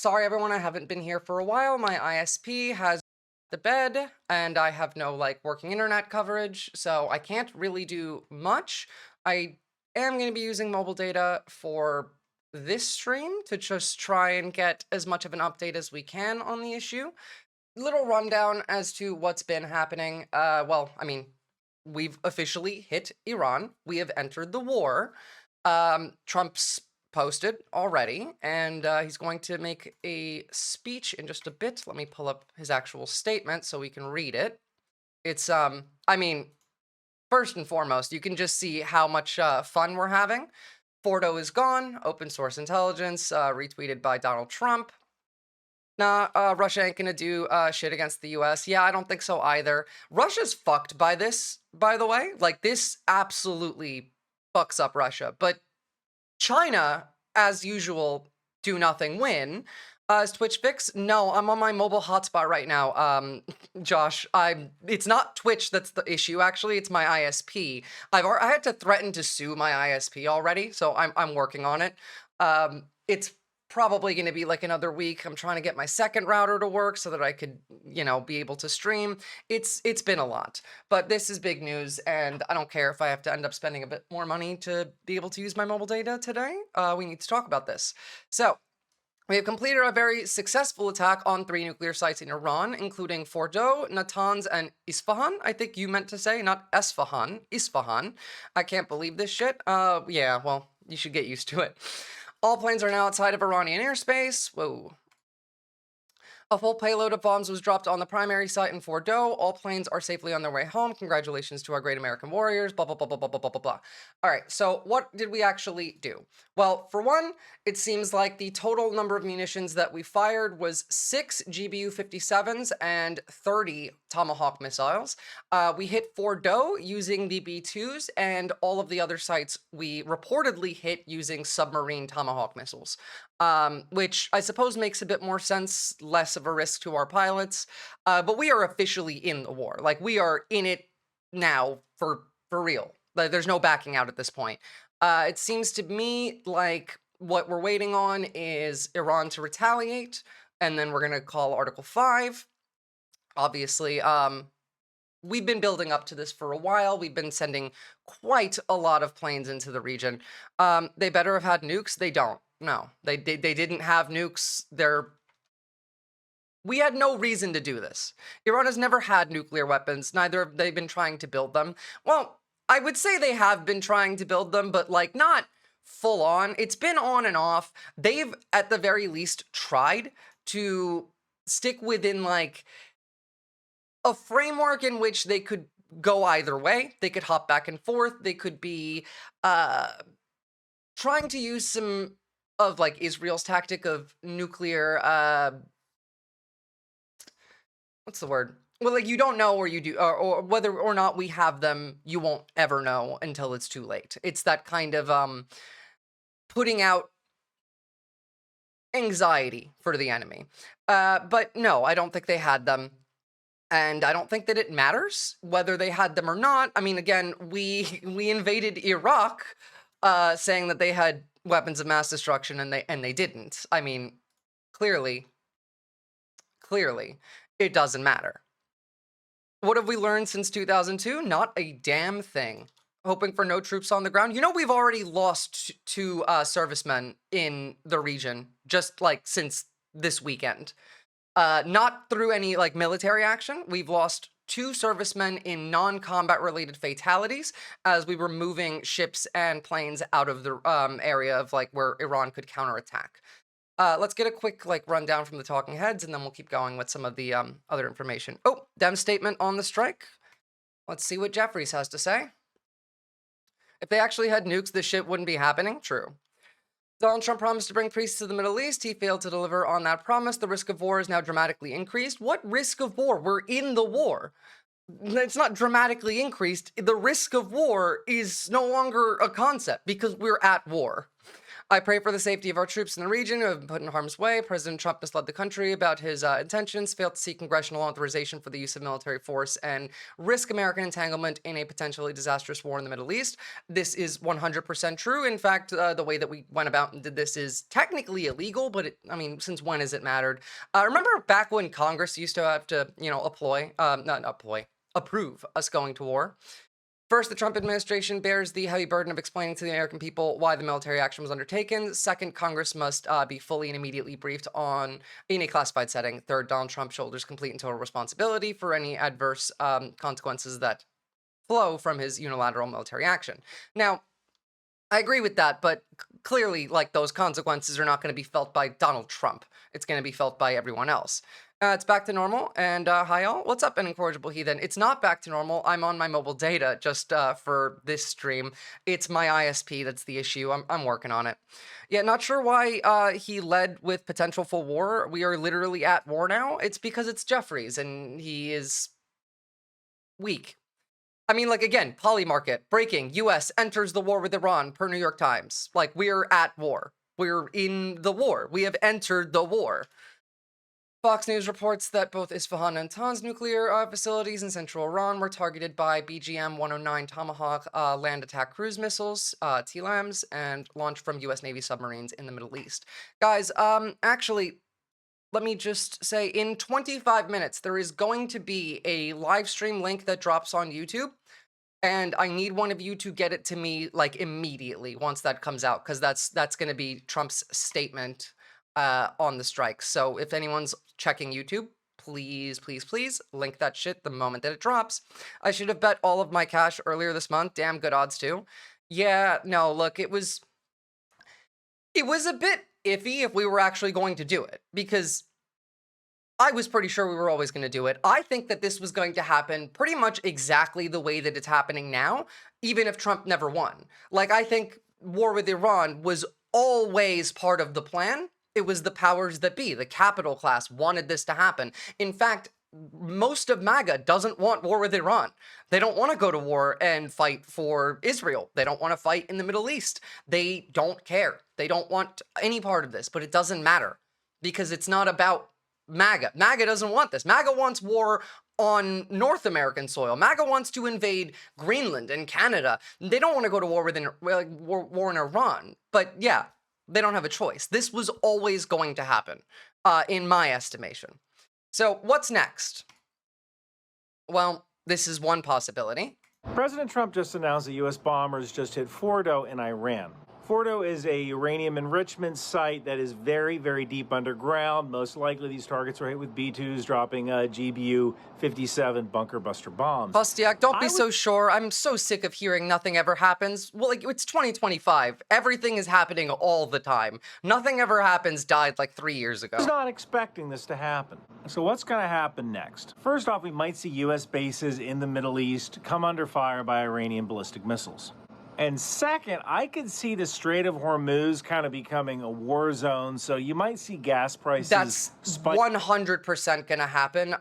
sorry everyone, I haven't been here for a while. My ISP has the bed and I have no like working internet coverage, so I can't really do much. I am going to be using mobile data for this stream to just try and get as much of an update as we can on the issue. Little rundown as to what's been happening. Well, I mean, we've officially hit Iran. We have entered the war. Trump's posted already, and he's going to make a speech in just a bit. Let me pull up his actual statement so we can read it. It's, I mean, first and foremost, you can just see how much fun we're having. Fordo is gone, open source intelligence, retweeted by Donald Trump. Nah, Russia ain't gonna do shit against the US. Yeah, I don't think so either. Russia's fucked by this, by the way. Like, this absolutely fucks up Russia. But China, as usual, do nothing win. Is Twitch fix? No, I'm on my mobile hotspot right now. Josh, it's not Twitch that's the issue, actually. It's my ISP. I had to threaten to sue my ISP already, so I'm working on it. It's probably going to be like another week. I'm trying to get my second router to work so that I could, be able to stream. It's been a lot, but this is big news, and I don't care if I have to end up spending a bit more money to be able to use my mobile data today. We need to talk about this. So, we have completed a very successful attack on 3 nuclear sites in Iran, including Fordo, Natanz, and Isfahan. I think you meant to say, not Esfahan, Isfahan. I can't believe this shit. Yeah, well, you should get used to it. All planes are now outside of Iranian airspace. Whoa. A full payload of bombs was dropped on the primary site in Fordo. All planes are safely on their way home. Congratulations to our great American warriors. Blah, blah, blah, blah, blah, blah, blah, blah, blah. All right, so what did we actually do? Well, for one, it seems like the total number of munitions that we fired was 6 GBU-57s and 30 Tomahawk missiles. We hit Fordo using the B-2s, and all of the other sites we reportedly hit using submarine Tomahawk missiles. Which I suppose makes a bit more sense, less of a risk to our pilots. But we are officially in the war. Like, we are in it now for real. Like, there's no backing out at this point. It seems to me like what we're waiting on is Iran to retaliate, and then we're going to call Article 5. Obviously, we've been building up to this for a while. We've been sending quite a lot of planes into the region. They better have had nukes. They don't. No, they didn't have nukes. We had no reason to do this. Iran has never had nuclear weapons. Neither have they been trying to build them. Well, I would say they have been trying to build them, but like not full on. It's been on and off. They've at the very least tried to stick within like a framework in which they could go either way. They could hop back and forth. They could be trying to use some of like Israel's tactic of nuclear, what's the word? Well, like, you don't know or you do, or whether or not we have them, you won't ever know until it's too late. It's that kind of putting out anxiety for the enemy. But no, I don't think they had them. And I don't think that it matters whether they had them or not. I mean, again, we invaded Iraq, saying that they had weapons of mass destruction, and they didn't. I mean, clearly, it doesn't matter. What have we learned since 2002? Not a damn thing. Hoping for no troops on the ground. You know, we've already lost 2 servicemen in the region, just like since this weekend. Not through any like military action. We've lost 2 servicemen in non-combat related fatalities as we were moving ships and planes out of the area of like where Iran could counterattack. Let's get a quick like rundown from the talking heads, and then we'll keep going with some of the other information. Oh, Dem statement on the strike. Let's see what Jeffries has to say. If they actually had nukes, this shit wouldn't be happening. True. Donald Trump promised to bring peace to the Middle East. He failed to deliver on that promise. The risk of war is now dramatically increased. What risk of war? We're in the war. It's not dramatically increased. The risk of war is no longer a concept because we're at war. I pray for the safety of our troops in the region who have been put in harm's way. President Trump misled the country about his intentions, failed to seek congressional authorization for the use of military force, and risk American entanglement in a potentially disastrous war in the Middle East. This is 100% true. In fact, the way that we went about and did this is technically illegal, but I mean, since when has it mattered? Remember back when Congress used to have to, approve us going to war? First, the Trump administration bears the heavy burden of explaining to the American people why the military action was undertaken. Second, Congress must be fully and immediately briefed in a classified setting. Third, Donald Trump shoulders complete and total responsibility for any adverse consequences that flow from his unilateral military action. Now, I agree with that, but clearly, like, those consequences are not going to be felt by Donald Trump. It's going to be felt by everyone else. It's back to normal, and hi all. What's up, an incorrigible heathen? It's not back to normal. I'm on my mobile data just for this stream. It's my ISP that's the issue. I'm working on it. Yeah, not sure why he led with potential full war. We are literally at war now. It's because it's Jeffries, and he is weak. I mean, like, again, Polymarket, breaking, U.S. enters the war with Iran, per New York Times. Like, we're at war. We're in the war. We have entered the war. Fox News reports that both Isfahan and Natanz nuclear facilities in central Iran were targeted by BGM-109 Tomahawk land attack cruise missiles, TLAMs, and launched from U.S. Navy submarines in the Middle East. Guys, actually, let me just say, in 25 minutes, there is going to be a live stream link that drops on YouTube, and I need one of you to get it to me, like, immediately once that comes out, because that's going to be Trump's statement on the strike. So if anyone's checking YouTube, please, please, please link that shit the moment that it drops. I should have bet all of my cash earlier this month. Damn good odds, too. Yeah, no, look, it was a bit iffy if we were actually going to do it, because I was pretty sure we were always going to do it. I think that this was going to happen pretty much exactly the way that it's happening now, even if Trump never won. Like, I think war with Iran was always part of the plan. It was the powers that be, the capital class, wanted this to happen. In fact, most of MAGA doesn't want war with Iran. They don't want to go to war and fight for Israel. They don't want to fight in the Middle East. They don't care. They don't want any part of this, but it doesn't matter because it's not about MAGA. MAGA doesn't want this. MAGA wants war on North American soil. MAGA wants to invade Greenland and Canada. They don't want to go to war with war in Iran. But yeah, they don't have a choice. This was always going to happen, in my estimation. So what's next? Well, this is one possibility. President Trump just announced that U.S. bombers just hit Fordo in Iran. Fordo is a uranium enrichment site that is very, very deep underground. Most likely these targets were hit with B-2s dropping GBU-57 bunker buster bombs. Bustiak, don't be so sure. I'm so sick of hearing nothing ever happens. Well, like, it's 2025. Everything is happening all the time. Nothing ever happens died like 3 years ago. I was not expecting this to happen. So what's going to happen next? First off, we might see U.S. bases in the Middle East come under fire by Iranian ballistic missiles. And second, I could see the Strait of Hormuz kind of becoming a war zone, so you might see gas prices That's 100% going to happen.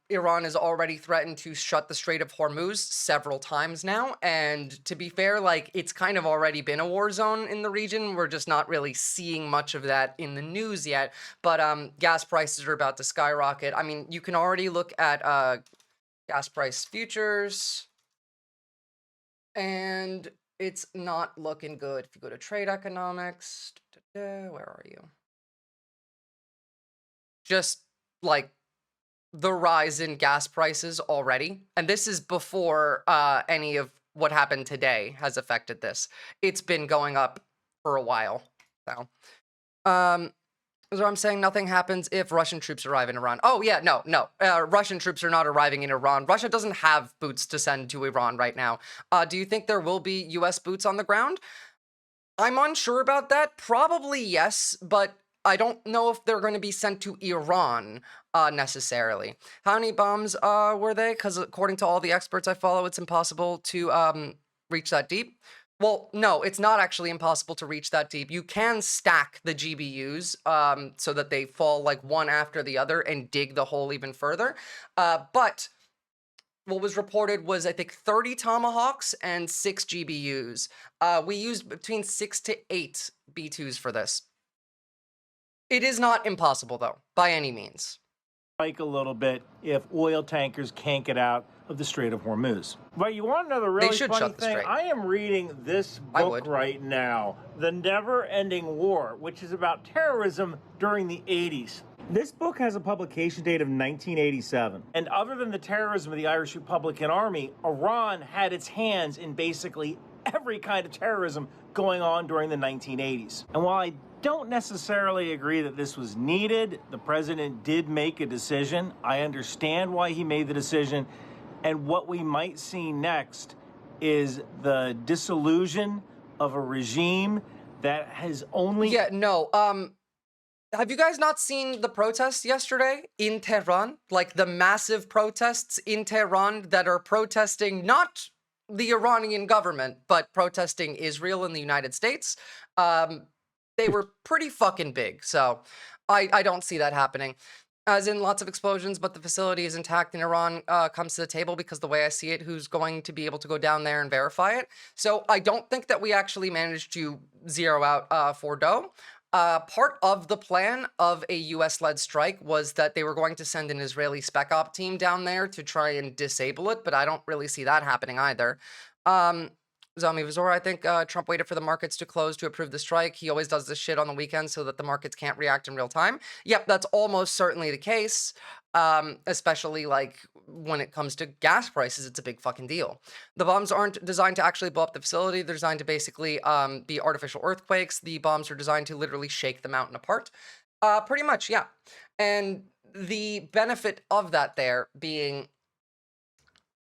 Iran has already threatened to shut the Strait of Hormuz several times now, and to be fair, like, it's kind of already been a war zone in the region. We're just not really seeing much of that in the news yet, but gas prices are about to skyrocket. I mean, you can already look at gas price futures, and it's not looking good. If you go to trade economics, where are you? Just like the rise in gas prices already. And this is before any of what happened today has affected this. It's been going up for a while. So, so I'm saying nothing happens if Russian troops arrive in Iran. Oh, yeah, no. Russian troops are not arriving in Iran. Russia doesn't have boots to send to Iran right now. Do you think there will be U.S. boots on the ground? I'm unsure about that. Probably yes, but I don't know if they're going to be sent to Iran necessarily. How many bombs were they? Because according to all the experts I follow, it's impossible to reach that deep. Well, no, it's not actually impossible to reach that deep. You can stack the GBUs so that they fall like one after the other and dig the hole even further. But what was reported was, I think, 30 Tomahawks and 6 GBUs. We used between 6 to 8 B2s for this. It is not impossible, though, by any means. Spike a little bit if oil tankers can't get out of the Strait of Hormuz. But you want to know the really should funny shut the thing? strait. I am reading this I book would. right now, The Never-Ending War, which is about terrorism during the 80s. This book has a publication date of 1987. And other than the terrorism of the Irish Republican Army, Iran had its hands in basically every kind of terrorism going on during the 1980s. And while I don't necessarily agree that this was needed, the president did make a decision. I understand why he made the decision. And what we might see next is the dissolution of a regime that has only... Yeah, no, have you guys not seen the protests yesterday in Tehran? Like the massive protests in Tehran that are protesting not the Iranian government, but protesting Israel and the United States. They were pretty fucking big, so I don't see that happening. As in lots of explosions, but the facility is intact and Iran comes to the table because the way I see it, who's going to be able to go down there and verify it? So I don't think that we actually managed to zero out Fordo. Part of the plan of a US-led strike was that they were going to send an Israeli spec op team down there to try and disable it, but I don't really see that happening either. Zombie Visora, I think Trump waited for the markets to close to approve the strike. He always does this shit on the weekend so that the markets can't react in real time. Yep, that's almost certainly the case, especially like when it comes to gas prices. It's a big fucking deal. The bombs aren't designed to actually blow up the facility. They're designed to basically be artificial earthquakes. The bombs are designed to literally shake the mountain apart. Pretty much, yeah. And the benefit of that there being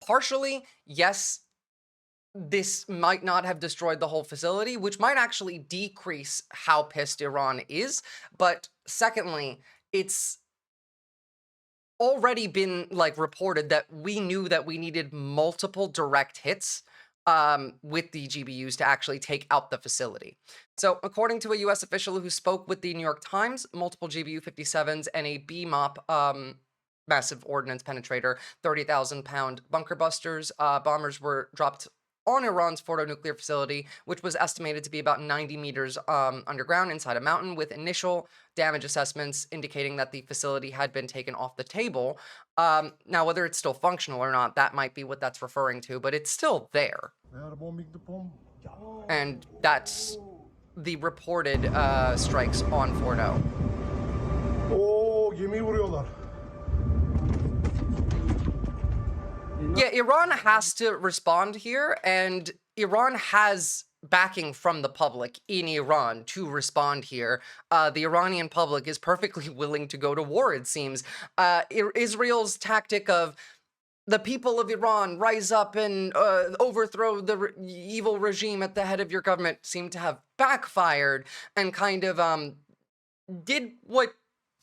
partially, yes, this might not have destroyed the whole facility, which might actually decrease how pissed Iran is. But secondly, it's already been like reported that we knew that we needed multiple direct hits with the GBUs to actually take out the facility. So according to a US official who spoke with the New York Times, multiple GBU 57s and a BMOP massive ordnance penetrator, 30,000-pound bunker busters, bombers were dropped on Iran's Fordo nuclear facility, which was estimated to be about 90 meters underground inside a mountain, with initial damage assessments indicating that the facility had been taken off the table. Now, whether it's still functional or not, that might be what that's referring to, but it's still there. And that's the reported strikes on Fordo. Yeah, Iran has to respond here, and Iran has backing from the public in Iran to respond here. The Iranian public is perfectly willing to go to war, it seems. Israel's tactic of the people of Iran rise up and overthrow the evil regime at the head of your government seemed to have backfired and kind of did what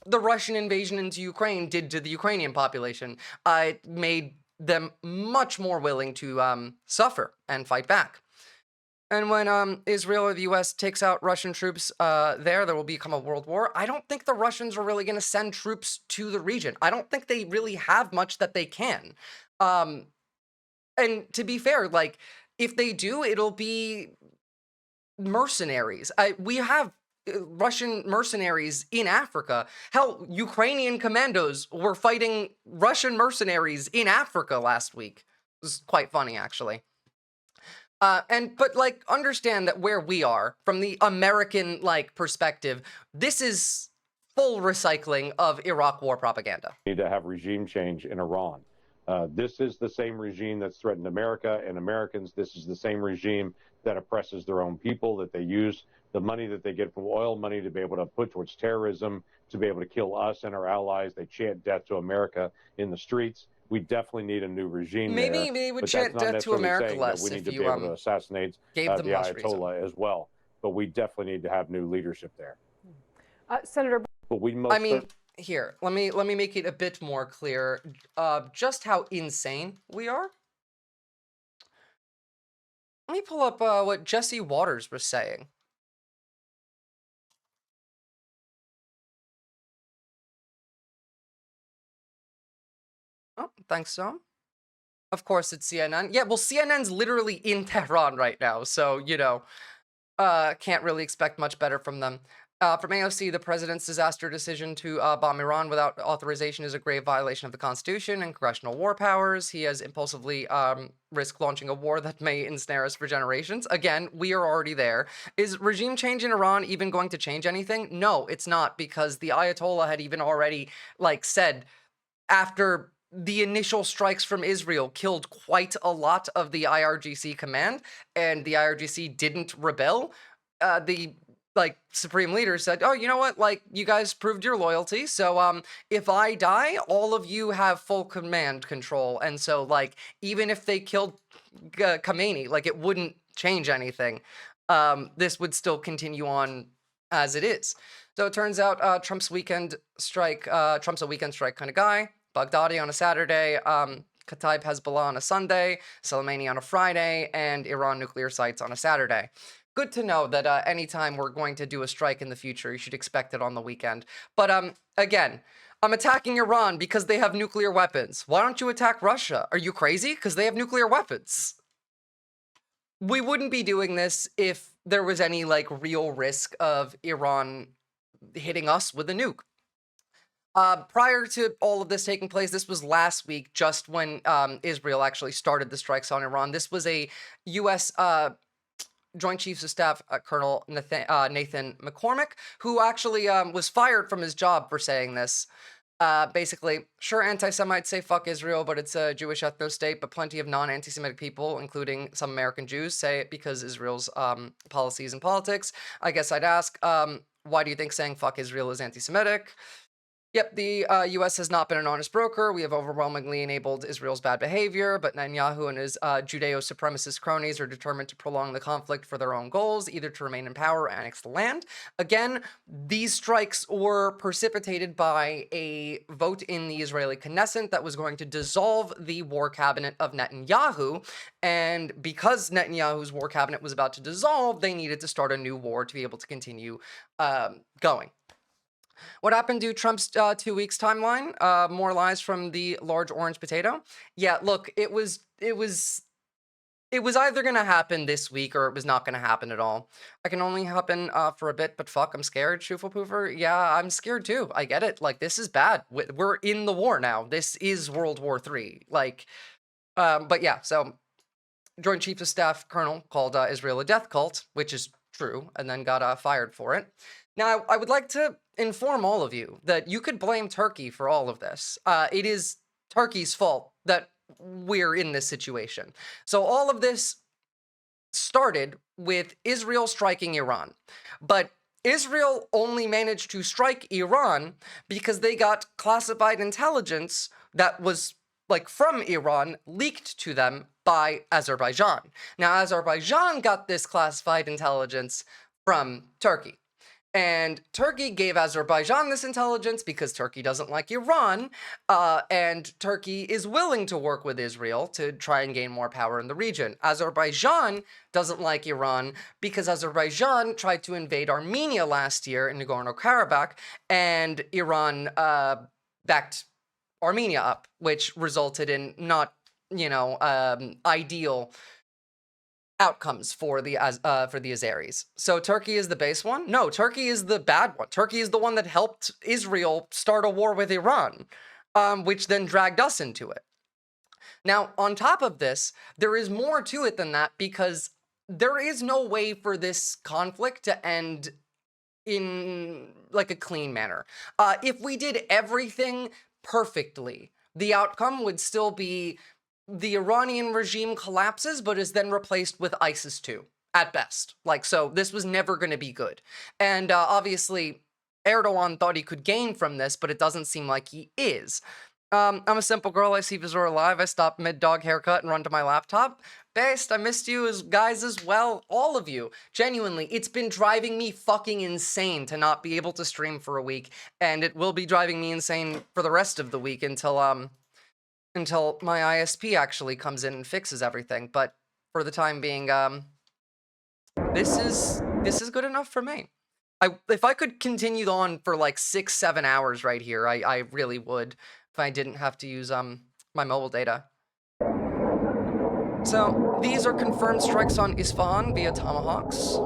the Russian invasion into Ukraine did to the Ukrainian population. It made them much more willing to suffer and fight back. And when Israel or the US takes out Russian troops there will become a world war. I don't think the Russians are really going to send troops to the region. I don't think they really have much that they can. And to be fair, like, if they do, it'll be mercenaries. We have Russian mercenaries in Africa. Hell, Ukrainian commandos were fighting Russian mercenaries in Africa last week. It was quite funny, actually. But like, understand that where we are, from the American, like, perspective, this is full recycling of Iraq war propaganda. We need to have regime change in Iran. This is the same regime that's threatened America and Americans. This is the same regime that oppresses their own people, that they use the money that they get from oil money to be able to put towards terrorism, to be able to kill us and our allies. They chant death to America in the streets. We definitely need a new regime there. Maybe they would but chant that's not death to America saying less that we need if to be you able to assassinate gave them the less reason. Ayatollah as well. But we definitely need to have new leadership there. Senator, but we most I mean, here, let me make it a bit more clear just how insane we are. Let me pull up what Jesse Waters was saying. Oh, thanks, Sam. Of course, it's CNN. Yeah, well, CNN's literally in Tehran right now, so, you know, can't really expect much better from them. From AOC, the president's disaster decision to bomb Iran without authorization is a grave violation of the Constitution and congressional war powers. He has impulsively risked launching a war that may ensnare us for generations. Again, we are already there. Is regime change in Iran even going to change anything? No, it's not, because the Ayatollah had even already, like, said, after the initial strikes from Israel killed quite a lot of the IRGC command, and the IRGC didn't rebel, the supreme leader said, "Oh, you know what? Like, you guys proved your loyalty, so if I die, all of you have full command control." And so, like, even if they killed Khamenei, like, it wouldn't change anything. This would still continue on as it is. So it turns out Trump's a weekend strike kind of guy. Baghdadi on a Saturday, Kataib Hezbollah on a Sunday, Soleimani on a Friday, and Iran nuclear sites on a Saturday. Good to know that anytime we're going to do a strike in the future, you should expect it on the weekend. But again, I'm attacking Iran because they have nuclear weapons. Why don't you attack Russia? Are you crazy? Because they have nuclear weapons. We wouldn't be doing this if there was any, like, real risk of Iran hitting us with a nuke. Prior to all of this taking place, this was last week, just when Israel actually started the strikes on Iran. This was a U.S. Joint Chiefs of Staff Colonel Nathan McCormick, who actually was fired from his job for saying this. Basically, sure, anti-Semites say fuck Israel, but it's a Jewish ethno-state, but plenty of non-anti-Semitic people, including some American Jews, say it because Israel's policies and politics. I guess I'd ask, why do you think saying fuck Israel is anti-Semitic? Yep, the U.S. has not been an honest broker. We have overwhelmingly enabled Israel's bad behavior, but Netanyahu and his Judeo-supremacist cronies are determined to prolong the conflict for their own goals, either to remain in power or annex the land. Again, these strikes were precipitated by a vote in the Israeli Knesset that was going to dissolve the war cabinet of Netanyahu, and because Netanyahu's war cabinet was about to dissolve, they needed to start a new war to be able to continue going. What happened to Trump's 2 weeks timeline? More lies from the large orange potato. Yeah, look, it was either going to happen this week or it was not going to happen at all. I can only happen for a bit, but fuck, I'm scared, Shufel-Poofer. Yeah, I'm scared too. I get it. Like, this is bad. We're in the war now. This is World War III. Like, but yeah, so Joint Chiefs of Staff Colonel called Israel a death cult, which is true, and then got fired for it. Now, I would like to inform all of you that you could blame Turkey for all of this. It is Turkey's fault that we're in this situation. So all of this started with Israel striking Iran. But Israel only managed to strike Iran because they got classified intelligence that was, like, from Iran leaked to them by Azerbaijan. Now, Azerbaijan got this classified intelligence from Turkey. And Turkey gave Azerbaijan this intelligence because Turkey doesn't like Iran, and Turkey is willing to work with Israel to try and gain more power in the region. Azerbaijan doesn't like Iran because Azerbaijan tried to invade Armenia last year in Nagorno-Karabakh, and Iran backed Armenia up, which resulted in not, ideal outcomes for the Azeris. So Turkey is the base one? No, Turkey is the bad one. Turkey is the one that helped Israel start a war with Iran, which then dragged us into it. Now, on top of this, there is more to it than that, because there is no way for this conflict to end in, like, a clean manner. If we did everything perfectly, the outcome would still be the Iranian regime collapses, but is then replaced with ISIS 2, at best. Like, so this was never going to be good. And obviously, Erdogan thought he could gain from this, but it doesn't seem like he is. I'm a simple girl. I see Visora live. I stop mid-dog haircut and run to my laptop. Based, I missed you guys as well. All of you. Genuinely, it's been driving me fucking insane to not be able to stream for a week. And it will be driving me insane for the rest of the week until my ISP actually comes in and fixes everything. But for the time being, this is good enough for me. If I could continue on for like 6-7 hours right here, I really would, if I didn't have to use my mobile data. So these are confirmed strikes on Isfahan via Tomahawks.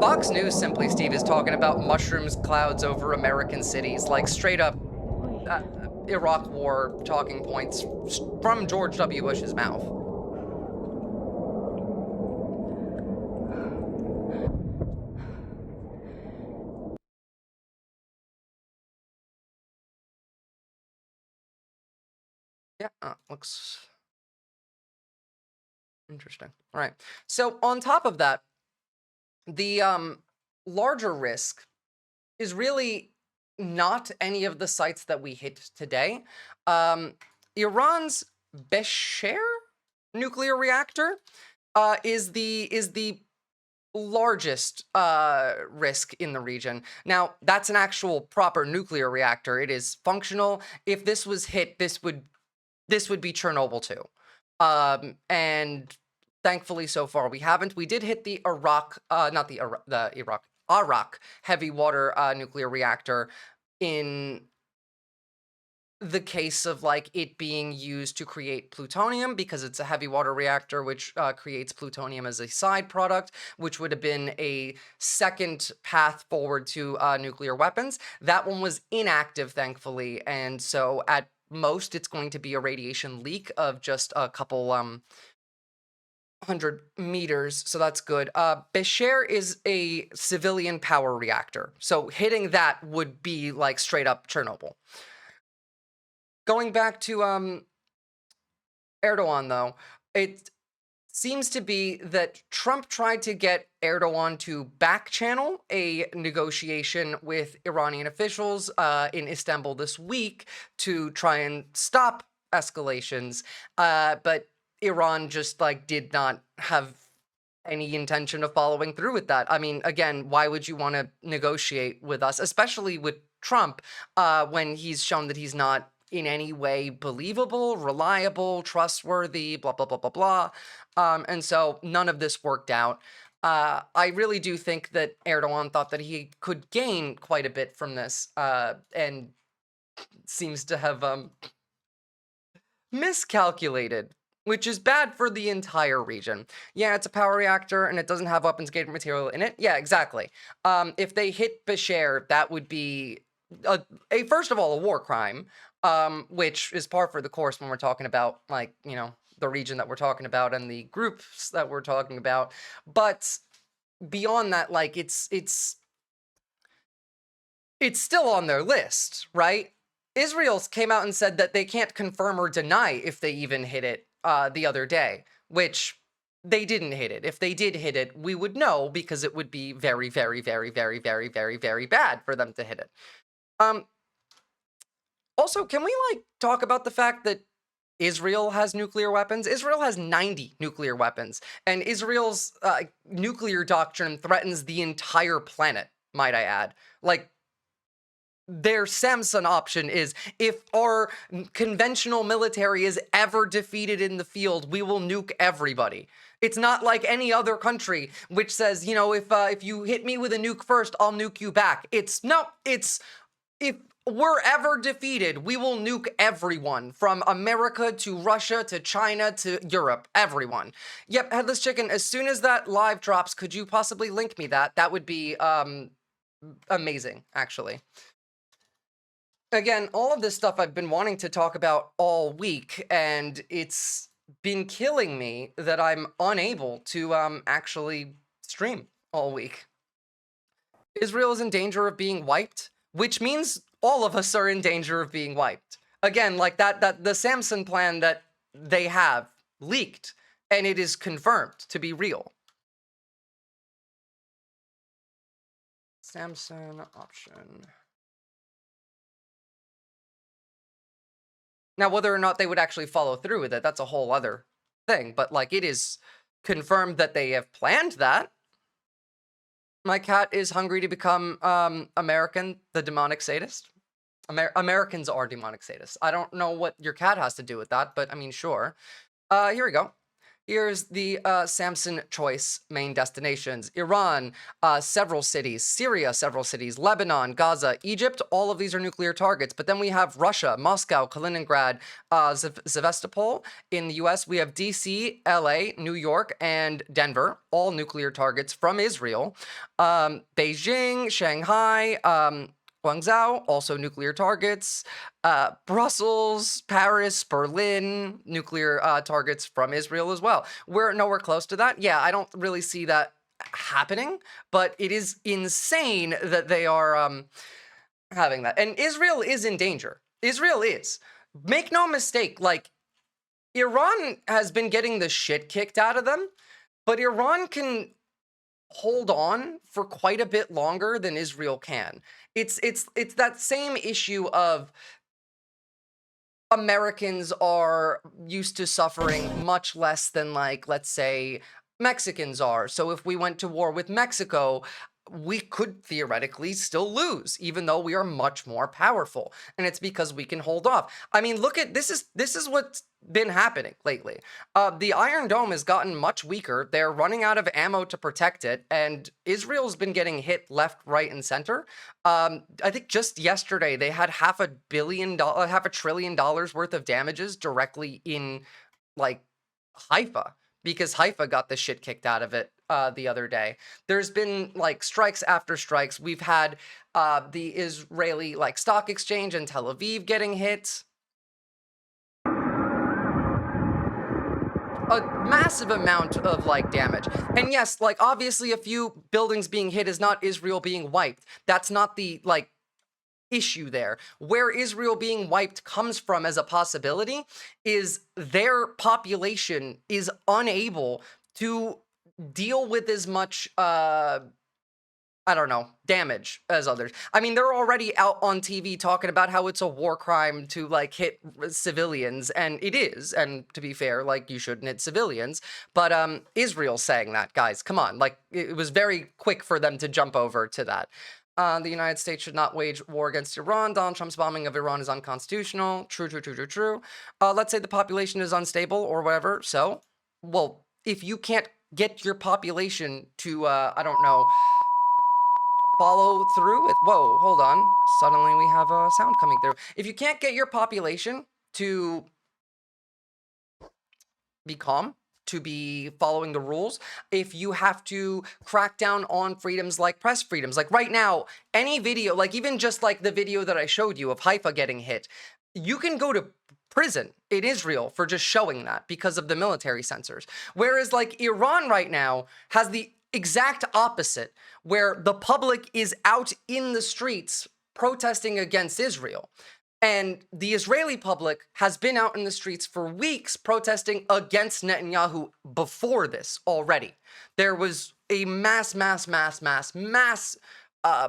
Fox News Simply Steve is talking about mushrooms clouds over American cities, like straight up Iraq War talking points from George W. Bush's mouth. Yeah, looks interesting. All right. So on top of that, the larger risk is really not any of the sites that we hit today. Iran's Besher nuclear reactor is the largest risk in the region. Now, that's an actual proper nuclear reactor. It is functional. If this was hit, this would be Chernobyl too. And thankfully, so far we haven't. We did hit the Arak heavy water nuclear reactor in the case of like it being used to create plutonium, because it's a heavy water reactor which creates plutonium as a side product, which would have been a second path forward to nuclear weapons. That one was inactive, thankfully, and so at most it's going to be a radiation leak of just a couple 100 meters, so that's good. Besher is a civilian power reactor, so hitting that would be like straight up Chernobyl. Going back to Erdogan, though, it seems to be that Trump tried to get Erdogan to back channel a negotiation with Iranian officials in Istanbul this week to try and stop escalations, but Iran just like did not have any intention of following through with that. I mean, again, why would you want to negotiate with us, especially with Trump, when he's shown that he's not in any way believable, reliable, trustworthy, blah, blah, blah, blah, blah. And so none of this worked out. I really do think that Erdogan thought that he could gain quite a bit from this, and seems to have miscalculated, which is bad for the entire region. Yeah, it's a power reactor and it doesn't have weapons-grade material in it. Yeah, exactly. If they hit Besher, that would be first of all, a war crime, which is par for the course when we're talking about, like, you know, the region that we're talking about and the groups that we're talking about. But beyond that, like, it's still on their list, right? Israel came out and said that they can't confirm or deny if they even hit it the other day, which they didn't hit it. If they did hit it, we would know, because it would be very, very, very, very, very, very, very bad for them to hit it. Also, can we like talk about the fact that Israel has nuclear weapons? Israel has 90 nuclear weapons, and Israel's nuclear doctrine threatens the entire planet, might I add. Like, their Samson option is, if our conventional military is ever defeated in the field, we will nuke everybody. It's not like any other country which says, you know, if you hit me with a nuke first, I'll nuke you back. It's if we're ever defeated, we will nuke everyone, from America to Russia to China to Europe, everyone. Yep, Headless Chicken, as soon as that live drops, could you possibly link me that? That would be amazing, actually. Again, all of this stuff I've been wanting to talk about all week, and it's been killing me that I'm unable to actually stream all week. Israel is in danger of being wiped, which means all of us are in danger of being wiped. Again, like that the Samson plan that they have leaked, and it is confirmed to be real. Samson option. Now, whether or not they would actually follow through with it, that's a whole other thing. But, like, it is confirmed that they have planned that. My cat is hungry to become American, the demonic sadist. Americans are demonic sadists. I don't know what your cat has to do with that, but, I mean, sure. Here we go. Here's the Samson choice main destinations. Iran, several cities. Syria, several cities. Lebanon, Gaza, Egypt, all of these are nuclear targets. But then we have Russia, Moscow, Kaliningrad, Sevastopol. In the US, we have DC, LA, New York, and Denver, all nuclear targets from Israel. Beijing, Shanghai, Guangzhou, also nuclear targets. Brussels, Paris, Berlin, nuclear targets from Israel as well. We're nowhere close to that. Yeah, I don't really see that happening, but it is insane that they are having that. And Israel is in danger. Israel is. Make no mistake, like, Iran has been getting the shit kicked out of them, but Iran can hold on for quite a bit longer than Israel can. It's that same issue of Americans are used to suffering much less than, like, let's say, Mexicans are. So if we went to war with Mexico, we could theoretically still lose, even though we are much more powerful. And it's because we can hold off. I mean, look at this is what's been happening lately. The Iron Dome has gotten much weaker. They're running out of ammo to protect it, and Israel's been getting hit left, right, and center. I think just yesterday they had $500 billion worth of damages directly in, like, Haifa, because Haifa got the shit kicked out of it the other day. There's been, like, strikes after strikes. We've had the Israeli, like, stock exchange in Tel Aviv getting hit. A massive amount of, like, damage. And yes, like, obviously a few buildings being hit is not Israel being wiped. That's not the, like, issue there. Where Israel being wiped comes from as a possibility is their population is unable to deal with as much I don't know, damage as others. I mean, they're already out on TV talking about how it's a war crime to, like, hit civilians, and it is. And to be fair, like, you shouldn't hit civilians. But Israel's saying that, guys. Come on. Like, it was very quick for them to jump over to that. The United States should not wage war against Iran. Donald Trump's bombing of Iran is unconstitutional. True, true, true, true, true. Let's say the population is unstable or whatever. So, well, if you can't get your population to, I don't know, follow through with, whoa, hold on. Suddenly we have a sound coming through. If you can't get your population to be calm, to be following the rules, if you have to crack down on freedoms like press freedoms, like right now, any video, like even just like the video that I showed you of Haifa getting hit, you can go to prison in Israel for just showing that because of the military censors. Whereas, like, Iran right now has the exact opposite, where the public is out in the streets protesting against Israel. And the Israeli public has been out in the streets for weeks protesting against Netanyahu before this already. There was a mass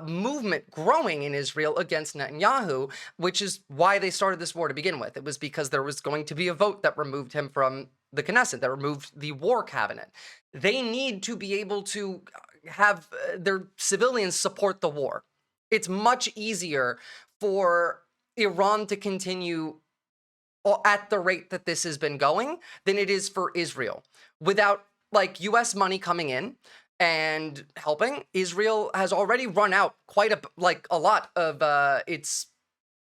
movement growing in Israel against Netanyahu, which is why they started this war to begin with. It was because there was going to be a vote that removed him from the Knesset, that removed the war cabinet. They need to be able to have their civilians support the war. It's much easier for Iran to continue at the rate that this has been going than it is for Israel. Without, like, US money coming in and helping, Israel has already run out quite a lot of its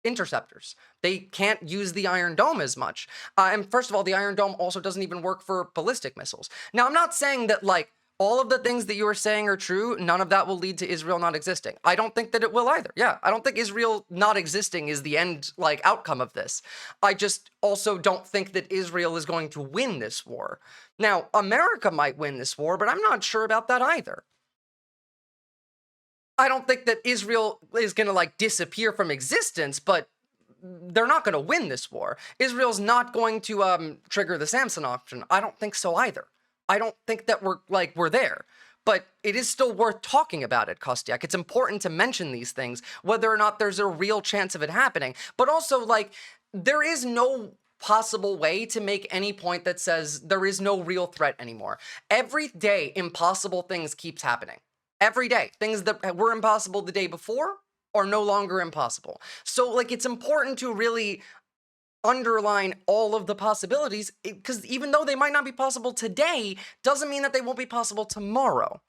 interceptors. They can't use the Iron Dome as much. And first of all, the Iron Dome also doesn't even work for ballistic missiles. Now, I'm not saying that, like, all of the things that you are saying are true. None of that will lead to Israel not existing. I don't think that it will either. Yeah, I don't think Israel not existing is the end, like, outcome of this. I just also don't think that Israel is going to win this war. Now, America might win this war, but I'm not sure about that either. I don't think that Israel is going to, like, disappear from existence, but they're not going to win this war. Israel's not going to trigger the Samson option. I don't think so either. I don't think that we're there. But it is still worth talking about it, Kostiak. It's important to mention these things, whether or not there's a real chance of it happening. But also, like, there is no possible way to make any point that says there is no real threat anymore. Every day, impossible things keeps happening. Every day. Things that were impossible the day before are no longer impossible. So, like, it's important to really underline all of the possibilities, because even though they might not be possible today, doesn't mean that they won't be possible tomorrow.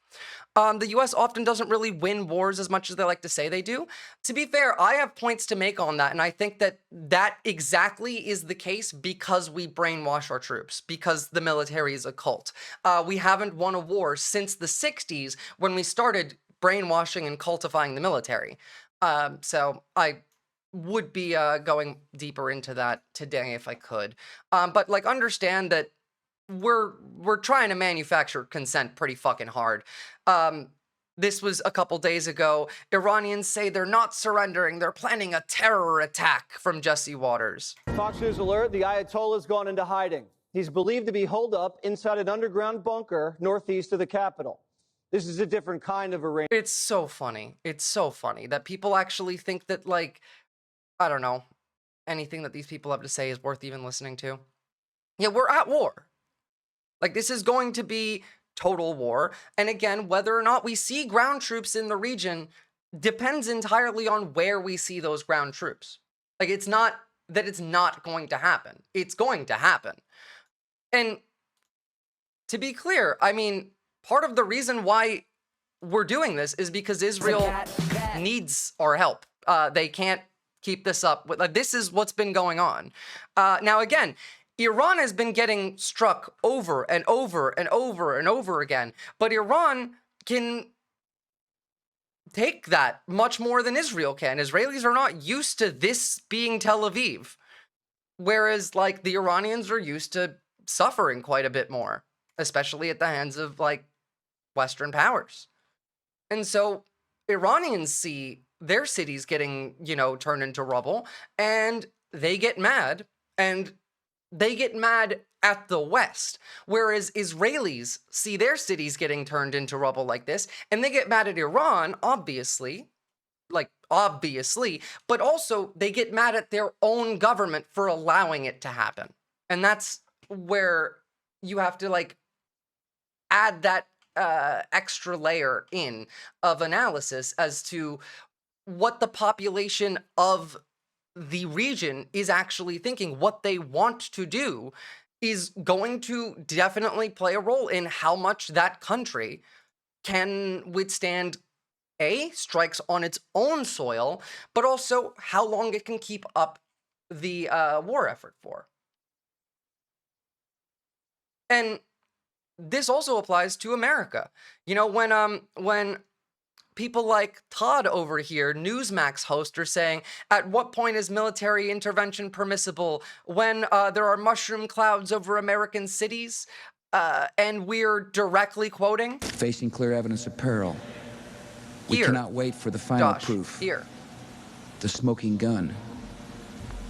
The US often doesn't really win wars as much as they like to say they do. To be fair, I have points to make on that, and I think that that exactly is the case because we brainwash our troops, because the military is a cult. We haven't won a war since the 60s when we started brainwashing and cultifying the military. So I would be going deeper into that today if I could. But like understand that we're trying to manufacture consent pretty fucking hard. This was a couple days ago. Iranians say they're not surrendering. They're planning a terror attack from Jesse Waters. Fox News alert, the Ayatollah's gone into hiding. He's believed to be holed up inside an underground bunker northeast of the capital. This is a different kind of arrangement. It's so funny. It's so funny that people actually think that, like, I don't know, anything that these people have to say is worth even listening to. Yeah, we're at war. Like, this is going to be total war. And again, whether or not we see ground troops in the region depends entirely on where we see those ground troops. Like, it's not that it's not going to happen. It's going to happen. And to be clear, I mean, part of the reason why we're doing this is because Israel needs our help. They can't keep this up. Like, this is what's been going on. Now, again, Iran has been getting struck over and over and over and over again, but Iran can take that much more than Israel can. Israelis are not used to this being Tel Aviv, whereas, like, the Iranians are used to suffering quite a bit more, especially at the hands of, like, Western powers. And so Iranians see their cities getting, turned into rubble, and they get mad, and they get mad at the West, whereas Israelis see their cities getting turned into rubble like this, and they get mad at Iran, obviously, but also they get mad at their own government for allowing it to happen. And that's where you have to, like, add that extra layer in of analysis as to what the population of the region is actually thinking. What they want to do is going to definitely play a role in how much that country can withstand strikes on its own soil, but also how long it can keep up the war effort for. And this also applies to America. When people like Todd over here, Newsmax host, are saying, at what point is military intervention permissible when there are mushroom clouds over American cities? And we're directly quoting, facing clear evidence of peril. We cannot wait for the final proof. The smoking gun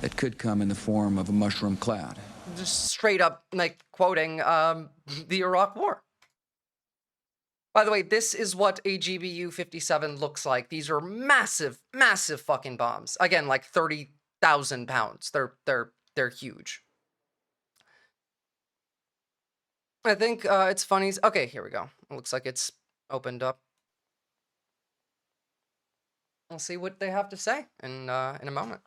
that could come in the form of a mushroom cloud. Just straight up, like, quoting the Iraq War. By the way, this is what a GBU-57 looks like. These are massive, massive fucking bombs. Again, like 30,000 pounds. They're huge. I think it's funny. Okay, here we go. It looks like it's opened up. We'll see what they have to say in a moment.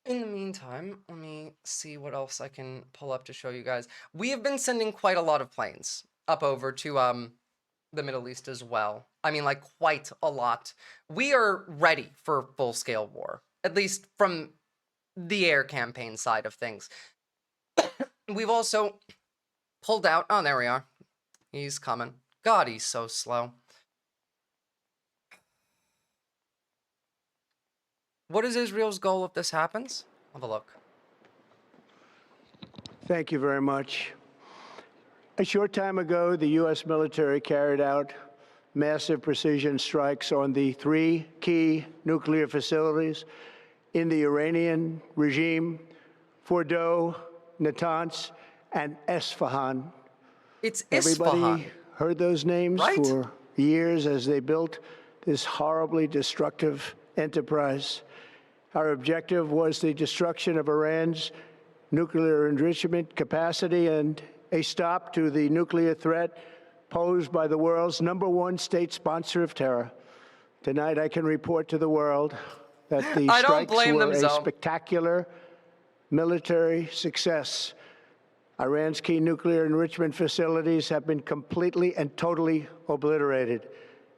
In the meantime, let me see what else I can pull up to show you guys. We have been sending quite a lot of planes up over to the Middle East as well. I mean, like, quite a lot. We are ready for full-scale war, at least from the air campaign side of things. We've also pulled out... Oh, there we are. He's coming. God, he's so slow. What is Israel's goal if this happens? Have a look. Thank you very much. A short time ago, the U.S. military carried out massive precision strikes on the 3 key nuclear facilities in the Iranian regime: Fordow, Natanz, and Esfahan. It's Everybody Isfahan. Heard those names Right? For years as they built this horribly destructive enterprise. Our objective was the destruction of Iran's nuclear enrichment capacity and a stop to the nuclear threat posed by the world's #1 state sponsor of terror. Tonight, I can report to the world that the I don't strikes blame were them, a Zoe. spectacular military success. Iran's key nuclear enrichment facilities have been completely and totally obliterated.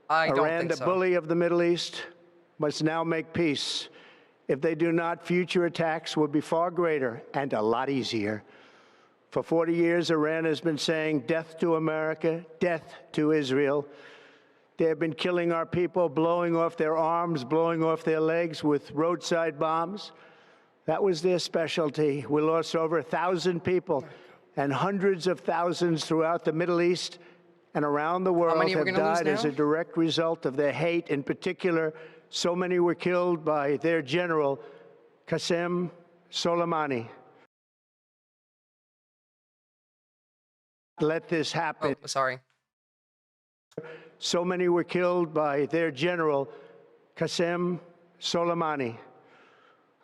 I don't Iran, think the so. bully of the Middle East, must now make peace. If they do not, future attacks will be far greater and a lot easier. For 40 years, Iran has been saying death to America, death to Israel. They have been killing our people, blowing off their arms, blowing off their legs with roadside bombs. That was their specialty. We lost over 1,000 people and hundreds of thousands throughout the Middle East and around the world many are we have gonna lose died as now? a direct result of their hate. In particular, so many were killed by their general, Qasem Soleimani. Let this happen. Oh, sorry. So many were killed by their general, Qasem Soleimani.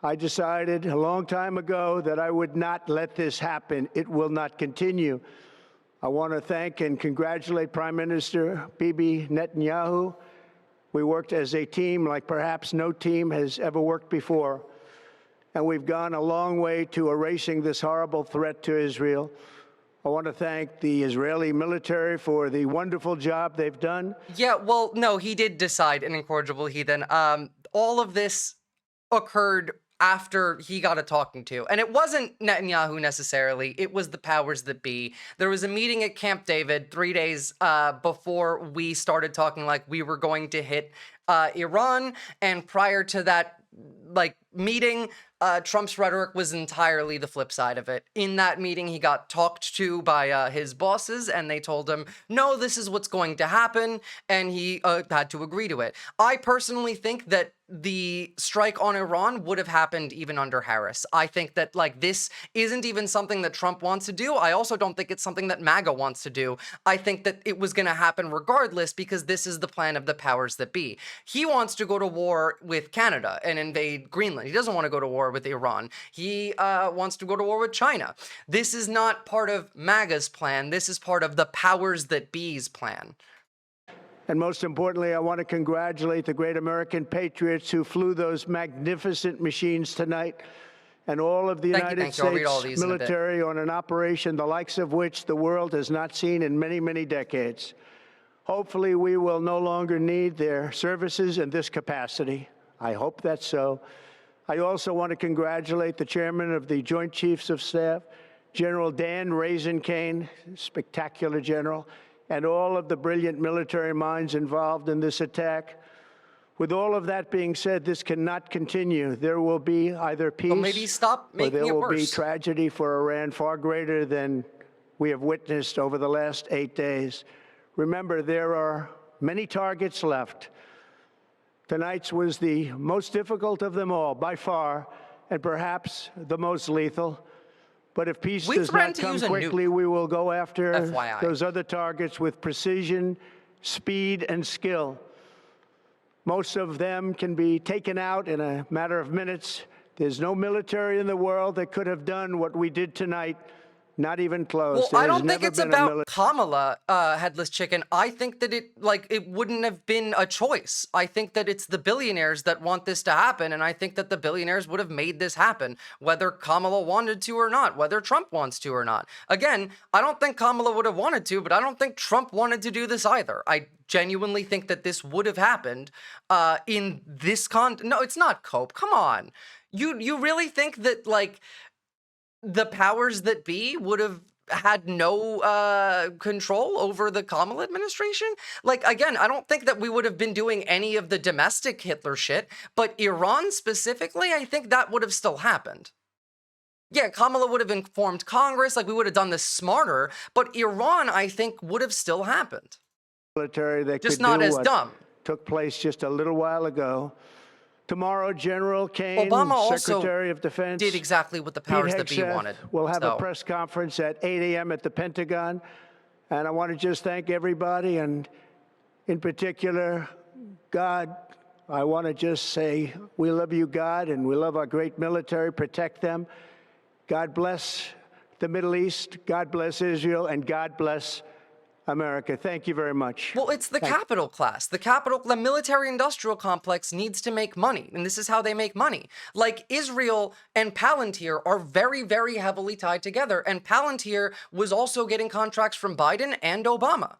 I decided a long time ago that I would not let this happen. It will not continue. I want to thank and congratulate Prime Minister Bibi Netanyahu. We worked as a team like perhaps no team has ever worked before. And we've gone a long way to erasing this horrible threat to Israel. I want to thank the Israeli military for the wonderful job they've done. Yeah, well, no, he did decide an incorrigible heathen. All of this occurred after he got a talking to. And it wasn't Netanyahu necessarily, it was the powers that be. There was a meeting at Camp David 3 days before we started talking like we were going to hit Iran. And prior to that, meeting, Trump's rhetoric was entirely the flip side of it. In that meeting, he got talked to by his bosses, and they told him, no, this is what's going to happen, and he had to agree to it. I personally think that the strike on Iran would have happened even under Harris. I think that, this isn't even something that Trump wants to do. I also don't think it's something that MAGA wants to do. I think that it was going to happen regardless because this is the plan of the powers that be. He wants to go to war with Canada and invade Greenland. He doesn't want to go to war with Iran. He wants to go to war with China. This is not part of MAGA's plan. This is part of the powers that be's plan. And most importantly, I want to congratulate the great American patriots who flew those magnificent machines tonight and all of the United States military on an operation the likes of which the world has not seen in many, many decades. Hopefully, we will no longer need their services in this capacity. I hope that's so. I also want to congratulate the chairman of the Joint Chiefs of Staff, General Dan Raisin-Kane, spectacular general, and all of the brilliant military minds involved in this attack. With all of that being said, this cannot continue. There will be either peace or there will be tragedy for Iran far greater than we have witnessed over the last 8 days. Remember, there are many targets left. Tonight's was the most difficult of them all, by far, and perhaps the most lethal. But if peace does not come quickly, we will go after those other targets with precision, speed, and skill. Most of them can be taken out in a matter of minutes. There's no military in the world that could have done what we did tonight. Not even close. Well, I don't think it's about Kamala, Headless Chicken. I think that it wouldn't have been a choice. I think that it's the billionaires that want this to happen, and I think that the billionaires would have made this happen, whether Kamala wanted to or not, whether Trump wants to or not. Again, I don't think Kamala would have wanted to, but I don't think Trump wanted to do this either. I genuinely think that this would have happened in this No, it's not Cope. Come on. You really think that, the powers that be would have had no control over the Kamala administration? Again, I don't think that we would have been doing any of the domestic Hitler shit, but Iran specifically, I think that would have still happened. Yeah, Kamala would have informed Congress, we would have done this smarter, but Iran, I think, would have still happened. Military that just could not do as what dumb. Took place just a little while ago. Tomorrow, General Kane, Obama Secretary of Defense, did exactly what the powers that be wanted. We'll have a press conference at 8 a.m. at the Pentagon. And I want to just thank everybody, and in particular, God. I want to just say we love you, God, and we love our great military. Protect them. God bless the Middle East. God bless Israel. And God bless America. Thank you very much. Well, it's the capital class. The military-industrial complex needs to make money, and this is how they make money. Like, Israel and Palantir are very, very heavily tied together, and Palantir was also getting contracts from Biden and Obama.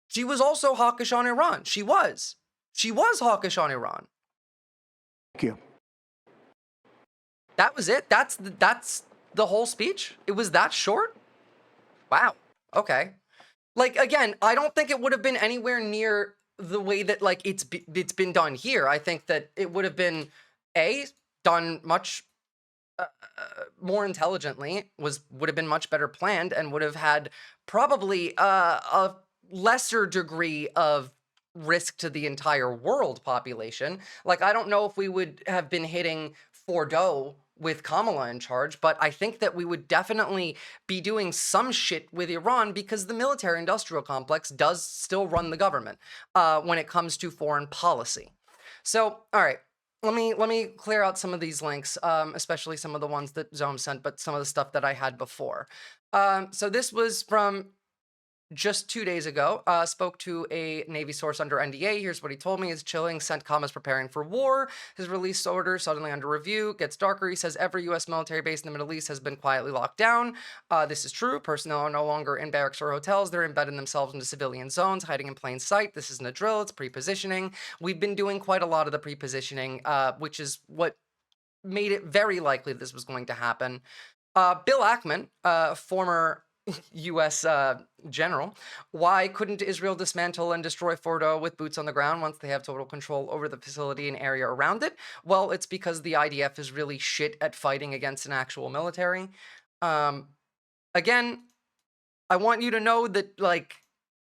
She was also hawkish on Iran. She was hawkish on Iran. Thank you. That was it? That's the whole speech? It was that short? Wow. Okay. Like, again, I don't think it would have been anywhere near the way that, like, it's been done here. I think that it would have been, done much more intelligently, would have been much better planned, and would have had probably a lesser degree of risk to the entire world population. Like, I don't know if we would have been hitting Fordo with Kamala in charge, but I think that we would definitely be doing some shit with Iran because the military-industrial complex does still run the government when it comes to foreign policy. So, all right, let me clear out some of these links, especially some of the ones that Zohm sent, but some of the stuff that I had before. So this was from just 2 days ago. Spoke to a Navy source under NDA. Here's what he told me. Is chilling. CENTCOM is preparing for war. His release order suddenly under review. Gets darker. He says every U.S. military base in the Middle East has been quietly locked down. This is true. Personnel are no longer in barracks or hotels. They're embedding themselves into civilian zones, hiding in plain sight. This isn't a drill. It's pre-positioning. We've been doing quite a lot of the pre-positioning, which is what made it very likely this was going to happen. Bill Ackman, former U.S. General, why couldn't Israel dismantle and destroy Fordo with boots on the ground once they have total control over the facility and area around it? Well, it's because the IDF is really shit at fighting against an actual military. Again, I want you to know that, like,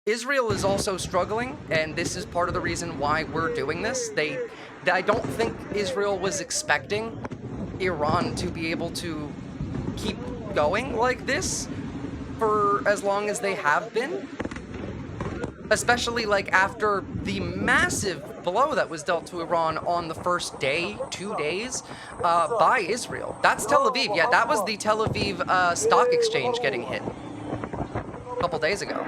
Israel is also struggling, and this is part of the reason why we're doing this. I don't think Israel was expecting Iran to be able to keep going like this for as long as they have been, especially like after the massive blow that was dealt to Iran on the first day, 2 days, by Israel. That's Tel Aviv. Yeah, that was the Tel Aviv stock exchange getting hit a couple days ago.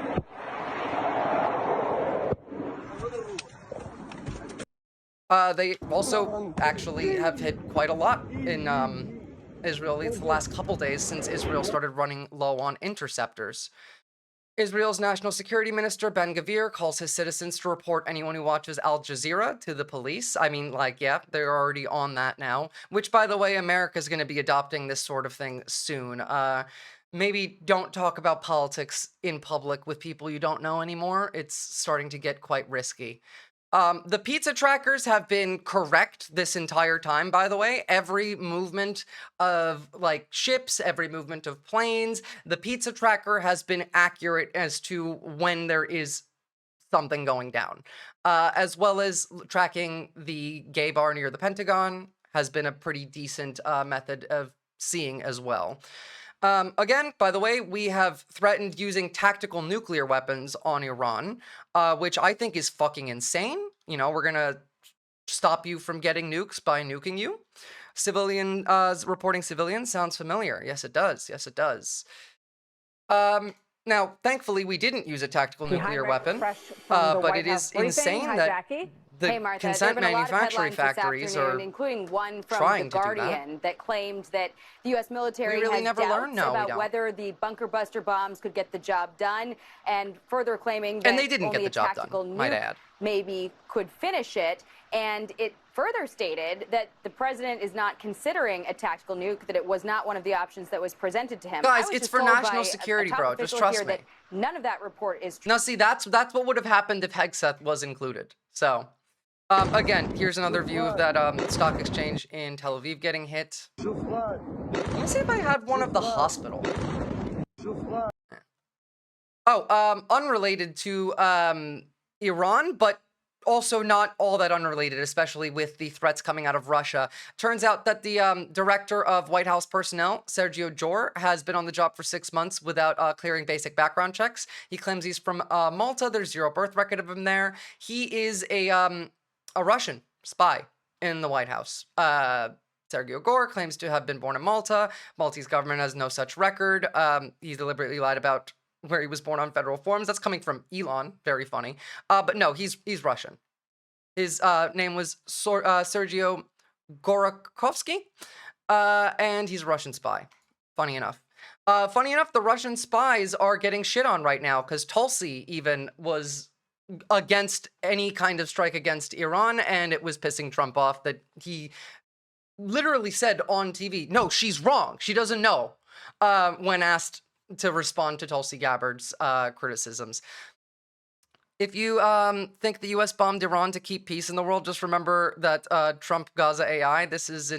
They also actually have hit quite a lot in Israel. It's the last couple days since Israel started running low on interceptors. Israel's National Security Minister, Ben-Gvir, calls his citizens to report anyone who watches Al Jazeera to the police. I mean, like, yeah, they're already on that now. Which, by the way, America's going to be adopting this sort of thing soon. Maybe don't talk about politics in public with people you don't know anymore. It's starting to get quite risky. The pizza trackers have been correct this entire time, by the way. Every movement of, like, ships, every movement of planes, the pizza tracker has been accurate as to when there is something going down. As well as tracking the gay bar near the Pentagon has been a pretty decent method of seeing as well. Again, by the way, we have threatened using tactical nuclear weapons on Iran, which I think is fucking insane. You know, we're gonna stop you from getting nukes by nuking you. Reporting civilians sounds familiar. Yes, it does. Yes, it does. Now, thankfully, we didn't use a tactical nuclear weapon, but it is insane that the consent manufacturing factories are including one from trying The Guardian that claimed that the U.S. military really has never doubts learned. No, about whether the bunker buster bombs could get the job done, and further claiming that and they didn't only get the job tactical done, nuke might add. maybe could finish it. And it further stated that the president is not considering a tactical nuke, that it was not one of the options that was presented to him. Guys, it's for national security, bro. Just trust me. None of that report is true. Now, see, that's what would have happened if Hegseth was included. So, again, here's another view of that stock exchange in Tel Aviv getting hit. Let me see if I had one of the hospital. Oh, unrelated to Iran, but also not all that unrelated, especially with the threats coming out of Russia. Turns out that the director of White House personnel, Sergio Jor, has been on the job for 6 months without clearing basic background checks. He claims he's from Malta. There's zero birth record of him there. He is a Russian spy in the White House. Sergio Jor claims to have been born in Malta. Maltese government has no such record. He deliberately lied about where he was born on federal forms. That's coming from Elon. Very funny. But no, he's Russian. His name was Sergio Gorakovsky, and he's a Russian spy. Funny enough. The Russian spies are getting shit on right now because Tulsi even was against any kind of strike against Iran, and it was pissing Trump off that he literally said on TV, no, she's wrong. She doesn't know, when asked to respond to Tulsi Gabbard's criticisms. If you think the U.S. bombed Iran to keep peace in the world, just remember that Trump Gaza AI, this is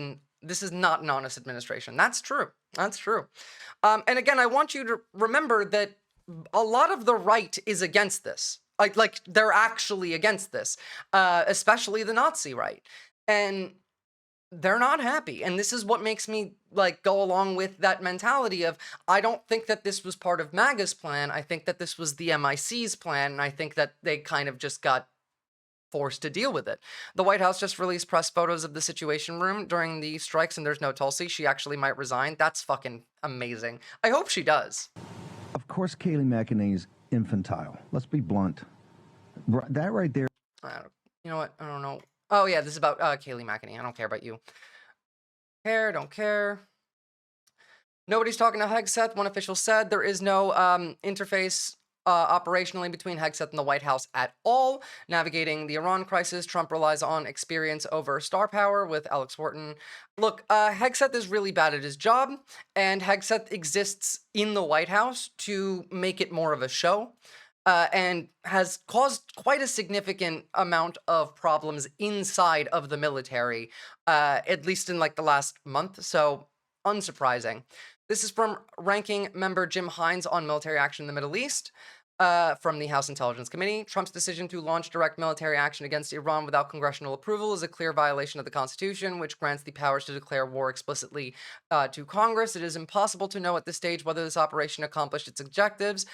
not an honest administration. That's true. That's true. And again, I want you to remember that a lot of the right is against this. Like they're actually against this, especially the Nazi right. And they're not happy. And this is what makes me like go along with that mentality of, I don't think that this was part of MAGA's plan. I think that this was the MIC's plan. And I think that they kind of just got forced to deal with it. The White House just released press photos of the Situation Room during the strikes, and there's no Tulsi. She actually might resign. That's fucking amazing. I hope she does. Of course, Kayleigh McEnany's infantile. Let's be blunt. That right there. You know what? I don't know. Oh, yeah, this is about Kayleigh McEnany. I don't care about you. Don't care. Nobody's talking to Hegseth. One official said there is no interface operationally between Hegseth and the White House at all. Navigating the Iran crisis, Trump relies on experience over star power with Alex Wharton. Look, Hegseth is really bad at his job, and Hegseth exists in the White House to make it more of a show. And has caused quite a significant amount of problems inside of the military, at least in like the last month, so unsurprising. This is from Ranking Member Jim Hines on military action in the Middle East. From the House Intelligence Committee. Trump's decision to launch direct military action against Iran without congressional approval is a clear violation of the Constitution, which grants the powers to declare war explicitly to Congress. It is impossible to know at this stage whether this operation accomplished its objectives.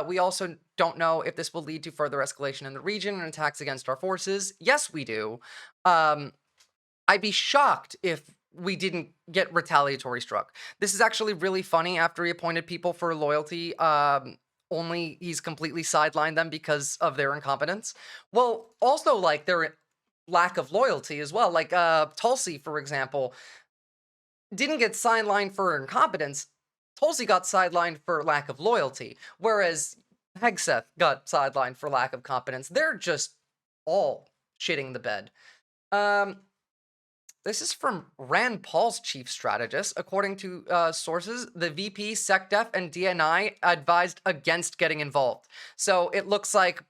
We also don't know if this will lead to further escalation in the region and attacks against our forces. Yes, we do. I'd be shocked if we didn't get retaliatory struck. This is actually really funny. After he appointed people for loyalty, only he's completely sidelined them because of their incompetence. Well, also like their lack of loyalty as well. Like Tulsi, for example, didn't get sidelined for incompetence. Tulsi got sidelined for lack of loyalty, whereas Hegseth got sidelined for lack of competence. They're just all shitting the bed. This is from Rand Paul's chief strategist. According to sources, the VP, SecDef, and DNI advised against getting involved. So it looks like,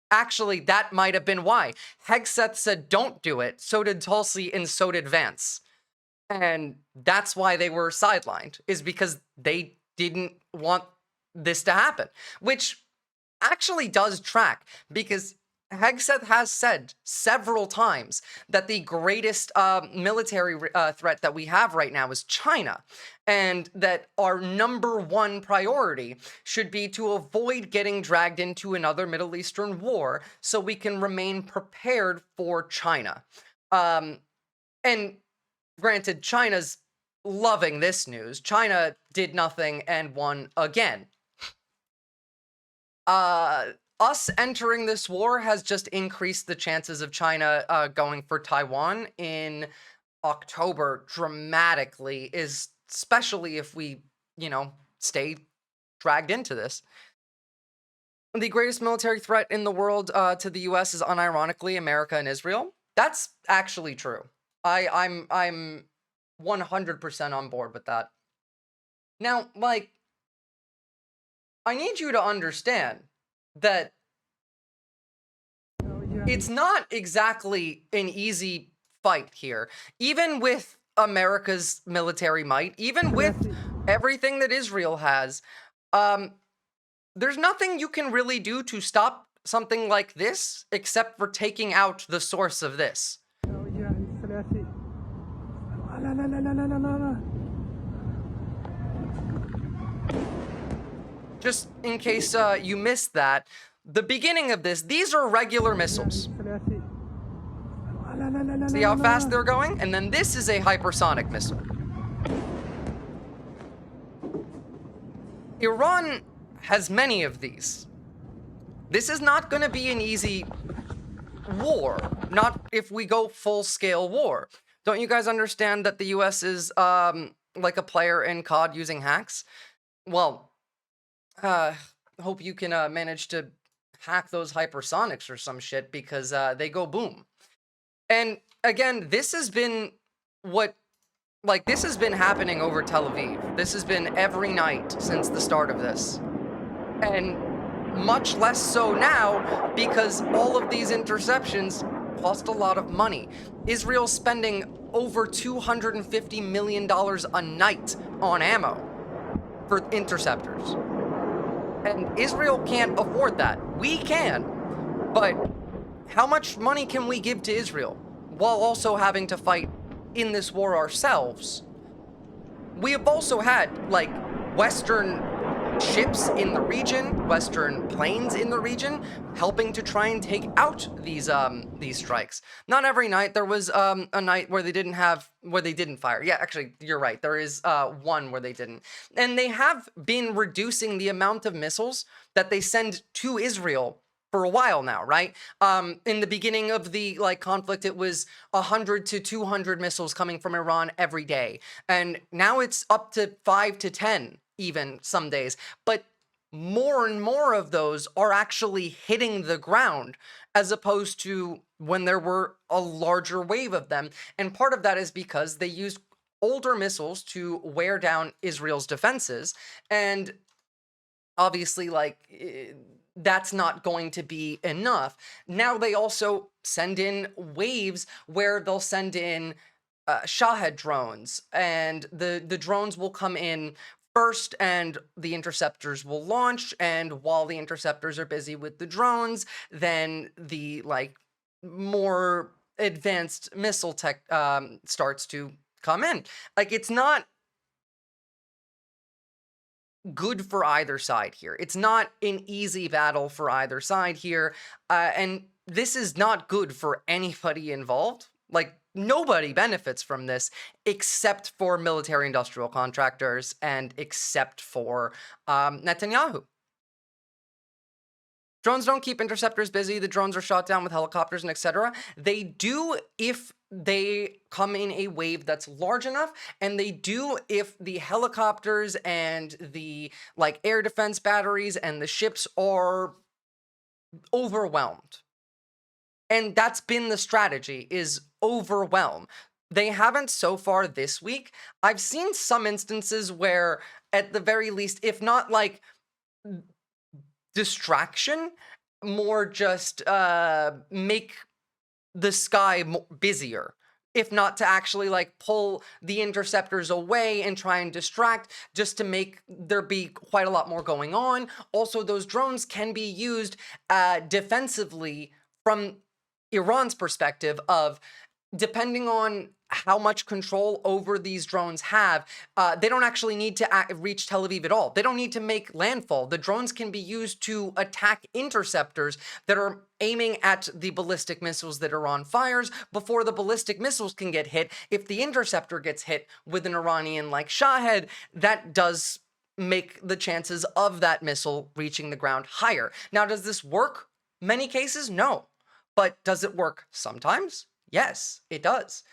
actually, that might have been why. Hegseth said don't do it, so did Tulsi, and so did Vance. And that's why they were sidelined, is because they didn't want this to happen. Which actually does track, because Hegseth has said several times that the greatest military threat that we have right now is China, and that our #1 priority should be to avoid getting dragged into another Middle Eastern war so we can remain prepared for China. And granted, China's loving this news. China did nothing and won again. Us entering this war has just increased the chances of China going for Taiwan in October dramatically, especially if we, stay dragged into this. The greatest military threat in the world to the U.S. is unironically America and Israel. That's actually true. I'm 100% on board with that. Now, I need you to understand that it's not exactly an easy fight here. Even with America's military might, even with everything that Israel has, there's nothing you can really do to stop something like this except for taking out the source of this. Just in case you missed that, the beginning of this, these are regular missiles. See how fast they're going? And then this is a hypersonic missile. Iran has many of these. This is not going to be an easy war, not if we go full-scale war. Don't you guys understand that the US is like a player in COD using hacks? Well, hope you can manage to hack those hypersonics or some shit, because they go boom. And again, this has been this has been happening over Tel Aviv. This has been every night since the start of this. And much less so now, because all of these interceptions cost a lot of money. Israel's spending over $250 million a night on ammo for interceptors. And Israel can't afford that. We can. But how much money can we give to Israel while also having to fight in this war ourselves? We have also had, like, Western ships in the region, Western planes in the region, helping to try and take out these strikes. Not every night. There was a night where they didn't fire. Yeah, actually, you're right. There is one where they didn't. And they have been reducing the amount of missiles that they send to Israel for a while now, right? In the beginning of the conflict, it was 100 to 200 missiles coming from Iran every day. And now it's up to 5 to 10 even some days. But more and more of those are actually hitting the ground, as opposed to when there were a larger wave of them. And part of that is because they used older missiles to wear down Israel's defenses. And obviously, that's not going to be enough. Now they also send in waves where they'll send in Shahed drones, and the drones will come in first and the interceptors will launch, and while the interceptors are busy with the drones, then the more advanced missile tech starts to come in. It's not good for either side here. It's not an easy battle for either side here, and this is not good for anybody involved. Nobody benefits from this except for military industrial contractors and except for Netanyahu. Drones don't keep interceptors busy. The drones are shot down with helicopters and etc. They do if they come in a wave that's large enough, and they do if the helicopters and the air defense batteries and the ships are overwhelmed. And that's been the strategy, is overwhelm. They haven't so far this week. I've seen some instances where, at the very least, if not distraction, more just make the sky busier. If not to actually pull the interceptors away and try and distract, just to make there be quite a lot more going on. Also, those drones can be used defensively from Iran's perspective of, depending on how much control over these drones have, they don't actually need to reach Tel Aviv at all. They don't need to make landfall. The drones can be used to attack interceptors that are aiming at the ballistic missiles that Iran fires before the ballistic missiles can get hit. If the interceptor gets hit with an Iranian like Shahed, that does make the chances of that missile reaching the ground higher. Now, does this work? Many cases, no. But does it work sometimes? Yes, it does.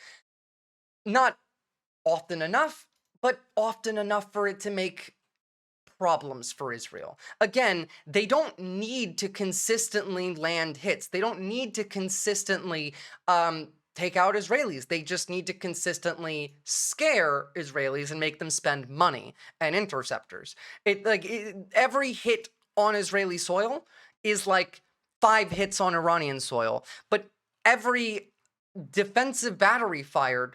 Not often enough, but often enough for it to make problems for Israel. Again, they don't need to consistently land hits. They don't need to consistently take out Israelis. They just need to consistently scare Israelis and make them spend money and interceptors. Every hit on Israeli soil is 5 hits on Iranian soil, but every defensive battery fired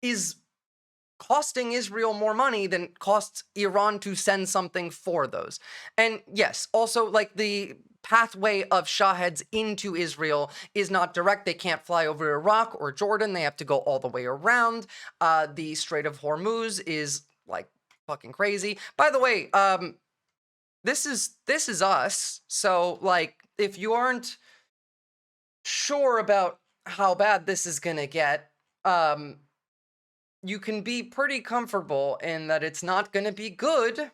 is costing Israel more money than costs Iran to send something for those. And yes, also the pathway of Shaheds into Israel is not direct. They can't fly over Iraq or Jordan. They have to go all the way around. The Strait of Hormuz is fucking crazy. By the way, this is us. So if you aren't sure about how bad this is gonna get, you can be pretty comfortable in that it's not gonna be good.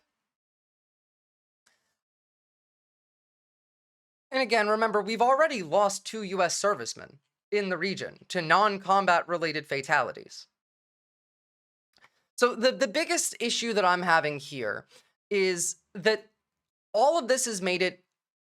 And again, remember, we've already lost 2 US servicemen in the region to non-combat related fatalities. So the biggest issue that I'm having here is that all of this has made it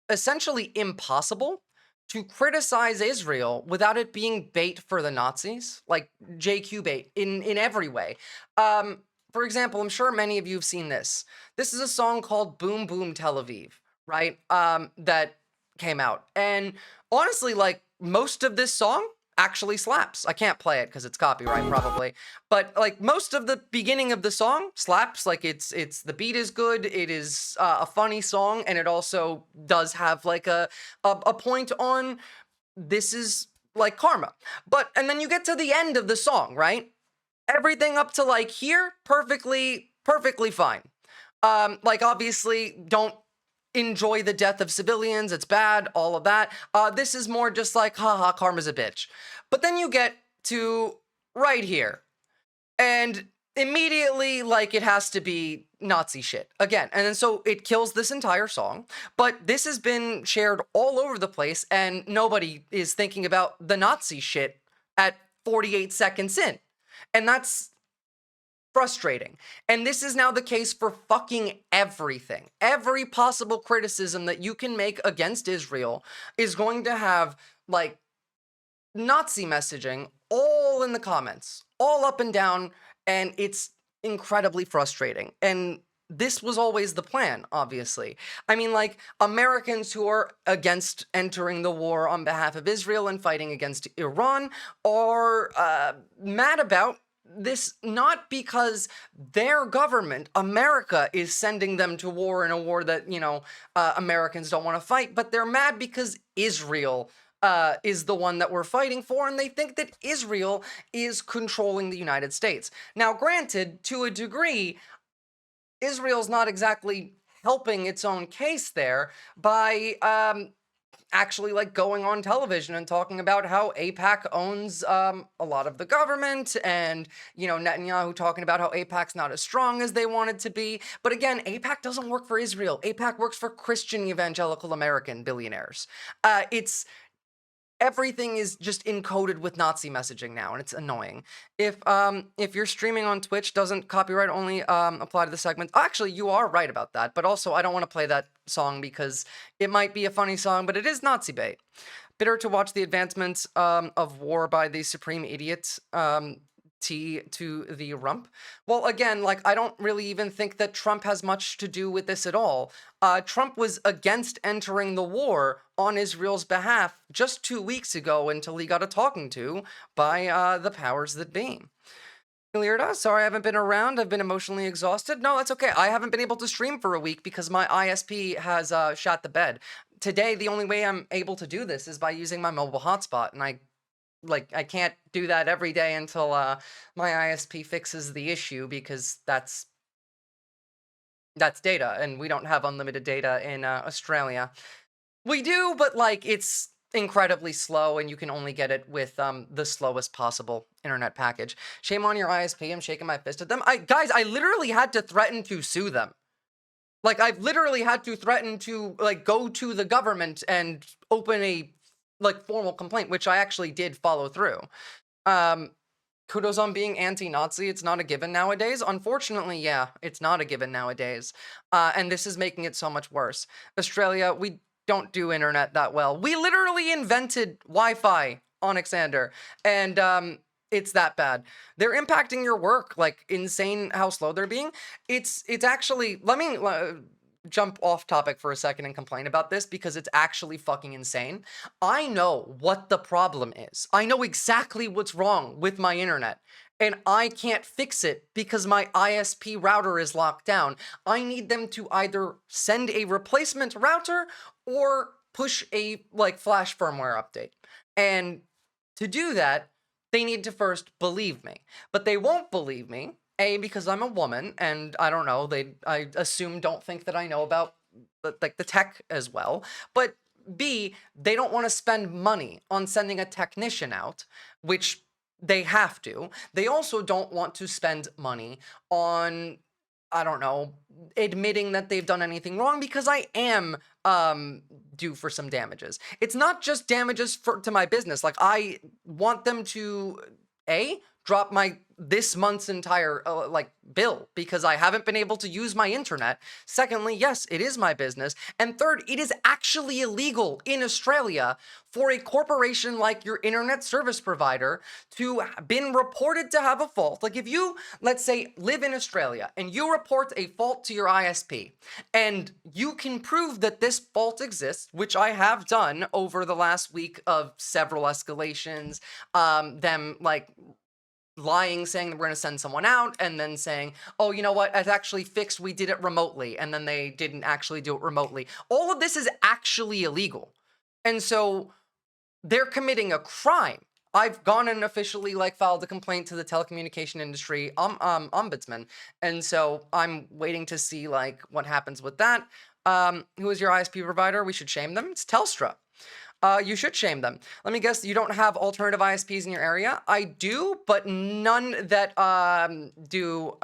essentially impossible to criticize Israel without it being bait for the Nazis, like JQ bait in every way. For example, I'm sure many of you have seen this. This is a song called Boom Boom Tel Aviv, right? That came out. And honestly, like, most of this song actually slaps. I can't play it because it's copyright probably, but like most of the beginning of the song slaps. Like it's the beat is good, it is a funny song, and it also does have like a point on this is like karma. But and then you get to the end of the song, right? Everything up to like here, perfectly fine. Like obviously don't enjoy the death of civilians, it's bad, all of that. This is more just like, haha, karma's a bitch. But then you get to right here, and immediately, like, it has to be Nazi shit again. And then so it kills this entire song, but this has been shared all over the place, and nobody is thinking about the Nazi shit at 48 seconds in. And that's frustrating. And this is now the case for fucking everything. Every possible criticism that you can make against Israel is going to have, like, Nazi messaging all in the comments, all up and down, and it's incredibly frustrating. And this was always the plan, obviously. I mean, like, Americans who are against entering the war on behalf of Israel and fighting against Iran are mad about this, not because their government, America, is sending them to war in a war that, you know, Americans don't want to fight, but they're mad because Israel is the one that we're fighting for, and they think that Israel is controlling the United States. Now, granted, to a degree, Israel's not exactly helping its own case there by actually like going on television and talking about how AIPAC owns a lot of the government, and, you know, Netanyahu talking about how AIPAC's not as strong as they want it to be. But again, AIPAC doesn't work for Israel. AIPAC works for Christian evangelical American billionaires. Everything is just encoded with Nazi messaging now, and it's annoying. If you're streaming on Twitch, doesn't copyright only apply to the segment? Actually, you are right about that, but also I don't want to play that song because it might be a funny song, but it is Nazi bait. Bitter to watch the advancements of war by the supreme idiot, T to the rump. Well, again, like, I don't really even think that Trump has much to do with this at all. Trump was against entering the war on Israel's behalf just 2 weeks ago until he got a talking to by the powers that be. Lirda, sorry I haven't been around. I've been emotionally exhausted. No, that's okay. I haven't been able to stream for a week because my ISP has shot the bed. Today, the only way I'm able to do this is by using my mobile hotspot, and I can't do that every day until my ISP fixes the issue, because that's data, and we don't have unlimited data in Australia. We do, but like it's incredibly slow, and you can only get it with the slowest possible internet package. Shame on your ISP. I'm shaking my fist at them. Guys, I literally had to threaten to sue them. Like, I've literally had to threaten to like go to the government and open a like formal complaint, which I actually did follow through. Kudos on being anti-Nazi. It's not a given nowadays. Unfortunately, yeah, it's not a given nowadays. And this is making it so much worse. Australia, we don't do internet that well. We literally invented Wi-Fi, Onyxander, and it's that bad. They're impacting your work, like insane how slow they're being. It's actually, let me jump off topic for a second and complain about this because it's actually fucking insane. I know what the problem is. I know exactly what's wrong with my internet, and I can't fix it because my ISP router is locked down. I need them to either send a replacement router or push a like flash firmware update. And to do that, they need to first believe me. But they won't believe me, A, because I'm a woman, and I don't know, I assume don't think that I know about like the tech as well. But B, they don't want to spend money on sending a technician out, which they have to. They also don't want to spend money on, I don't know, admitting that they've done anything wrong, because I am due for some damages. It's not just damages to my business. Like, I want them to drop this month's entire bill because I haven't been able to use my internet. Secondly, yes, it is my business. And third, it is actually illegal in Australia for a corporation like your internet service provider to been reported to have a fault. Like, if you, let's say, live in Australia and you report a fault to your ISP and you can prove that this fault exists, which I have done over the last week of several escalations, them like lying, saying that we're going to send someone out, and then saying, oh, you know what, it's actually fixed, we did it remotely, and then they didn't actually do it remotely. All of this is actually illegal. And so they're committing a crime. I've gone and officially filed a complaint to the telecommunication industry ombudsman, and so I'm waiting to see what happens with that. Who is your ISP provider? We should shame them. It's Telstra. You should shame them. Let me guess, you don't have alternative ISPs in your area? I do, but none that do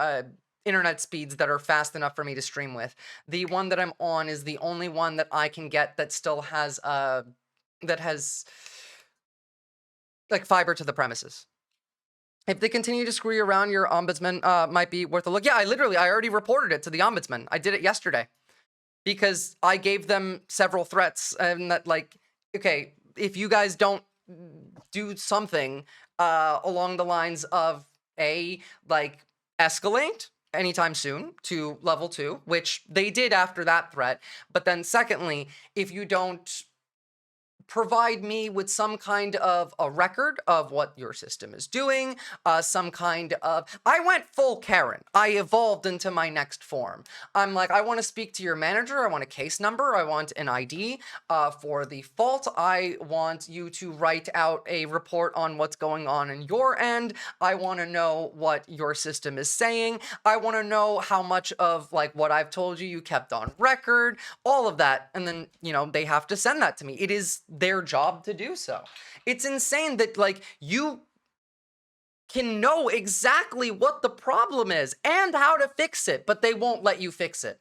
internet speeds that are fast enough for me to stream with. The one that I'm on is the only one that I can get that still has fiber to the premises. If they continue to screw you around, your ombudsman might be worth a look. Yeah, I already reported it to the ombudsman. I did it yesterday because I gave them several threats and that okay, if you guys don't do something along the lines of escalate anytime soon to level 2, which they did after that threat. But then secondly, if you don't provide me with some kind of a record of what your system is doing, some kind of... I went full Karen. I evolved into my next form. I'm like, I want to speak to your manager. I want a case number. I want an ID for the fault. I want you to write out a report on what's going on in your end. I want to know what your system is saying. I want to know how much of what I've told you kept on record, all of that. And then, they have to send that to me. It is their job to do so. It's insane that you can know exactly what the problem is and how to fix it, but they won't let you fix it.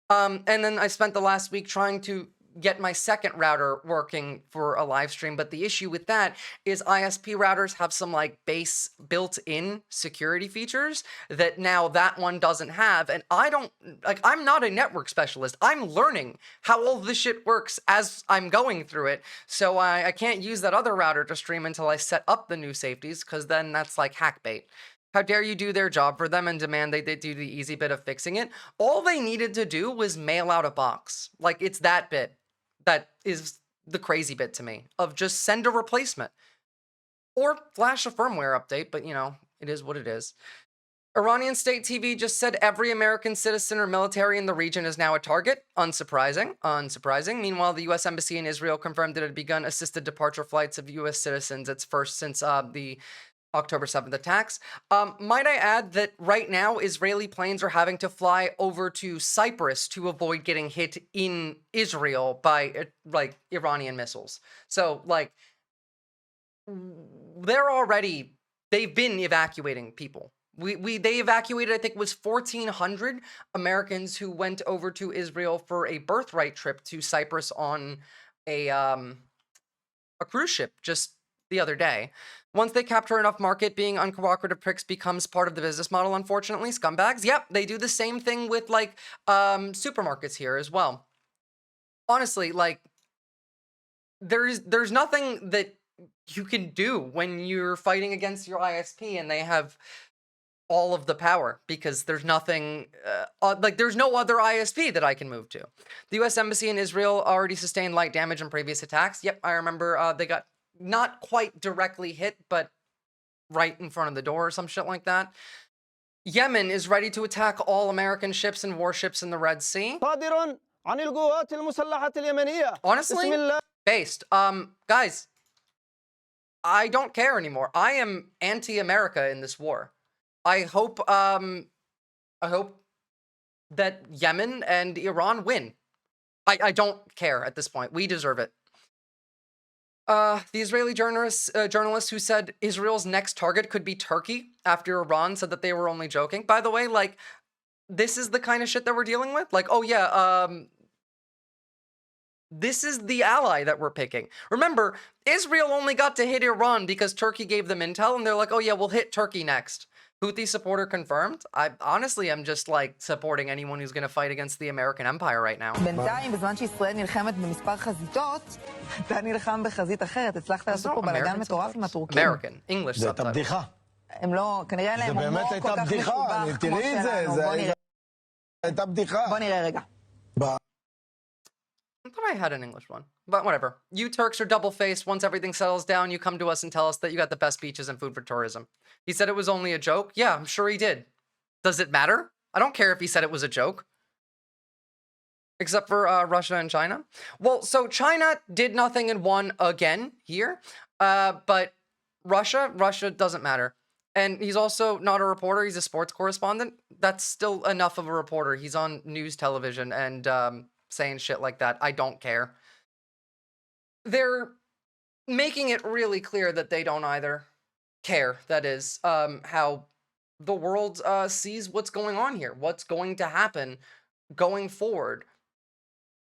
And then I spent the last week trying to get my second router working for a live stream, but the issue with that is ISP routers have some base built-in security features that now that one doesn't have, and I don't I'm not a network specialist. I'm learning how all this shit works as I'm going through it, so I can't use that other router to stream until I set up the new safeties, because then that's hack bait. How dare you do their job for them and demand they do the easy bit of fixing it? All they needed to do was mail out a box. It's that bit that is the crazy bit to me, of just send a replacement. Or flash a firmware update, but it is what it is. Iranian state TV just said every American citizen or military in the region is now a target. Unsurprising. Unsurprising. Meanwhile, the U.S. Embassy in Israel confirmed that it had begun assisted departure flights of U.S. citizens, its first since the October 7th attacks. Might I add that right now, Israeli planes are having to fly over to Cyprus to avoid getting hit in Israel by, Iranian missiles. So, they've been evacuating people. They evacuated, I think it was 1,400 Americans who went over to Israel for a birthright trip to Cyprus on a cruise ship just the other day. Once they capture enough market, being uncooperative pricks becomes part of the business model, unfortunately. Scumbags. Yep, they do the same thing with, supermarkets here as well. Honestly, there's nothing that you can do when you're fighting against your ISP and they have all of the power, because there's nothing, there's no other ISP that I can move to. The U.S. Embassy in Israel already sustained light damage in previous attacks. Yep, I remember they got not quite directly hit, but right in front of the door or some shit like that. Yemen is ready to attack all American ships and warships in the Red Sea. Honestly, based. Guys, I don't care anymore. I am anti-America in this war. I hope that Yemen and Iran win. I don't care at this point. We deserve it. The Israeli journalist who said Israel's next target could be Turkey after Iran said that they were only joking. By the way, this is the kind of shit that we're dealing with. Oh yeah, This is the ally that we're picking. Remember, Israel only got to hit Iran because Turkey gave them intel, and they're like, oh yeah, we'll hit Turkey next. Houthi supporter confirmed. I honestly am just like supporting anyone who's going to fight against the American empire right now. בינתיים, בזמן שישראל נלחמת במספר חזיתות, אתה נלחם בחזית אחרת. הצלחת לעשות פה בלגן מטורף עם הטורקים. American, English זה הייתה בדיחה. הם לא, כנראה להם זה באמת הייתה בדיחה, תראי את זה, זה הייתה בדיחה. בוא נראה רגע. I thought I had an English one, but whatever. You Turks are double-faced. Once everything settles down, you come to us and tell us that you got the best beaches and food for tourism. He said it was only a joke. Yeah, I'm sure he did. Does it matter? I don't care if he said it was a joke. Except for Russia and China. Well, so China did nothing and won again here. But Russia doesn't matter. And he's also not a reporter. He's a sports correspondent. That's still enough of a reporter. He's on news television and saying shit like that. I don't care. They're making it really clear that they don't either care. That is how the world sees what's going on here. What's going to happen going forward.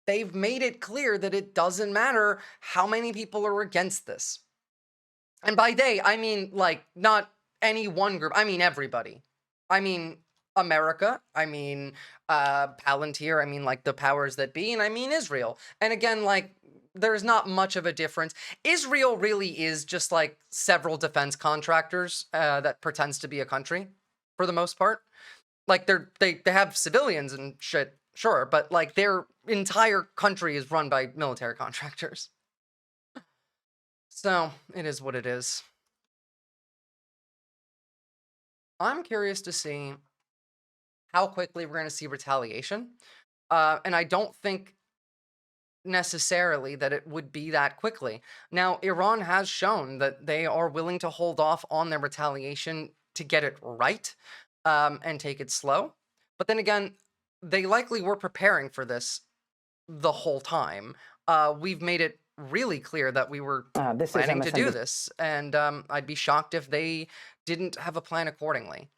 They've made it clear that it doesn't matter how many people are against this. And by they, I mean, like, not any one group. I mean, everybody. I mean, America. I mean, Palantir. I mean, like, the powers that be. And I mean, Israel. And again, like, there's not much of a difference. Israel really is just, like, several defense contractors that pretends to be a country, for the most part. Like, they have civilians and shit, sure, but, like, their entire country is run by military contractors. So, it is what it is. I'm curious to see how quickly we're going to see retaliation. And I don't think necessarily that it would be that quickly. Now, Iran has shown that they are willing to hold off on their retaliation to get it right and take it slow. But then again, they likely were preparing for this the whole time. We've made it really clear that we were planning to do this, and I'd be shocked if they didn't have a plan accordingly.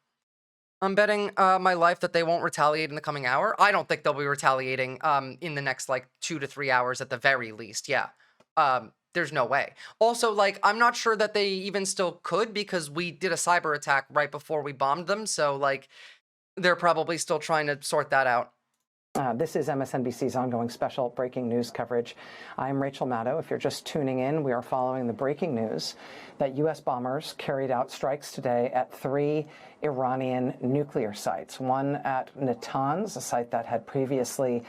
I'm betting my life that they won't retaliate in the coming hour. I don't think they'll be retaliating in the next, like, 2 to 3 hours at the very least. Yeah. There's no way. Also, like, I'm not sure that they even still could, because we did a cyber attack right before we bombed them. So, like, they're probably still trying to sort that out. This is MSNBC's ongoing special breaking news coverage. I'm Rachel Maddow. If you're just tuning in, we are following the breaking news that U.S. bombers carried out strikes today at 3 Iranian nuclear sites. One at Natanz, a site that had previously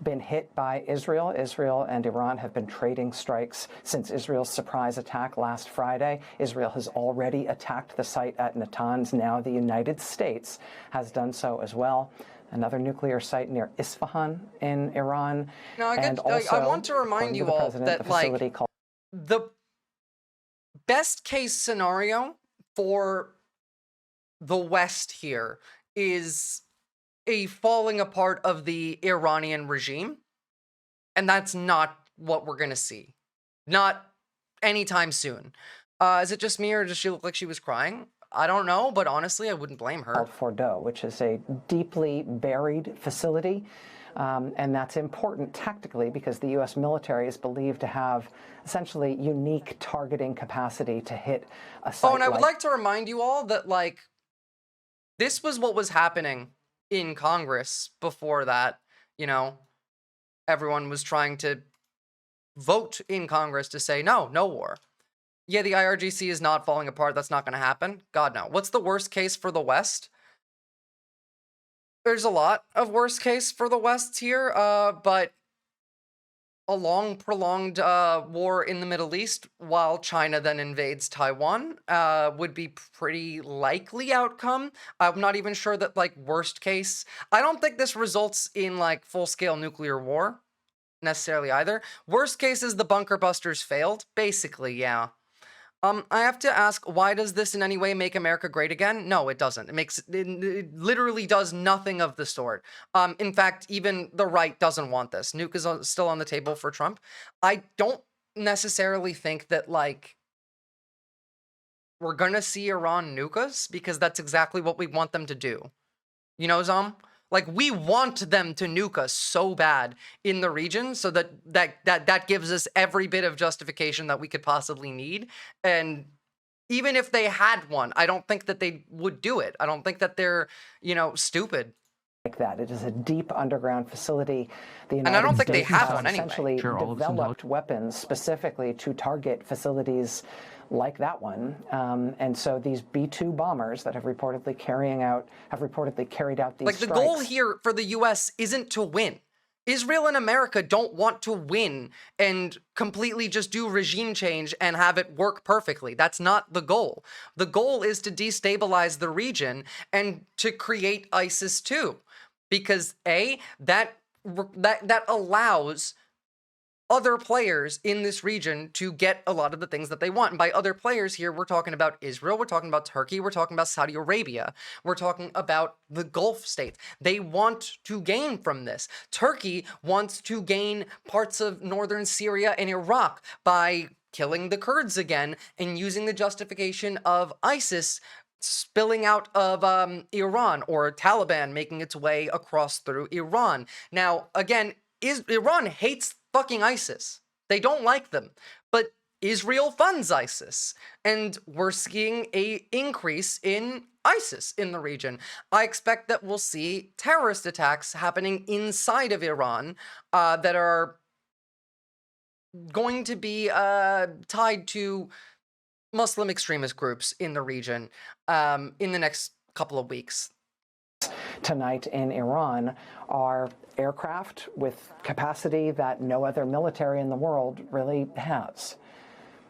been hit by Israel. Israel and Iran have been trading strikes since Israel's surprise attack last Friday. Israel has already attacked the site at Natanz. Now the United States has done so as well. Another nuclear site near Isfahan in Iran. Now, I want to remind you all that, like, the best case scenario for the West here is a falling apart of the Iranian regime. And that's not what we're going to see. Not anytime soon. Is it just me, or does she look like she was crying? I don't know, but honestly, I wouldn't blame her. Fordo, which is a deeply buried facility, and that's important tactically because the U.S. military is believed to have essentially unique targeting capacity to hit a site. Oh, and I would like to remind you all that, like, this was what was happening in Congress before that. You know, everyone was trying to vote in Congress to say, no war. Yeah, the IRGC is not falling apart. That's not going to happen. God, no. What's the worst case for the West? There's a lot of worst case for the West here, but a long, prolonged war in the Middle East while China then invades Taiwan would be pretty likely outcome. I'm not even sure that, like, worst case. I don't think this results in, like, full-scale nuclear war necessarily either. Worst case is the bunker busters failed. Basically, yeah. I have to ask, why does this in any way make America great again? No, it doesn't. It literally does nothing of the sort. In fact, even the right doesn't want this. Nuke is still on the table for Trump. I don't necessarily think that, like, we're gonna see Iran nuke us, because that's exactly what we want them to do. You know, Zom? Like, we want them to nuke us so bad in the region, so that gives us every bit of justification that we could possibly need. And even if they had one, I don't think that they would do it. I don't think that they're, you know, stupid. Like that. It is a deep underground facility. The United And I don't think States they have one anyway. essentially developed weapons specifically to target facilities like that one. And so these B-2 bombers that have reportedly carried out these like, the goal here for the U.S. isn't to win. Israel and America don't want to win and completely just do regime change and have it work perfectly. That's not the goal. The goal is to destabilize the region and to create ISIS too. Because that allows other players in this region to get a lot of the things that they want. And by other players here, we're talking about Israel, we're talking about Turkey, we're talking about Saudi Arabia, we're talking about the Gulf states. They want to gain from this. Turkey wants to gain parts of northern Syria and Iraq by killing the Kurds again and using the justification of ISIS spilling out of Iran, or Taliban making its way across through Iran. Now, again, Iran hates fucking ISIS. They don't like them. But Israel funds ISIS. And we're seeing an increase in ISIS in the region. I expect that we'll see terrorist attacks happening inside of Iran that are going to be tied to Muslim extremist groups in the region in the next couple of weeks. Tonight in Iran are aircraft with capacity that no other military in the world really has.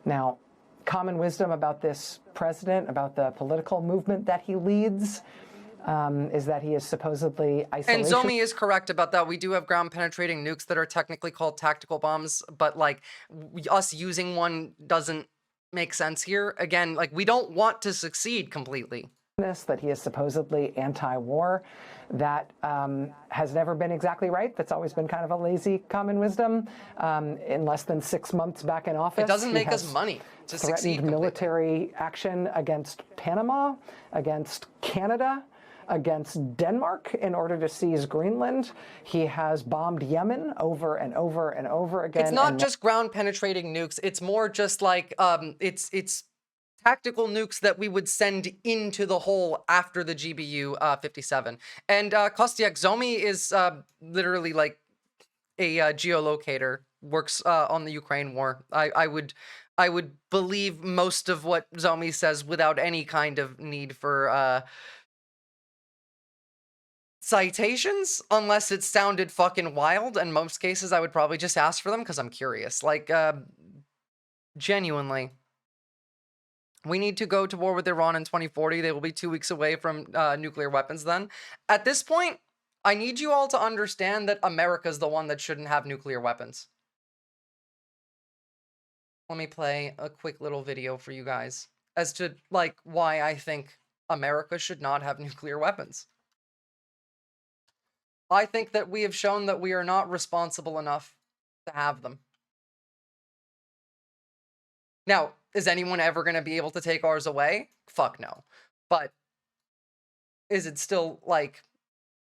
Now, common wisdom about this president, about the political movement that he leads, is that he is supposedly isolation. And Zomi is correct about that. We do have ground-penetrating nukes that are technically called tactical bombs, but, like, us using one doesn't make sense here. Again, like, we don't want to succeed completely. That he is supposedly anti-war. That has never been exactly right. That's always been kind of a lazy common wisdom. In less than 6 months back in office, it doesn't make us money to succeed. Threatened military action against Panama, against Canada, against Denmark in order to seize Greenland. He has bombed Yemen over and over and over again. It's not just ground-penetrating nukes. It's more just like it's tactical nukes that we would send into the hole after the GBU 57. And Kostiak, Zomi is literally like a geolocator, works on the Ukraine war. I would believe most of what Zomi says without any kind of need for citations, unless it sounded fucking wild. In most cases, I would probably just ask for them because I'm curious. Like, genuinely. We need to go to war with Iran in 2040. They will be 2 weeks away from nuclear weapons then. At this point, I need you all to understand that America's the one that shouldn't have nuclear weapons. Let me play a quick little video for you guys as to, like, why I think America should not have nuclear weapons. I think that we have shown that we are not responsible enough to have them. Now, is anyone ever going to be able to take ours away? Fuck no. But is it still, like,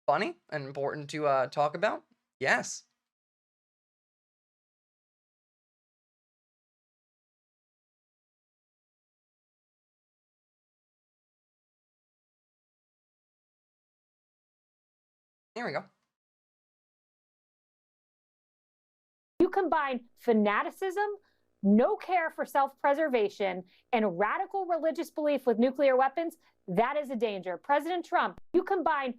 funny and important to talk about? Yes. Here we go. You combine fanaticism, no care for self-preservation, and radical religious belief with nuclear weapons, that is a danger. President Trump, if you combine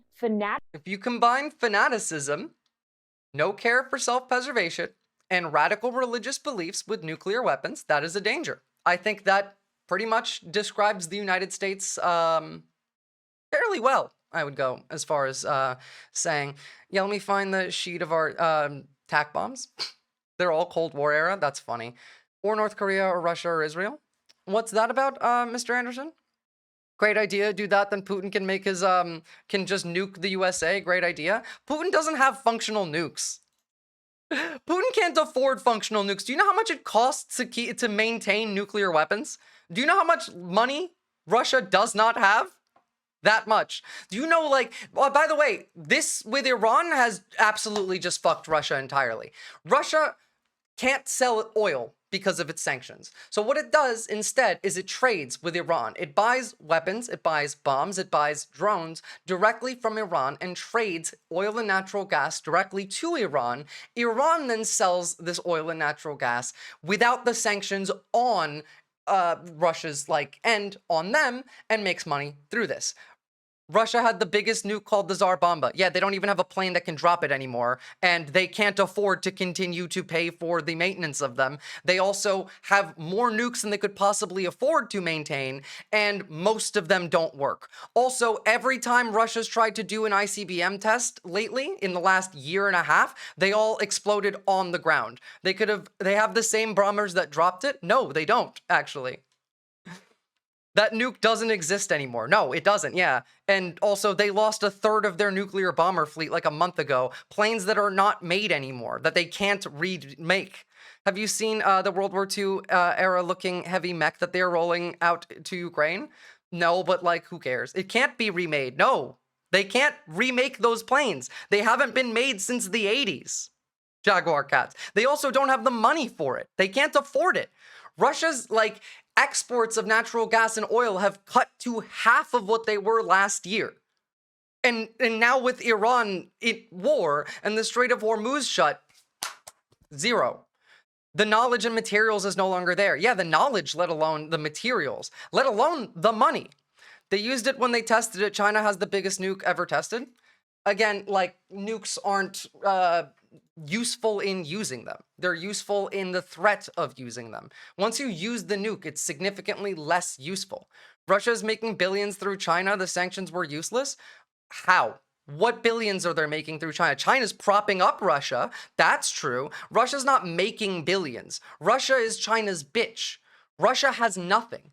fanaticism, no care for self-preservation, and radical religious beliefs with nuclear weapons, that is a danger. I think that pretty much describes the United States fairly well, I would go as far as saying, yeah, let me find the sheet of our TAC bombs. They're all Cold War era. That's funny. Or North Korea or Russia or Israel. What's that about, Mr. Anderson? Great idea. Do that, then Putin can make his, can just nuke the USA. Great idea. Putin doesn't have functional nukes. Putin can't afford functional nukes. Do you know how much it costs to maintain nuclear weapons? Do you know how much money Russia does not have? That much. Do you know, like, well, by the way, this with Iran has absolutely just fucked Russia entirely. Russia can't sell oil because of its sanctions. So what it does instead is it trades with Iran. It buys weapons, it buys bombs, it buys drones directly from Iran and trades oil and natural gas directly to Iran. Iran then sells this oil and natural gas without the sanctions on Russia's end on them and makes money through this. Russia had the biggest nuke called the Tsar Bomba. Yeah, they don't even have a plane that can drop it anymore, and they can't afford to continue to pay for the maintenance of them. They also have more nukes than they could possibly afford to maintain, and most of them don't work. Also, every time Russia's tried to do an ICBM test lately, in the last year and a half, they all exploded on the ground. They have the same bombers that dropped it? No, they don't, actually. That nuke doesn't exist anymore. No, it doesn't, yeah. And also, they lost a third of their nuclear bomber fleet like a month ago. Planes that are not made anymore, that they can't remake. Have you seen the World War II era looking heavy mech that they're rolling out to Ukraine? No, but who cares? It can't be remade. No, they can't remake those planes. They haven't been made since the 80s. Jaguar Cats. They also don't have the money for it. They can't afford it. Russia's exports of natural gas and oil have cut to half of what they were last year. And now with Iran in war and the Strait of Hormuz shut, zero. The knowledge and materials is no longer there. Yeah, the knowledge, let alone the materials, let alone the money. They used it when they tested it. China has the biggest nuke ever tested. Again, nukes aren't useful in using them. They're useful in the threat of using them. Once you use the nuke, it's significantly less useful. Russia is making billions through China. The sanctions were useless. How? What billions are they making through China? China's propping up Russia. That's true. Russia's not making billions. Russia is China's bitch. Russia has nothing.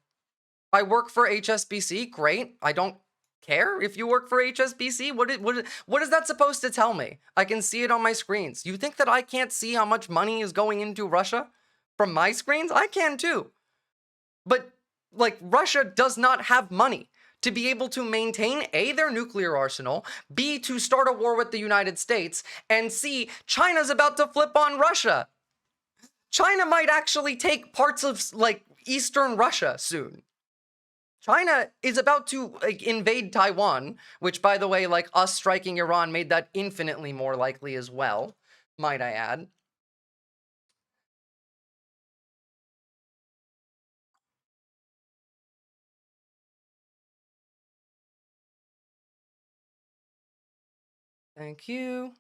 I work for HSBC. Great. I don't care if you work for HSBC. What is that supposed to tell me? I can see it on my screens. You think that I can't see how much money is going into Russia from my screens? I can too. But Russia does not have money to be able to maintain A, their nuclear arsenal, B, to start a war with the United States, and C, China's about to flip on Russia. China might actually take parts of Eastern Russia soon. China is about to invade Taiwan, which, by the way, us striking Iran made that infinitely more likely as well, might I add. Thank you.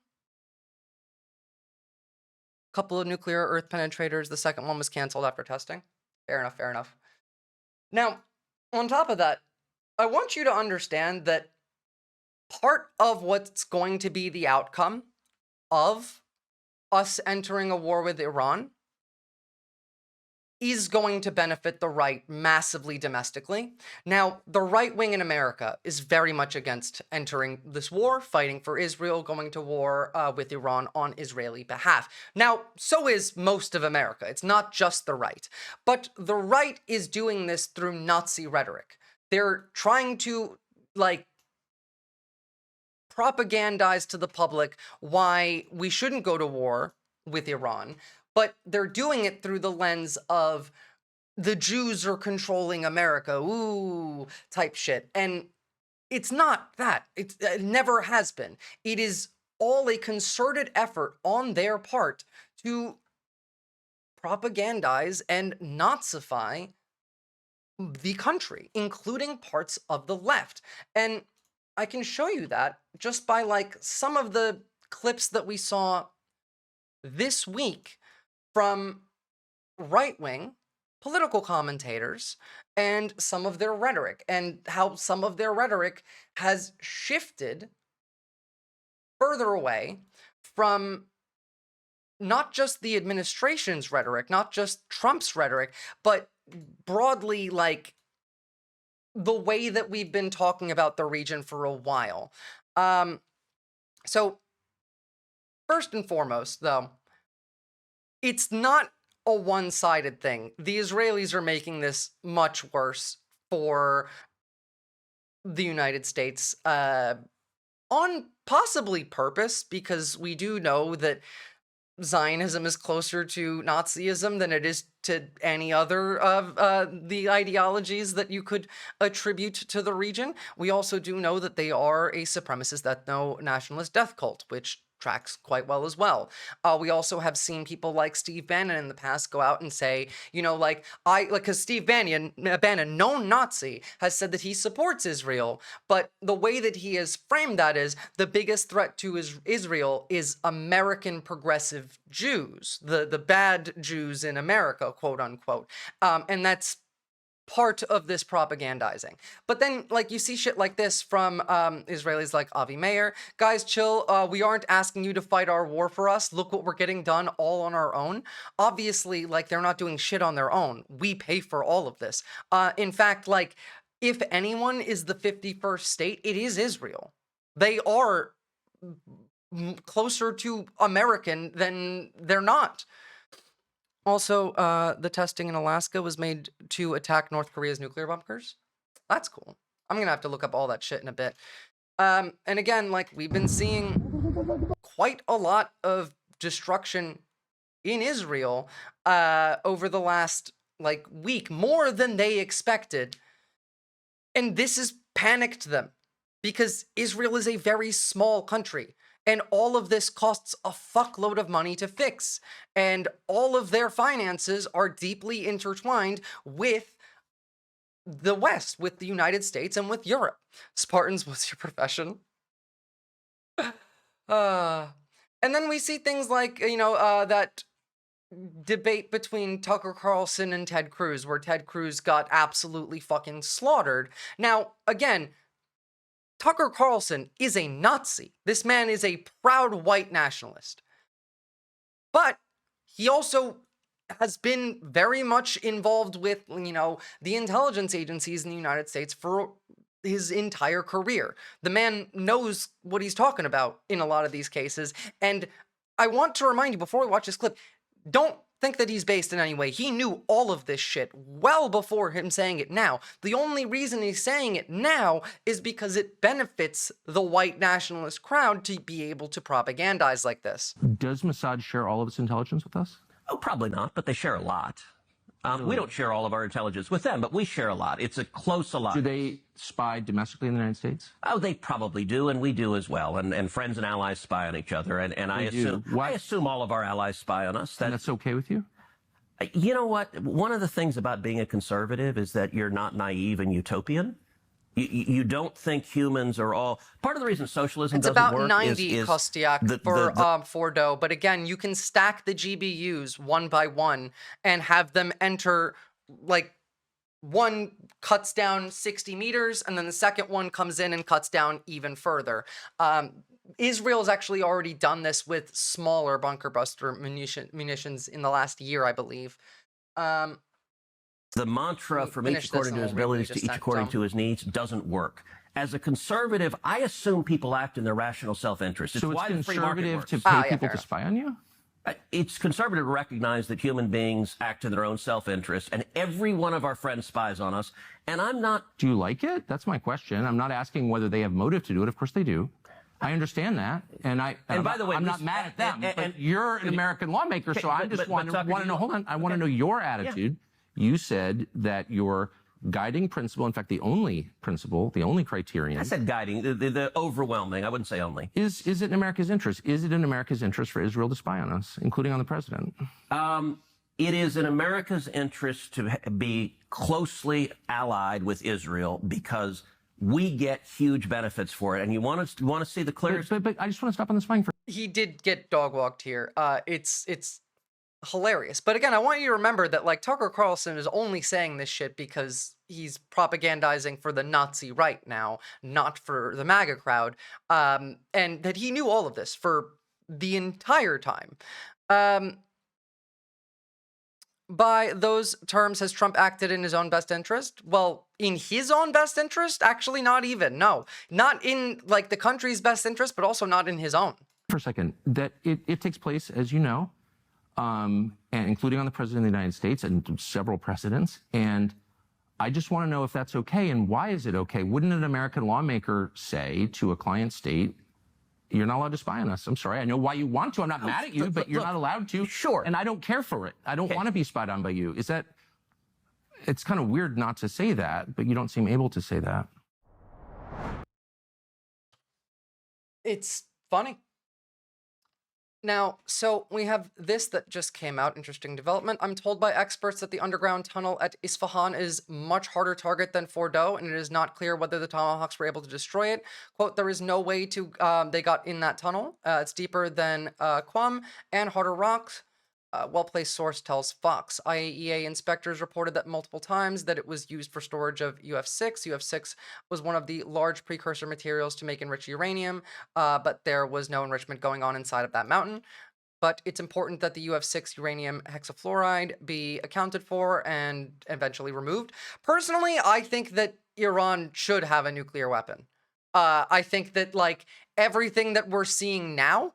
Couple of nuclear Earth penetrators. The second one was canceled after testing. Fair enough, fair enough. Now, on top of that, I want you to understand that part of what's going to be the outcome of us entering a war with Iran is going to benefit the right massively domestically. Now, the right wing in America is very much against entering this war, fighting for Israel, going to war with Iran on Israeli behalf. Now, so is most of America. It's not just the right. But the right is doing this through Nazi rhetoric. They're trying to, propagandize to the public why we shouldn't go to war with Iran, but they're doing it through the lens of the Jews are controlling America, ooh, type shit. And it's not that. It never has been. It is all a concerted effort on their part to propagandize and Nazify the country, including parts of the left. And I can show you that just by some of the clips that we saw this week from right-wing political commentators and some of their rhetoric, and how some of their rhetoric has shifted further away from not just the administration's rhetoric, not just Trump's rhetoric, but broadly the way that we've been talking about the region for a while. So first and foremost, though, it's not a one-sided thing. The Israelis are making this much worse for the United States on possibly purpose, because we do know that Zionism is closer to Nazism than it is to any other of the ideologies that you could attribute to the region. We also do know that they are a supremacist ethno-nationalist death cult, which tracks quite well as well. We also have seen people like Steve Bannon in the past go out and say, you know, because Steve Bannon, known Nazi, has said that he supports Israel, but the way that he has framed that is the biggest threat to Israel is American progressive Jews, the bad Jews in America, quote unquote. And that's part of this propagandizing. But then, like, you see shit like this from Israelis like Avi Meir. Guys, chill. We aren't asking you to fight our war for us. Look what we're getting done all on our own. Obviously, like, they're not doing shit on their own. We pay for all of this. In fact, like, if anyone is the 51st state, it is Israel. They are closer to American than they're not. Also, the testing in Alaska was made to attack North Korea's nuclear bunkers. That's cool. I'm gonna have to look up all that shit in a bit. And again, like, we've been seeing quite a lot of destruction in Israel over the last, like, week, more than they expected. And this has panicked them, because Israel is a very small country. And all of this costs a fuckload of money to fix. And all of their finances are deeply intertwined with the West, with the United States, and with Europe. Spartans, what's your profession? And then we see things like, you know, that debate between Tucker Carlson and Ted Cruz, where Ted Cruz got absolutely fucking slaughtered. Now, again, Tucker Carlson is a Nazi. This man is a proud white nationalist. But he also has been very much involved with, you know, the intelligence agencies in the United States for his entire career. The man knows what he's talking about in a lot of these cases. And I want to remind you, before we watch this clip, don't think that he's based in any way. He knew all of this shit well before him saying it now. The only reason he's saying it now is because it benefits the white nationalist crowd to be able to propagandize like this. Does Mossad share all of its intelligence with us? Oh, probably not, but they share a lot. We don't share all of our intelligence with them, but we share a lot. It's a close alliance. Do they spy domestically in the United States? Oh, they probably do, and we do as well. And friends and allies spy on each other. And I assume all of our allies spy on us. And that's okay with you? You know what? One of the things about being a conservative is that you're not naive and utopian. You don't think humans are all... Part of the reason socialism doesn't work is... It's about 90, Kostiak, for Fordo. But again, you can stack the GBUs one by one and have them enter, like, one cuts down 60 meters, and then the second one comes in and cuts down even further. Israel's actually already done this with smaller bunker buster munitions in the last year, I believe. The mantra from each according to his abilities to each according to his needs doesn't work. As a conservative, I assume people act in their rational self-interest. So it's conservative to pay people to spy on you? It's conservative to recognize that human beings act in their own self-interest, and every one of our friends spies on us, and I'm not... Do you like it? That's my question. I'm not asking whether they have motive to do it. Of course they do. I understand that, and by the way, I'm not mad at them. But you're an American lawmaker, so I just want to know. Hold on, I want to know your attitude. Yeah. You said that your guiding principle, in fact, the only principle, the only criterion. I said guiding, the overwhelming. I wouldn't say only. Is it in America's interest? Is it in America's interest for Israel to spy on us, including on the president? It is in America's interest to be closely allied with Israel because we get huge benefits for it, and you want to see the clearest. But I just want to stop on the spying for. He did get dog walked here. It's hilarious. But again, I want you to remember that, like, Tucker Carlson is only saying this shit because he's propagandizing for the Nazi right now, not for the MAGA crowd, and that he knew all of this for the entire time. By those terms, has Trump acted in his own best interest? Well, in his own best interest? Actually, not even. No. Not in, like, the country's best interest, but also not in his own. For a second, that it takes place, as you know, and including on the President of the United States and several precedents. And I just want to know if that's okay, and why is it okay? Wouldn't an American lawmaker say to a client state, you're not allowed to spy on us? I'm sorry. I know why you want to. I'm not mad at you, but you're not allowed to. Sure. And I don't care for it. I don't want to be spied on by you. Is that... It's kind of weird not to say that, but you don't seem able to say that. It's funny. Now, so we have this that just came out, interesting development. I'm told by experts that the underground tunnel at Isfahan is much harder target than Fordo, and it is not clear whether the Tomahawks were able to destroy it. Quote, there is no way to, they got in that tunnel. It's deeper than Qum and harder rocks. Well-placed source tells Fox. IAEA inspectors reported that multiple times that it was used for storage of UF6. UF6 was one of the large precursor materials to make enriched uranium, but there was no enrichment going on inside of that mountain. But it's important that the UF6 uranium hexafluoride be accounted for and eventually removed. Personally, I think that Iran should have a nuclear weapon. I think that, like, everything that we're seeing now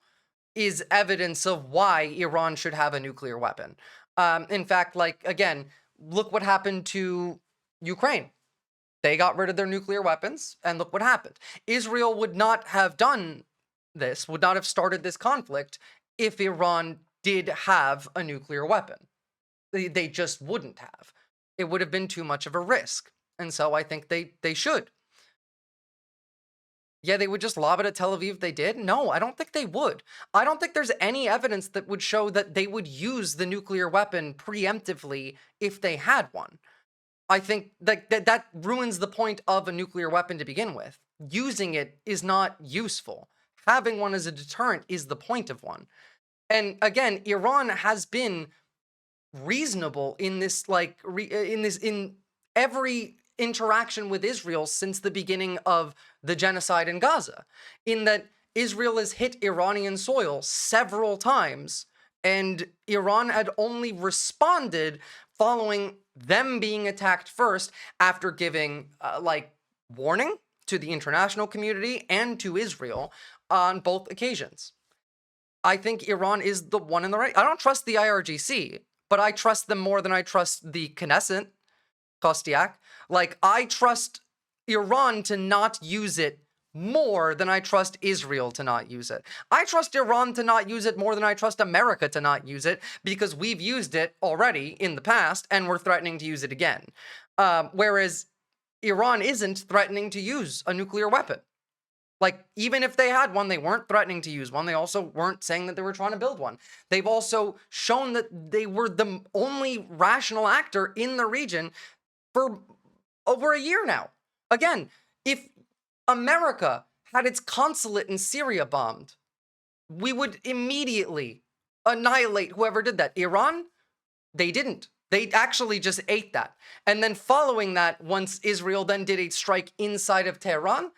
is evidence of why Iran should have a nuclear weapon. In fact, like, again, look what happened to Ukraine. They got rid of their nuclear weapons, and look what happened. Israel would not have done this, would not have started this conflict if Iran did have a nuclear weapon. They just wouldn't have. It would have been too much of a risk. And so I think they should. Yeah, they would just lob it at Tel Aviv if they did? No, I don't think they would. I don't think there's any evidence that would show that they would use the nuclear weapon preemptively if they had one. I think that ruins the point of a nuclear weapon to begin with. Using it is not useful. Having one as a deterrent is the point of one. And again, Iran has been reasonable in this, like, in every interaction with Israel since the beginning of the genocide in Gaza, in that Israel has hit Iranian soil several times, and Iran had only responded following them being attacked first after giving, like, warning to the international community and to Israel on both occasions. I think Iran is the one in the right. I don't trust the IRGC, but I trust them more than I trust the Knesset, Kostiak. Like, I trust Iran to not use it more than I trust Israel to not use it. I trust Iran to not use it more than I trust America to not use it, because we've used it already in the past and we're threatening to use it again. Whereas Iran isn't threatening to use a nuclear weapon. Like, even if they had one, they weren't threatening to use one. They also weren't saying that they were trying to build one. They've also shown that they were the only rational actor in the region for over a year now. Again, if America had its consulate in Syria bombed, we would immediately annihilate whoever did that. Iran, they didn't. They actually just ate that. And then following that, once Israel then did a strike inside of Tehran,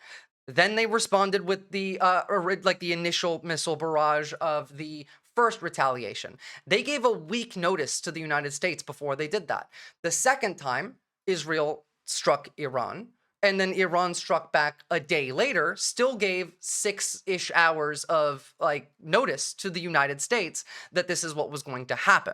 then they responded with the the initial missile barrage of the first retaliation. They gave a week notice to the United States before they did that. The second time, Israel struck Iran, and then Iran struck back a day later, still gave 6-ish hours of, like, notice to the United States that this is what was going to happen.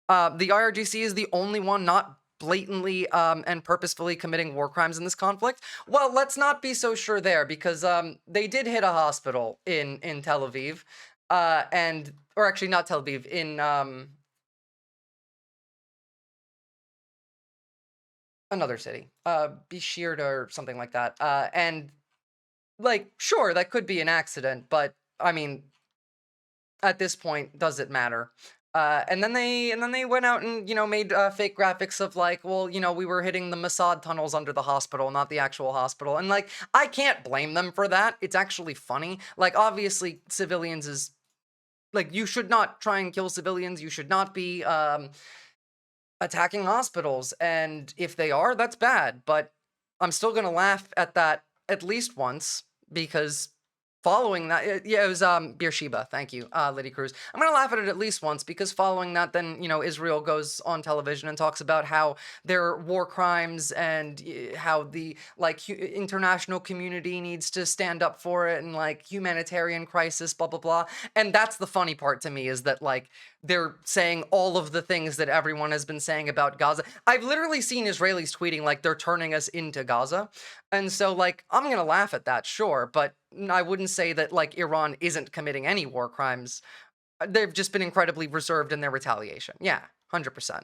The IRGC is the only one not blatantly and purposefully committing war crimes in this conflict. Well, let's not be so sure there, because they did hit a hospital in Tel Aviv, or actually not Tel Aviv, in another city, Bishir or something like that. And, like, sure, that could be an accident, but I mean, at this point, does it matter? And then they went out and, you know, made fake graphics of, like, well, you know, we were hitting the Mossad tunnels under the hospital, not the actual hospital. And, like, I can't blame them for that. It's actually funny. Like, obviously, civilians is, like, you should not try and kill civilians. You should not be attacking hospitals. And if they are, that's bad. But I'm still going to laugh at that at least once, because following that, yeah, it was Beersheba. Thank you, Liddy Cruz. I'm gonna laugh at it at least once, because following that, then Israel goes on television and talks about how their war crimes and how the international community needs to stand up for it, and like humanitarian crisis, blah blah blah. And that's the funny part to me, is that like they're saying all of the things that everyone has been saying about Gaza. I've literally seen Israelis tweeting like they're turning us into Gaza. And so, like, I'm going to laugh at that, sure, but I wouldn't say that, like, Iran isn't committing any war crimes. They've just been incredibly reserved in their retaliation. Yeah, 100%.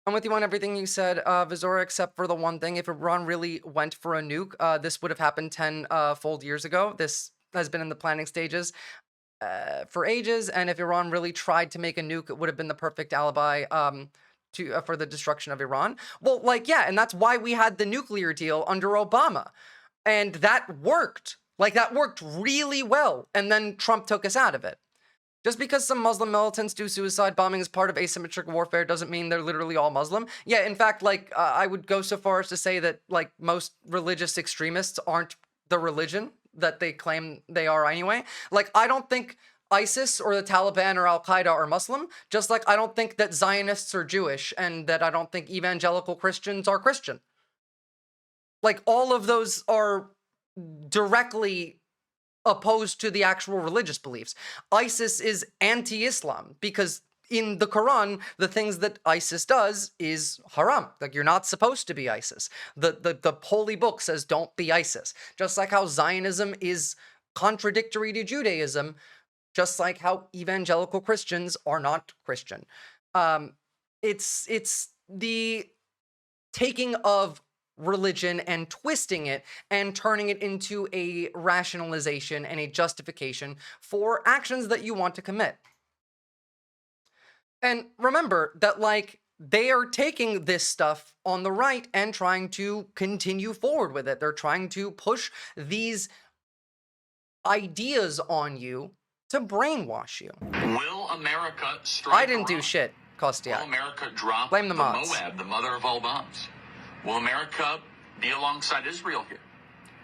I'm with you on everything you said, Visora, except for the one thing. If Iran really went for a nuke, this would have happened 10-fold years ago. This has been in the planning stages for ages, and if Iran really tried to make a nuke, it would have been the perfect alibi for the destruction of Iran. Well, like, yeah, and that's why we had the nuclear deal under Obama. And that worked. Like, that worked really well. And then Trump took us out of it. Just because some Muslim militants do suicide bombing as part of asymmetric warfare doesn't mean they're literally all Muslim. Yeah, in fact, like, I would go so far as to say that, like, most religious extremists aren't the religion that they claim they are anyway. Like, I don't think ISIS or the Taliban or Al-Qaeda are Muslim, just like I don't think that Zionists are Jewish, and that I don't think evangelical Christians are Christian. Like, all of those are directly opposed to the actual religious beliefs. ISIS is anti-Islam because in the Quran, the things that ISIS does is haram. Like, you're not supposed to be ISIS. The holy book says don't be ISIS. Just like how Zionism is contradictory to Judaism, just like how evangelical Christians are not Christian. It's the taking of religion and twisting it and turning it into a rationalization and a justification for actions that you want to commit. And remember that, like, they are taking this stuff on the right and trying to continue forward with it. They're trying to push these ideas on you to brainwash you. Will America strike I didn't do shit, Kostiak. Will America drop Blame the mods. Moab, the mother of all bombs? Will America be alongside Israel here?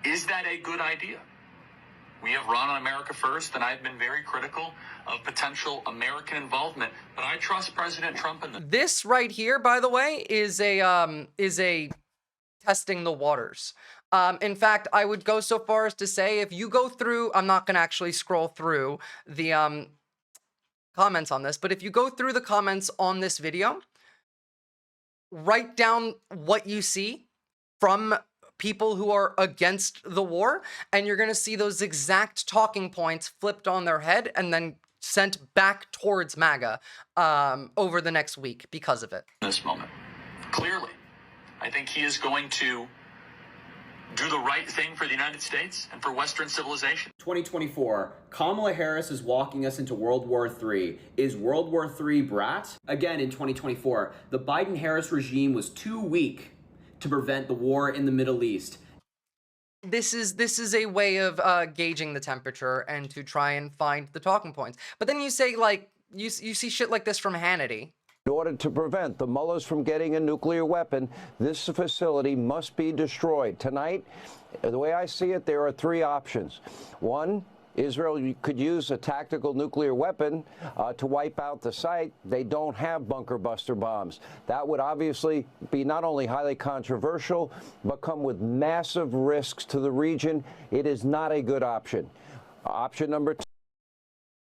Is that a good idea? We have run on America first, and I've been very critical of potential American involvement, but I trust President Trump in this. This right here, by the way, is a testing the waters. In fact, I would go so far as to say, if you go through, I'm not going to actually scroll through the comments on this, but if you go through the comments on this video, write down what you see from people who are against the war, and you're going to see those exact talking points flipped on their head and then sent back towards MAGA over the next week because of it. This moment, clearly, I think he is going to do the right thing for the United States and for Western civilization. 2024, Kamala Harris is walking us into World War III. Is World War III brat? Again, in 2024, the Biden-Harris regime was too weak to prevent the war in the Middle East. This is a way of gauging the temperature and to try and find the talking points. But then you say, like, you see shit like this from Hannity. In order to prevent the mullahs from getting a nuclear weapon, this facility must be destroyed. Tonight, the way I see it, there are three options. One, Israel could use a tactical nuclear weapon to wipe out the site. They don't have bunker buster bombs. That would obviously be not only highly controversial, but come with massive risks to the region. It is not a good option. Option number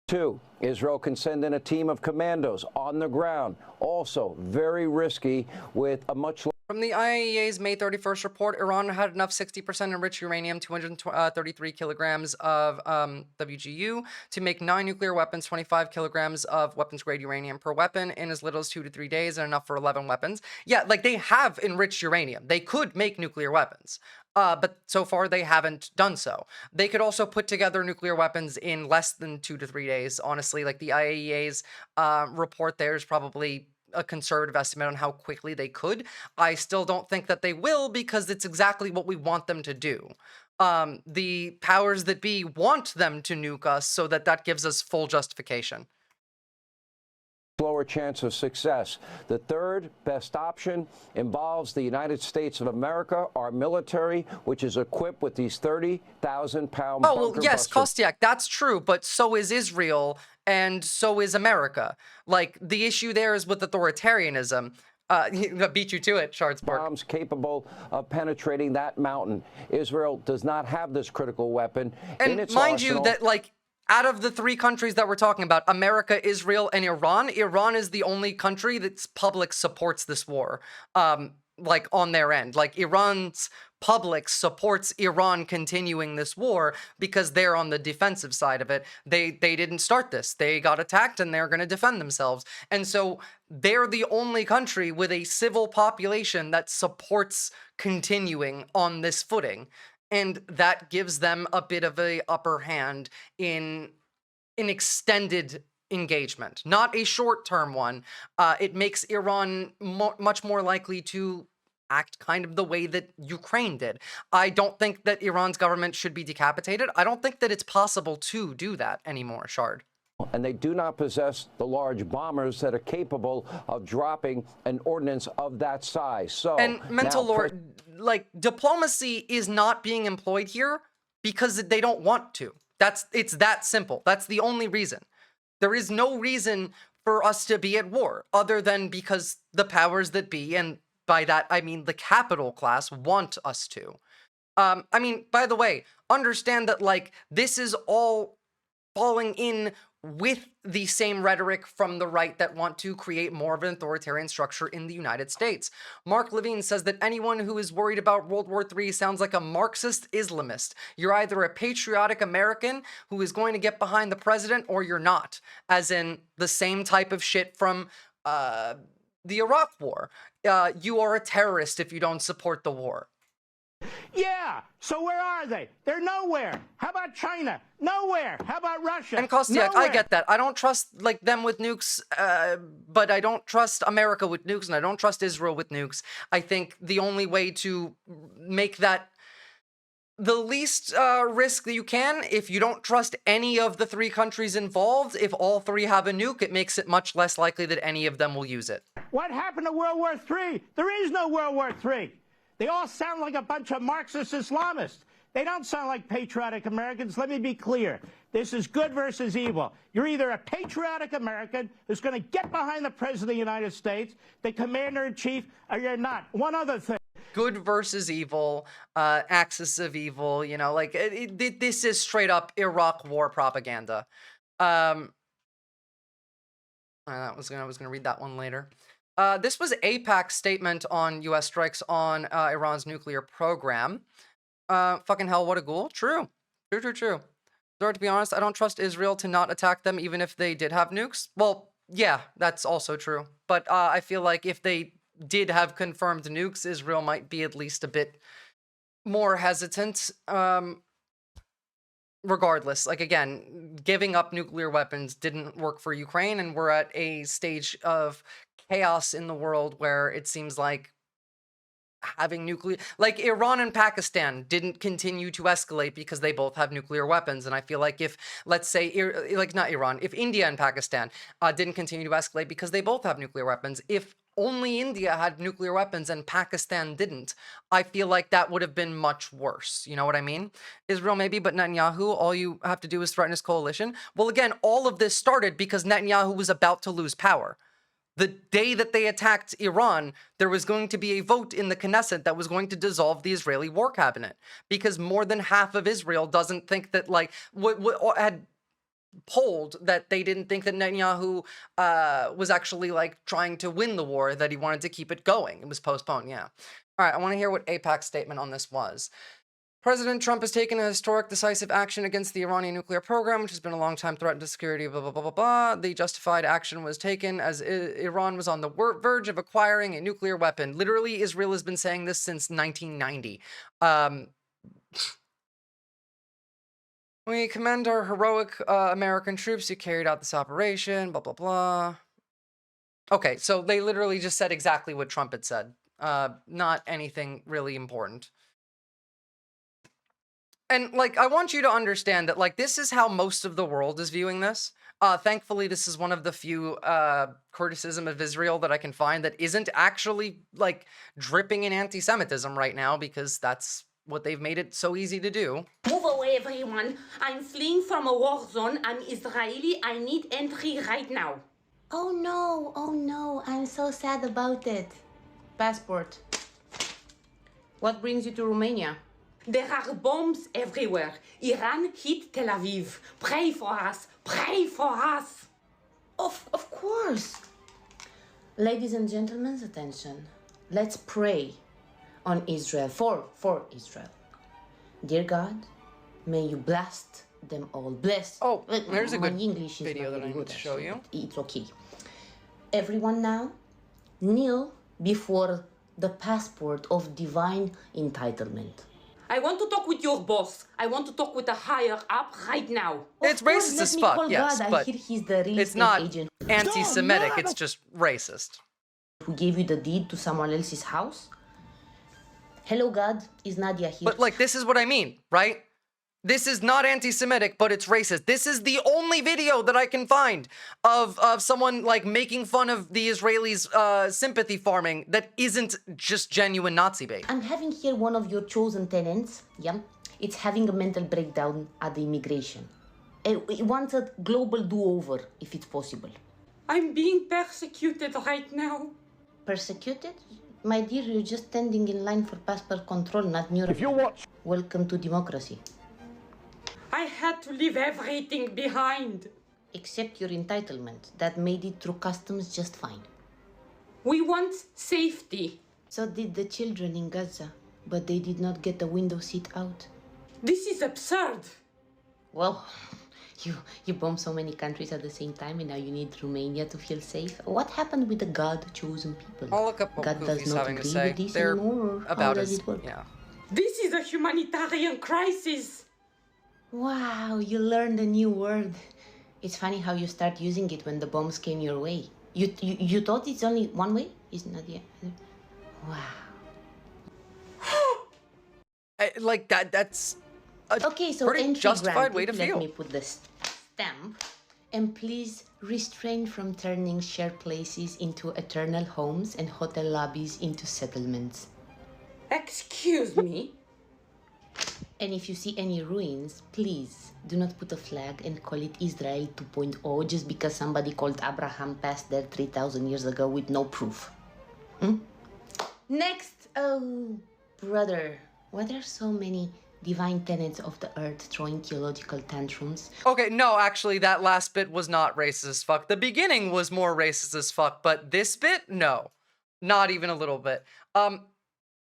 two, Israel can send in a team of commandos on the ground. Also very risky with a much From the IAEA's May 31st report, Iran had enough 60% enriched uranium, 233 kilograms of WGU, to make 9 nuclear weapons, 25 kilograms of weapons-grade uranium per weapon in as little as 2 to 3 days, and enough for 11 weapons. Yeah, like, they have enriched uranium. They could make nuclear weapons. But so far they haven't done so. They could also put together nuclear weapons in less than 2 to 3 days, honestly. Like, the IAEA's report there is probably a conservative estimate on how quickly they could. I still don't think that they will, because it's exactly what we want them to do. The powers that be want them to nuke us, so that gives us full justification. lower chance of success. The third best option involves the United States of America, our military, which is equipped with these 30,000-pound Oh, well, bunker yes, buster. Kostiak, that's true, but so is Israel, and so is America. Like, the issue there is with authoritarianism. Beat you to it, Shards Park. Bombs capable of penetrating that mountain. Israel does not have this critical weapon in And its mind arsenal. you that, like, out of the three countries that we're talking about, America, Israel, and Iran is the only country that's public supports this war, like, on their end. Like, Iran's public supports Iran continuing this war because they're on the defensive side of it. They didn't start this. They got attacked, and they're going to defend themselves. And so they're the only country with a civil population that supports continuing on this footing. And that gives them a bit of a upper hand in an extended engagement, not a short-term one. It makes Iran much more likely to act kind of the way that Ukraine did. I don't think that Iran's government should be decapitated. I don't think that it's possible to do that anymore, Shard. And they do not possess the large bombers that are capable of dropping an ordnance of that size. So, and Mental Lord, like, diplomacy is not being employed here because they don't want to. It's that simple. That's the only reason. There is no reason for us to be at war other than because the powers that be, and by that I mean the capital class, want us to. I mean, by the way, understand that, like, this is all falling in with the same rhetoric from the right that want to create more of an authoritarian structure in the United States. Mark Levine says that anyone who is worried about World War III sounds like a Marxist Islamist. You're either a patriotic American who is going to get behind the president, or you're not. As in the same type of shit from the Iraq War. You are a terrorist if you don't support the war. Yeah, so where are they? They're nowhere. How about China? Nowhere. How about Russia? And Kostiak, Nowhere. I get that. I don't trust, like, them with nukes, but I don't trust America with nukes, and I don't trust Israel with nukes. I think the only way to make that the least risk that you can, if you don't trust any of the three countries involved, if all three have a nuke, it makes it much less likely that any of them will use it. What happened to World War III? There is no World War III. They all sound like a bunch of Marxist Islamists. They don't sound like patriotic Americans. Let me be clear. This is good versus evil. You're either a patriotic American who's going to get behind the President of the United States, the Commander-in-Chief, or you're not. One other thing. Good versus evil, axis of evil, you know, like, this is straight up Iraq war propaganda. I was gonna read that one later. This was AIPAC's statement on U.S. strikes on Iran's nuclear program. Fucking hell, what a ghoul. True. True. Though, to be honest, I don't trust Israel to not attack them even if they did have nukes. Well, yeah, that's also true. But I feel like if they did have confirmed nukes, Israel might be at least a bit more hesitant. Regardless, like, again, giving up nuclear weapons didn't work for Ukraine, and we're at a stage of chaos in the world where it seems like having nuclear, like, Iran and Pakistan didn't continue to escalate because they both have nuclear weapons. And I feel like if, let's say, like, not Iran, if India and Pakistan didn't continue to escalate because they both have nuclear weapons, if only India had nuclear weapons and Pakistan didn't, I feel like that would have been much worse. You know what I mean? Israel maybe, but Netanyahu, all you have to do is threaten his coalition. Well, again, all of this started because Netanyahu was about to lose power. The day that they attacked Iran, there was going to be a vote in the Knesset that was going to dissolve the Israeli war cabinet, because more than half of Israel doesn't think that, like, had polled that they didn't think that Netanyahu was actually, like, trying to win the war, that he wanted to keep it going. It was postponed, yeah. All right, I want to hear what AIPAC's statement on this was. President Trump has taken a historic, decisive action against the Iranian nuclear program, which has been a long-time threat to security, blah, blah, blah, blah, blah. The justified action was taken as Iran was on the verge of acquiring a nuclear weapon. Literally, Israel has been saying this since 1990. We commend our heroic American troops who carried out this operation, blah, blah, blah. Okay, so they literally just said exactly what Trump had said. Not anything really important. And, like, I want you to understand that, like, this is how most of the world is viewing this. Thankfully, this is one of the few criticism of Israel that I can find that isn't actually like dripping in anti-Semitism right now, because that's what they've made it so easy to do. Move away, everyone. I'm fleeing from a war zone. I'm Israeli. I need entry right now. Oh no, I'm so sad about it. Passport. What brings you to Romania? There are bombs everywhere. Iran hit Tel Aviv. Pray for us. Pray for us. Of course. Ladies and gentlemen, attention. Let's pray on Israel, for Israel. Dear God, may you bless them all. Bless. Oh, there's a good English video that I need to show you. It's okay. Everyone now, kneel before the passport of divine entitlement. I want to talk with your boss. I want to talk with a higher up right now. It's racist as fuck, yes, God. but I hear he's the real it's estate not agent. anti-Semitic, it's just racist. Who gave you the deed to someone else's house? Hello, God, is Nadia here? But like, this is what I mean, right? This is not anti-Semitic, but it's racist. This is the only video that I can find of someone like making fun of the Israelis' sympathy farming that isn't just genuine Nazi bait. I'm having here one of your chosen tenants, yeah? It's having a mental breakdown at the immigration. It wants a global do-over, if it's possible. I'm being persecuted right now. Persecuted? My dear, you're just standing in line for passport control, not neural. If you watch... Welcome to democracy. I had to leave everything behind. Except your entitlement. That made it through customs just fine. We want safety. So did the children in Gaza, but they did not get a window seat out. This is absurd. Well, you bomb so many countries at the same time, and now you need Romania to feel safe. What happened with the God-chosen people? I'll look up what God does Goofy's not having to agree say. with this They're anymore, or about how does as, it work? yeah. This is a humanitarian crisis. Wow, you learned a new word. It's funny how you start using it when the bombs came your way. You thought it's only one way? Isn't that the... Wow. Like that's a okay, so pretty entry justified granted. way to Let feel. me put the stamp. And please refrain from turning shared places into eternal homes and hotel lobbies into settlements. Excuse me? And if you see any ruins, please do not put a flag and call it Israel 2.0 just because somebody called Abraham passed there 3,000 years ago with no proof. Next, oh, brother, why there are so many divine tenants of the earth throwing theological tantrums? Okay, no, actually, that last bit was not racist as fuck. The beginning was more racist as fuck, but this bit, no. Not even a little bit.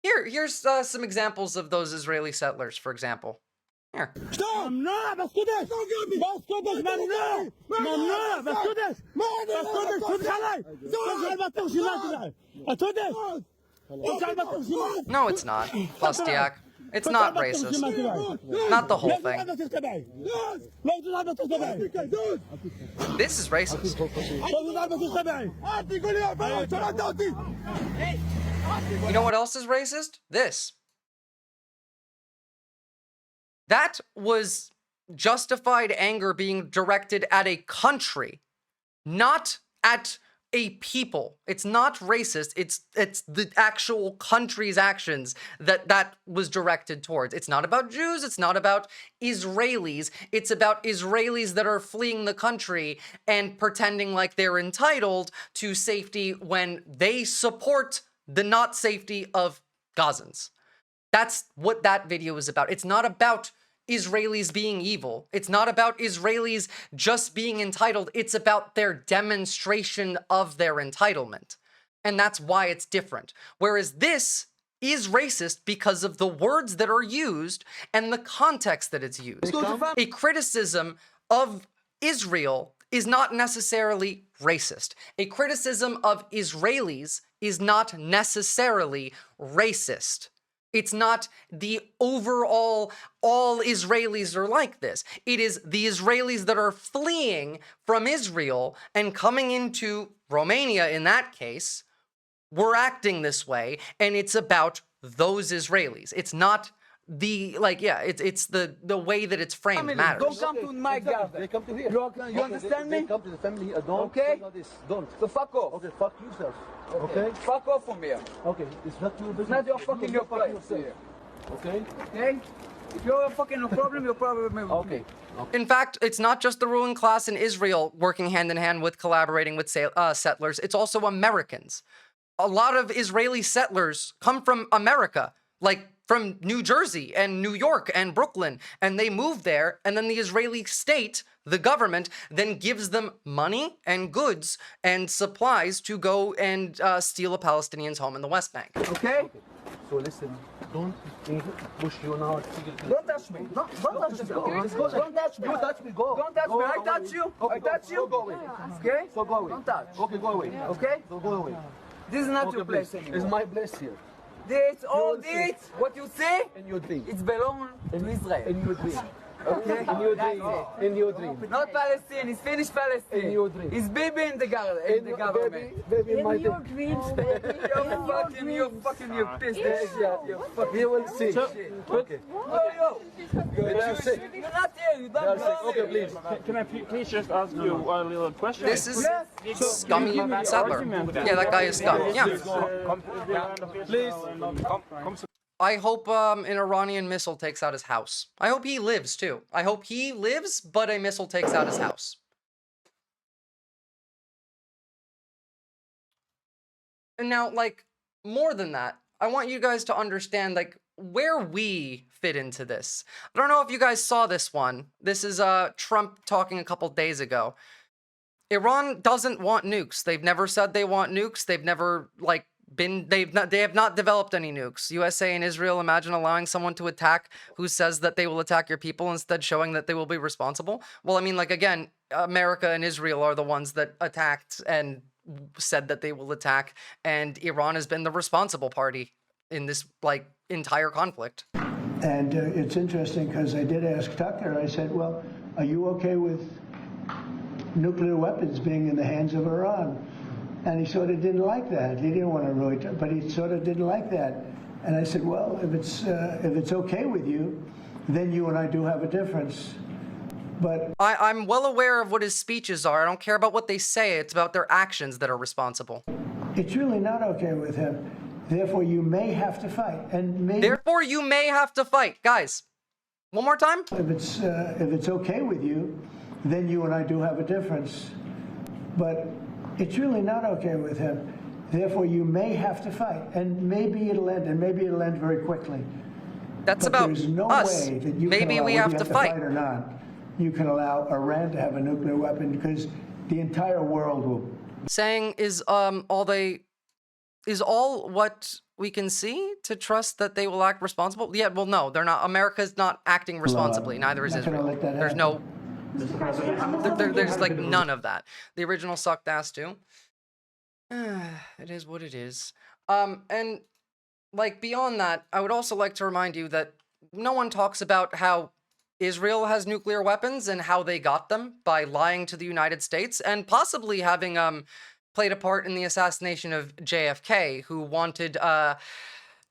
Here's some examples of those Israeli settlers, for example. Here. No, it's not, Fustiak. It's not racist. Not the whole thing. This is racist. You know what else is racist? This. That was justified anger being directed at a country, not at a people. It's not racist. It's the actual country's actions that was directed towards. It's not about Jews. It's not about Israelis. It's about Israelis that are fleeing the country and pretending like they're entitled to safety when they support the not safety of Gazans. That's what that video is about. It's not about Israelis being evil. It's not about Israelis just being entitled. It's about their demonstration of their entitlement. And that's why it's different. Whereas this is racist because of the words that are used and the context that it's used. A criticism of Israel is not necessarily racist. A criticism of Israelis is not necessarily racist. It's not the overall, all Israelis are like this. It is the Israelis that are fleeing from Israel and coming into Romania, in that case, were acting this way, and it's about those Israelis. It's not the it's the way that it's framed matters. Don't come to my garden. They come to here. You understand me? They come to the family here. Don't. Okay. Don't. So fuck off. Okay. Fuck yourself. Okay. Fuck off from here. Okay. It's not your business. It's not your fucking your place. Okay. Okay. If you're a fucking problem, you're probably okay. In fact, it's not just the ruling class in Israel working hand in hand with collaborating with settlers. It's also Americans. A lot of Israeli settlers come from America, like from New Jersey and New York and Brooklyn, and they move there, and then the Israeli state, the government, then gives them money and goods and supplies to go and steal a Palestinian's home in the West Bank. Okay? So listen, don't push you now. Don't touch me. Don't touch me. Don't touch me. You touch me. Go. Don't touch me. I touch you. I touch you. Go away. Okay? So go away. Don't touch. Okay, go away. Okay? So go away. This is not your place anymore. It's my place here. This, all this, what you see, in your dream. It's belong to Israel. In your dream. Okay? In your dream. In your dream. Not Palestine. It's finished Palestine. In your dream. It's Bibi in the government. Baby, in my your dreams, baby. You're fucking your business. You're fucking. You will see. Okay. You're sick. You're not here. You don't know. Okay, please. Can I please just ask you a little question? This is scummy settler. Yeah, that guy is scum. Yeah. Please. I hope an Iranian missile takes out his house. I hope he lives, too. I hope he lives, but a missile takes out his house. And now, like, more than that, I want you guys to understand, like, where we fit into this. I don't know if you guys saw this one. This is Trump talking a couple days ago. Iran doesn't want nukes. They've never said they want nukes. They've never, like, they have not developed any nukes. USA and Israel, imagine allowing someone to attack who says that they will attack your people, instead showing that they will be responsible. Well, I mean, like, again, America and Israel are the ones that attacked and said that they will attack, and Iran has been the responsible party in this, like, entire conflict. And it's interesting because I did ask Tucker, I said, well, are you okay with nuclear weapons being in the hands of Iran? And he sort of didn't like that. He didn't want to really, but he sort of didn't like that. And I said, well, if it's okay with you, then you and I do have a difference. But I'm well aware of what his speeches are. I don't care about what they say. It's about their actions that are responsible. It's really not okay with him. Therefore, you may have to fight. And maybe, therefore, you may have to fight. Guys, one more time. If it's okay with you, then you and I do have a difference. But it's really not okay with him. Therefore, you may have to fight, and maybe it'll end, and maybe it'll end very quickly. That's but about there's no us. way that you maybe can allow, we have to fight or not. You can allow Iran to have a nuclear weapon because the entire world will. Saying is all what we can see to trust that they will act responsible. Yeah, well, no, they're not. America's not acting responsibly. Neither is Israel. There's no. There's like none of that. The original sucked ass too. It is what it is. And like beyond that, I would also like to remind you that no one talks about how Israel has nuclear weapons and how they got them by lying to the United States and possibly having played a part in the assassination of JFK, who wanted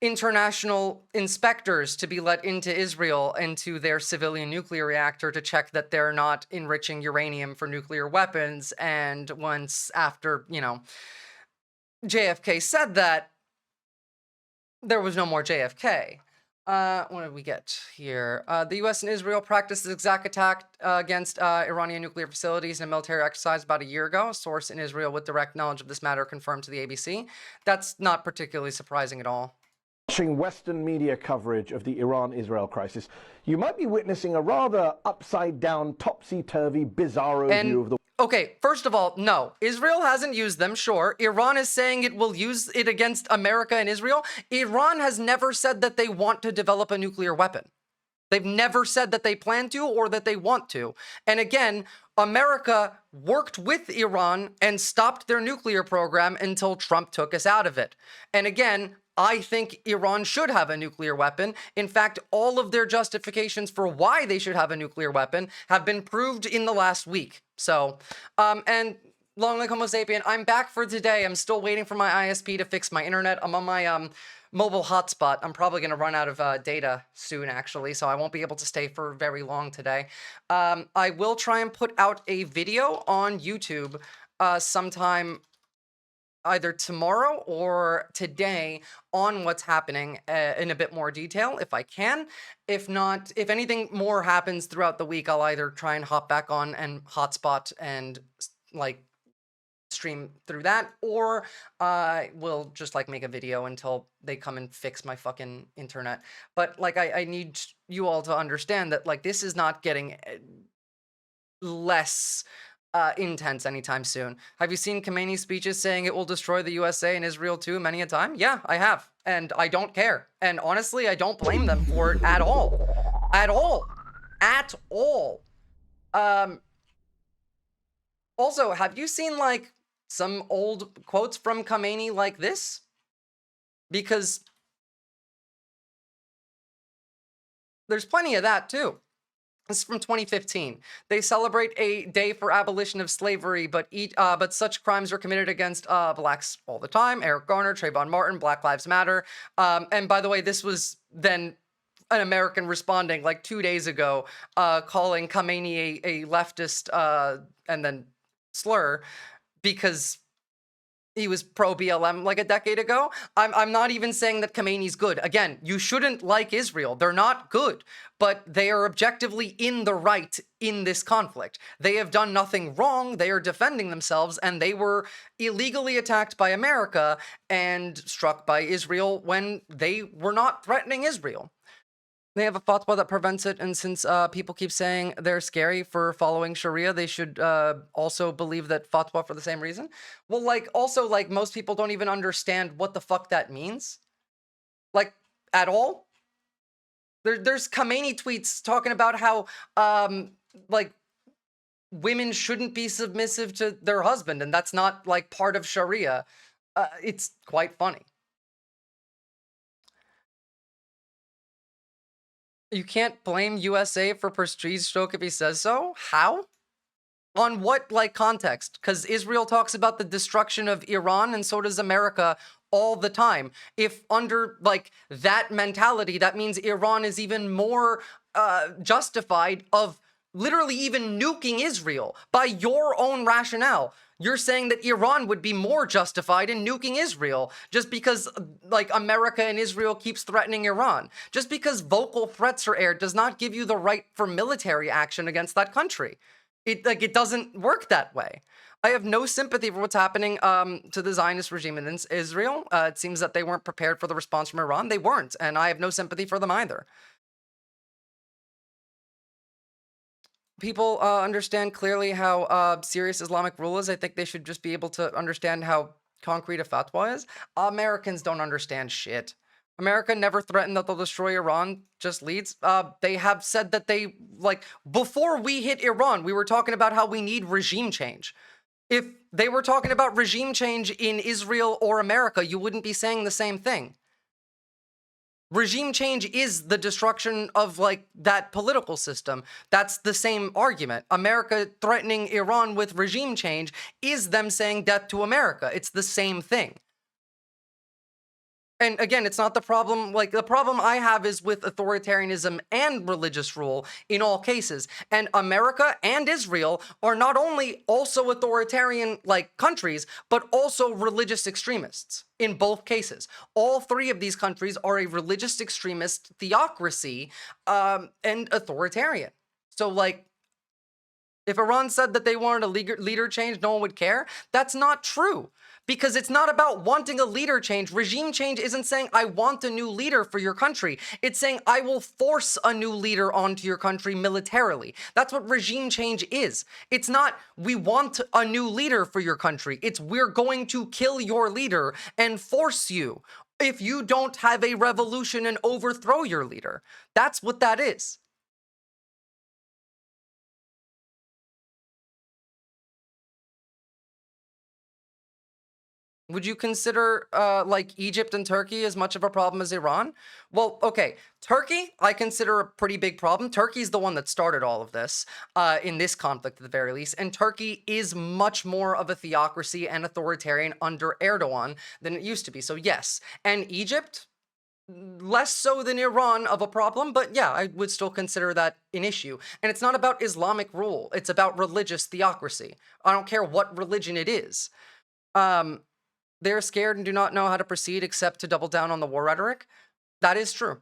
international inspectors to be let into Israel, into their civilian nuclear reactor to check that they're not enriching uranium for nuclear weapons. And once after, JFK said that, there was no more JFK. What did we get here? The U.S. and Israel practiced the exact attack against Iranian nuclear facilities in a military exercise about a year ago. A source in Israel with direct knowledge of this matter confirmed to the ABC. That's not particularly surprising at all. Watching Western media coverage of the Iran-Israel crisis, you might be witnessing a rather upside-down, topsy-turvy, bizarro view of the... Okay, first of all, no. Israel hasn't used them, sure. Iran is saying it will use it against America and Israel. Iran has never said that they want to develop a nuclear weapon. They've never said that they plan to or that they want to. And again, America worked with Iran and stopped their nuclear program until Trump took us out of it. And again, I think Iran should have a nuclear weapon. In fact, all of their justifications for why they should have a nuclear weapon have been proved in the last week. So, and Long like Homo sapien. I'm back for today. I'm still waiting for my ISP to fix my internet. I'm on my mobile hotspot. I'm probably going to run out of data soon, actually, so I won't be able to stay for very long today. I will try and put out a video on YouTube sometime either tomorrow or today on what's happening in a bit more detail, if I can. If not, if anything more happens throughout the week, I'll either try and hop back on and hotspot and, like, stream through that, or I will just like make a video until they come and fix my fucking internet. But like I need you all to understand that like this is not getting less intense anytime soon. Have you seen Khamenei's speeches saying it will destroy the USA and Israel too many a time? Yeah, I have, and I don't care. And honestly, I don't blame them for it at all. At all. At all. Also, have you seen like some old quotes from Khamenei like this? Because there's plenty of that too. This is from 2015. They celebrate a day for abolition of slavery, but such crimes are committed against blacks all the time. Eric Garner, Trayvon Martin, Black Lives Matter. And by the way, this was then an American responding like 2 days ago, calling Khamenei a leftist and then slur because he was pro-BLM like a decade ago. I'm not even saying that Khamenei's good. Again, you shouldn't like Israel. They're not good, but they are objectively in the right in this conflict. They have done nothing wrong. They are defending themselves, and they were illegally attacked by America and struck by Israel when they were not threatening Israel. They have a fatwa that prevents it, and since people keep saying they're scary for following Sharia, they should also believe that fatwa for the same reason. Well, like, also, like, most people don't even understand what the fuck that means. Like, at all. There's Khamenei tweets talking about how, like, women shouldn't be submissive to their husband, and that's not, like, part of Sharia. It's quite funny. You can't blame USA for prestige stroke if he says so? How? On what, like, context? Because Israel talks about the destruction of Iran, and so does America all the time. If under, like, that mentality, that means Iran is even more justified of literally even nuking Israel by your own rationale. You're saying that Iran would be more justified in nuking Israel just because, like, America and Israel keeps threatening Iran. Just because vocal threats are aired does not give you the right for military action against that country. It doesn't work that way. I have no sympathy for what's happening to the Zionist regime in Israel. It seems that they weren't prepared for the response from Iran. They weren't, and I have no sympathy for them either. People understand clearly how serious Islamic rule is. I think they should just be able to understand how concrete a fatwa is. Americans don't understand shit. America never threatened that they'll destroy Iran, just leads. They have said that they, like, before we hit Iran, we were talking about how we need regime change. If they were talking about regime change in Israel or America, you wouldn't be saying the same thing. Regime change is the destruction of, like, that political system. That's the same argument. America threatening Iran with regime change is them saying death to America. It's the same thing. And again, it's not the problem, like, the problem I have is with authoritarianism and religious rule in all cases. And America and Israel are not only also authoritarian, like, countries, but also religious extremists in both cases. All three of these countries are a religious extremist theocracy and authoritarian. So, like, if Iran said that they wanted a leader change, no one would care. That's not true. Because it's not about wanting a leader change. Regime change isn't saying, I want a new leader for your country. It's saying, I will force a new leader onto your country militarily. That's what regime change is. It's not, we want a new leader for your country. It's, we're going to kill your leader and force you if you don't have a revolution and overthrow your leader. That's what that is. Would you consider like Egypt and Turkey as much of a problem as Iran? Well, okay, Turkey I consider a pretty big problem. Turkey's the one that started all of this in this conflict at the very least, and Turkey is much more of a theocracy and authoritarian under Erdogan than it used to be. So yes, and Egypt, less so than Iran of a problem, but yeah, I would still consider that an issue. And it's not about Islamic rule, it's about religious theocracy. I don't care what religion it is. They're scared and do not know how to proceed except to double down on the war rhetoric. That is true.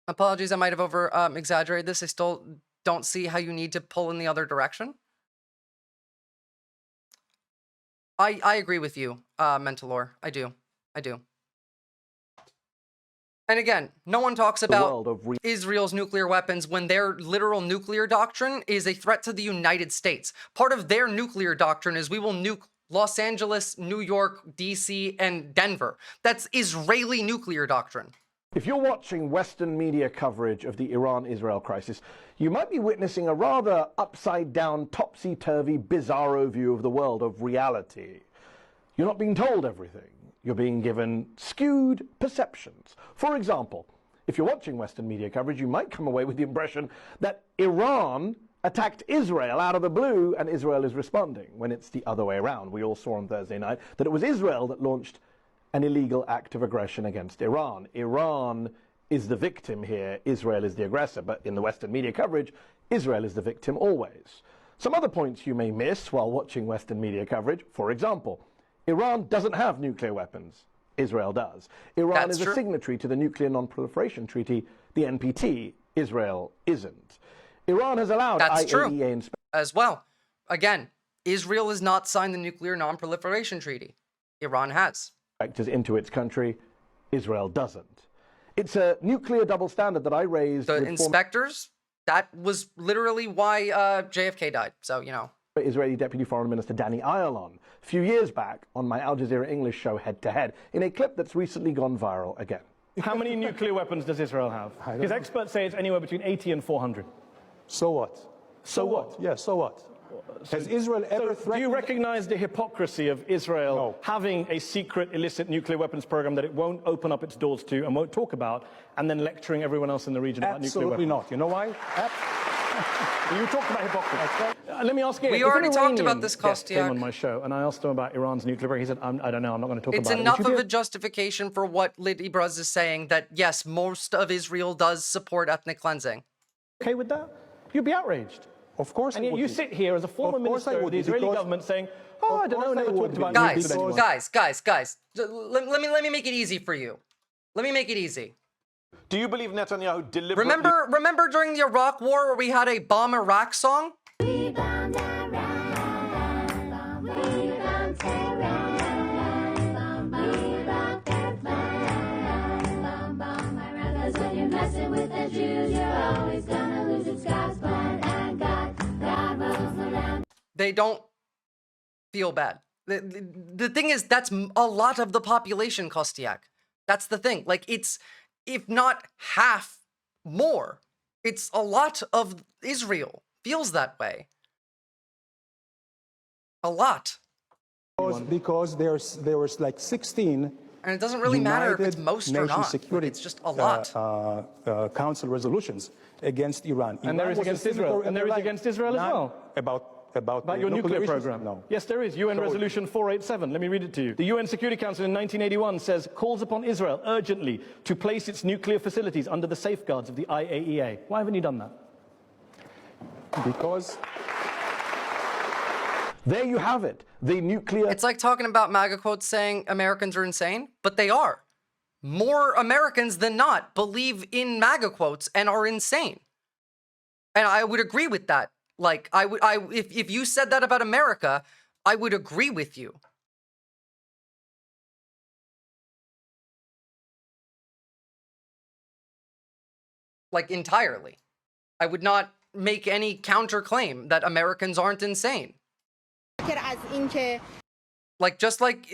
Apologies, I might have exaggerated this. I still don't see how you need to pull in the other direction. I agree with you, Mentalor. I do. And again, no one talks about Israel's nuclear weapons when their literal nuclear doctrine is a threat to the United States. Part of their nuclear doctrine is we will nuke Los Angeles, New York, DC, and Denver. That's Israeli nuclear doctrine. If you're watching Western media coverage of the Iran-Israel crisis, you might be witnessing a rather upside-down, topsy-turvy, bizarro view of the world, of reality. You're not being told everything. You're being given skewed perceptions. For example, if you're watching Western media coverage, you might come away with the impression that Iran attacked Israel out of the blue and Israel is responding, when it's the other way around. We all saw on Thursday night that it was Israel that launched an illegal act of aggression against Iran. Iran is the victim here, Israel is the aggressor, but in the Western media coverage, Israel is the victim always. Some other points you may miss while watching Western media coverage, for example, Iran doesn't have nuclear weapons. Israel does. Iran is a signatory to the Nuclear Non-Proliferation Treaty, the NPT. Israel isn't. Iran has allowed IAEA inspectors as well. Again, Israel has not signed the Nuclear Non-Proliferation Treaty. Iran has. Into its country. Israel doesn't. It's a nuclear double standard that I raised. The inspectors, that was literally why JFK died. So, you know. Israeli Deputy Foreign Minister Danny Ayalon a few years back on my Al Jazeera English show Head to Head in a clip that's recently gone viral again. How many nuclear weapons does Israel have? Because experts say it's anywhere between 80 and 400. So what? So what? Yeah, so what? Has Israel ever threatened... Do you recognize the hypocrisy of Israel having a secret illicit nuclear weapons program that it won't open up its doors to and won't talk about, and then lecturing everyone else in the region about nuclear weapons? Absolutely not. You know why? You talked about hypocrisy. Let me ask you. We already talked about this, Kostiak. Came on my show, and I asked him about Iran's nuclear program. He said, I don't know, I'm not going to talk about it. It's enough of a justification for what Liddy Bruz is saying that, yes, most of Israel does support ethnic cleansing. Okay with that? You'd be outraged. Of course. And yet you sit here as a former minister of the Israeli government saying, oh, I don't know, never talked about Guys, let me make it easy for you. Let me make it easy. Do you believe Netanyahu deliberately... Remember during the Iraq War where we had a Bomb Iraq song? They don't feel bad. The thing is, that's a lot of the population, Kostiak. That's the thing. Like, it's, if not half more, it's a lot of Israel feels that way. A lot. Because there was like 16... And it doesn't really matter if it's most or not. Security, it's just a lot. Council resolutions against Iran. And there is against Israel. And there is against Israel as well. About your nuclear program? No. Yes, there is. UN Resolution 487. Let me read it to you. The UN Security Council in 1981 says, calls upon Israel urgently to place its nuclear facilities under the safeguards of the IAEA. Why haven't you done that? Because... There you have it. The nuclear... It's like talking about MAGA quotes saying Americans are insane, but they are. More Americans than not believe in MAGA quotes and are insane. And I would agree with that. Like, if you said that about America, I would agree with you. Like, entirely. I would not make any counterclaim that Americans aren't insane. Like, just like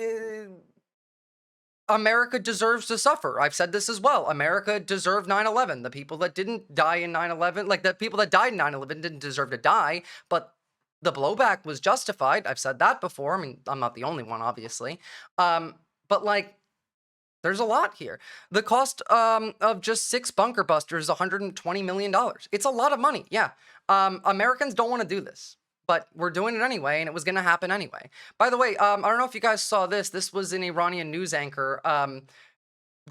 America deserves to suffer. I've said this as well. America deserved 9/11. The people that didn't die in 9/11, like the people that died in 9/11 didn't deserve to die, but The blowback was justified. I've said that before. I mean, I'm not the only one, obviously. But like, there's a lot here. The cost of just 6 bunker busters is $120 million. It's a lot of money, yeah. Americans don't want to do this, but we're doing it anyway, and it was going to happen anyway. By the way, I don't know if you guys saw this. This was an Iranian news anchor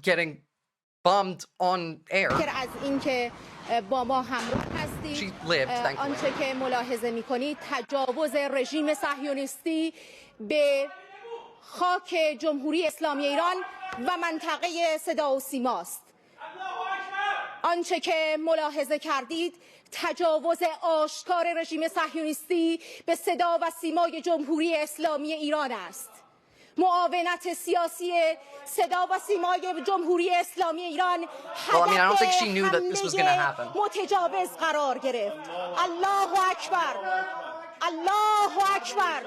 getting bombed on air. She lived, thankfully. آنچه که ملاحظه می‌کنید تجاوز رژیم صهیونیستی به خاک جمهوری اسلامی ایران و منطقه صدا و سیماست. آنچه که ملاحظه کردید تجاوز آشکار رژیم صهیونیستی به صدا و سیمای جمهوری اسلامی ایران است. معاونت سیاسی صدا و سیمای جمهوری اسلامی ایران هدف حمله متجاوز قرار گرفت. الله اکبر، الله اکبر،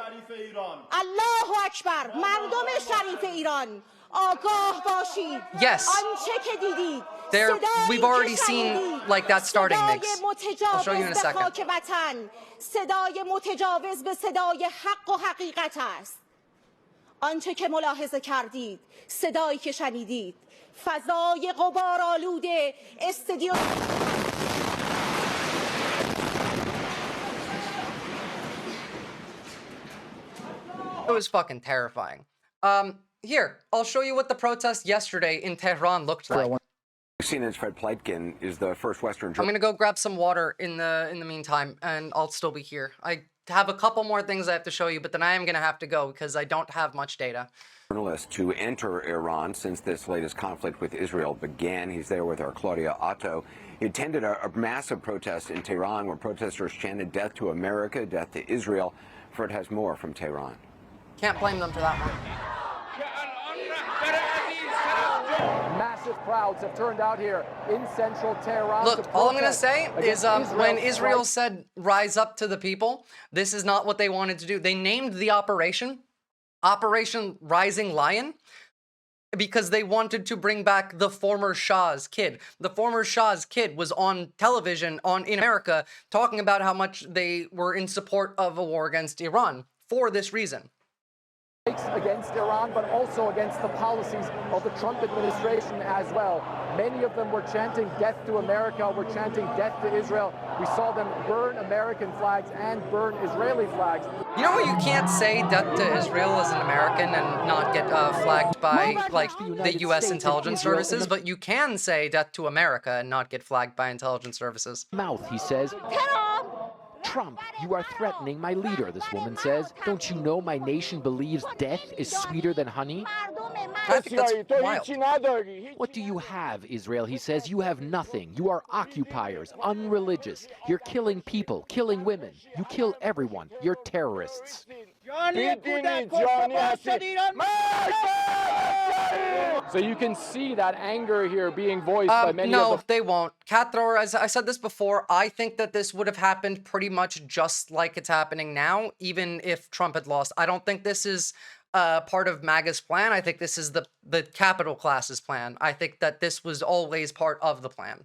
الله اکبر. مردم شریف ایران آگاه باشید. Yes. آنچه که دیدید There, we've already seen like that starting mix. I'll show you in a second. صدای متجاوز به صدای حق و حقیقت است. آنچه که ملاحظه کردید، صدایی که شنیدید، فضای غبارآلود استودیو. It was fucking terrifying. Here, I'll show you what the protest yesterday in Tehran looked like. CNN's Fred Pleitkin is the first Western. I'm gonna go grab some water in the meantime, and I'll still be here. I have a couple more things I have to show you, but then I am gonna have to go because I don't have much data. Journalist to enter Iran since this latest conflict with Israel began. He's there with our Claudia Otto. He attended a massive protest in Tehran where protesters chanted "Death to America, death to Israel." Fred has more from Tehran. Can't blame them for that one. Massive crowds have turned out here in central Tehran. Look, all I'm going to say is when Israel said rise up to the people, this is not what they wanted to do. They named the operation Operation Rising Lion because they wanted to bring back the former Shah's kid. The former Shah's kid was on television in America talking about how much they were in support of a war against Iran for this reason. Against Iran, but also against the policies of the Trump administration as well. Many of them were chanting death to America, were chanting death to Israel. We saw them burn American flags and burn Israeli flags. You know, you can't say death to Israel as an American and not get flagged by like the U.S. intelligence services, but you can say death to America and not get flagged by intelligence services. Mouth, he says. Trump, you are threatening my leader, this woman says. Don't you know my nation believes death is sweeter than honey? I think that's wild. What do you have, Israel? He says, you have nothing. You are occupiers, unreligious. You're killing people, killing women. You kill everyone. You're terrorists. So you can see that anger here being voiced by many no, of the... they won't. Cat thrower, as I said this before, I think that this would have happened pretty much just like it's happening now, even if Trump had lost. I don't think this is part of MAGA's plan. I think this is the capital class's plan. I think that this was always part of the plan.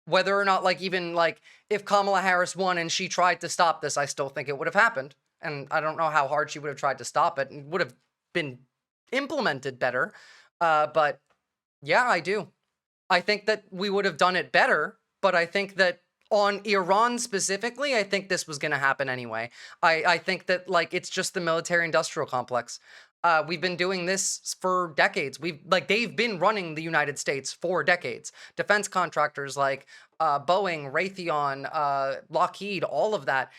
Whether or not, like, even, like, if Kamala Harris won and she tried to stop this, I still think it would have happened. And I don't know how hard she would have tried to stop it. It would have been implemented better. But yeah, I do. I think that we would have done it better, but I think that on Iran specifically, I think this was going to happen anyway. I think that, like, it's just the military-industrial complex. We've been doing this for decades. They've been running the United States for decades. Defense contractors like Boeing, Raytheon, Lockheed, all of that.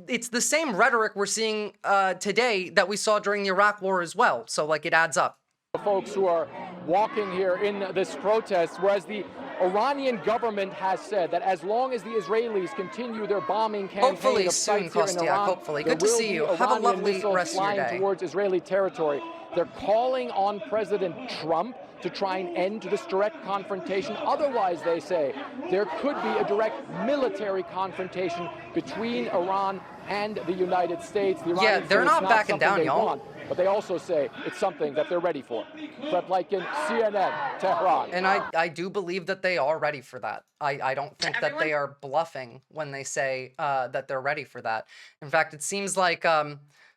It's the same rhetoric we're seeing today that we saw during the Iraq War as well. So, like, it adds up. The folks who are walking here in this protest, whereas the Iranian government has said that as long as the Israelis continue their bombing campaign of sites here in Iran, hopefully. Good to see you. Have a lovely rest of your day. Towards Israeli territory. They're calling on President Trump to try and end this direct confrontation. Otherwise, they say, there could be a direct military confrontation between Iran and the United States. Yeah, they're not backing down, y'all. but they also say it's something that they're ready for. Fred Blanken, CNN, Tehran. And I do believe that they are ready for that. I don't think that they are bluffing when they say that they're ready for that. In fact, it seems like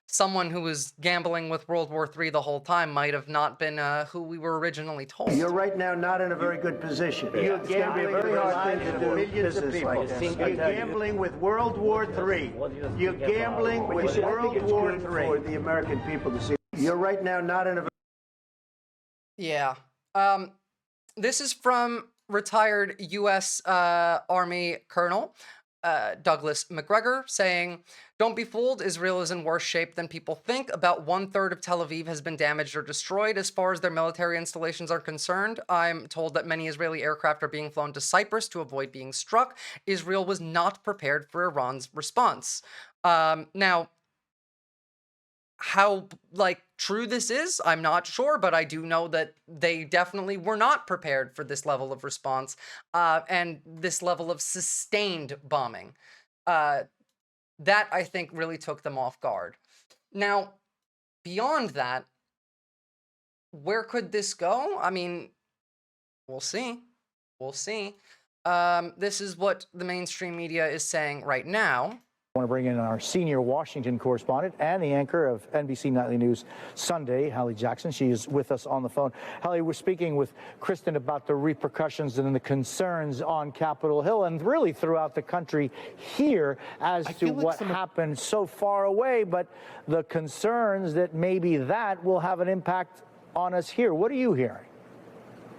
someone who was gambling with World War III the whole time might have not been who we were originally told. You're right now not in a very good position. You're gambling with the lives of millions of people. You're gambling with World War III. You're gambling with World War III. For the American people to see. You're right now not in a. Yeah. This is from retired U.S. Army Colonel Douglas McGregor saying, "Don't be fooled, Israel is in worse shape than people think. About 1/3 of Tel Aviv has been damaged or destroyed. As far as their military installations are concerned, I'm told that many Israeli aircraft are being flown to Cyprus to avoid being struck. Israel was not prepared for Iran's response." Now, how true this is, I'm not sure, but I do know that they definitely were not prepared for this level of response and this level of sustained bombing. That I think really took them off guard. Now, beyond that, where could this go? I mean, we'll see. We'll see. This is what the mainstream media is saying right now. I want to bring in our senior Washington correspondent and the anchor of NBC Nightly News Sunday, Hallie Jackson. She is with us on the phone. Hallie, we're speaking with Kristen about the repercussions and the concerns on Capitol Hill and really throughout the country here as to what happened so far away, but the concerns that maybe that will have an impact on us here. What are you hearing?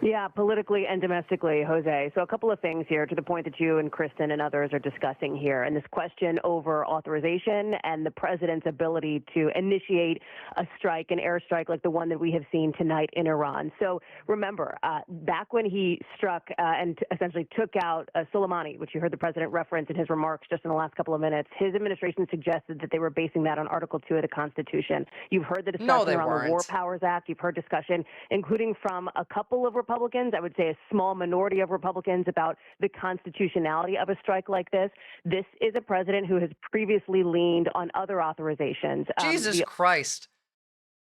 Yeah, politically and domestically, Jose. So a couple of things here to the point that you and Kristen and others are discussing here. And this question over authorization and the president's ability to initiate a strike, an airstrike like the one that we have seen tonight in Iran. So remember, back when he struck and essentially took out Soleimani, which you heard the president reference in his remarks just in the last couple of minutes, his administration suggested that they were basing that on Article 2 of the Constitution. You've heard the discussion around the War Powers Act. You've heard discussion, including from a couple of Republicans, I would say a small minority of Republicans, about the constitutionality of a strike like this. This is a president who has previously leaned on other authorizations. Jesus Christ.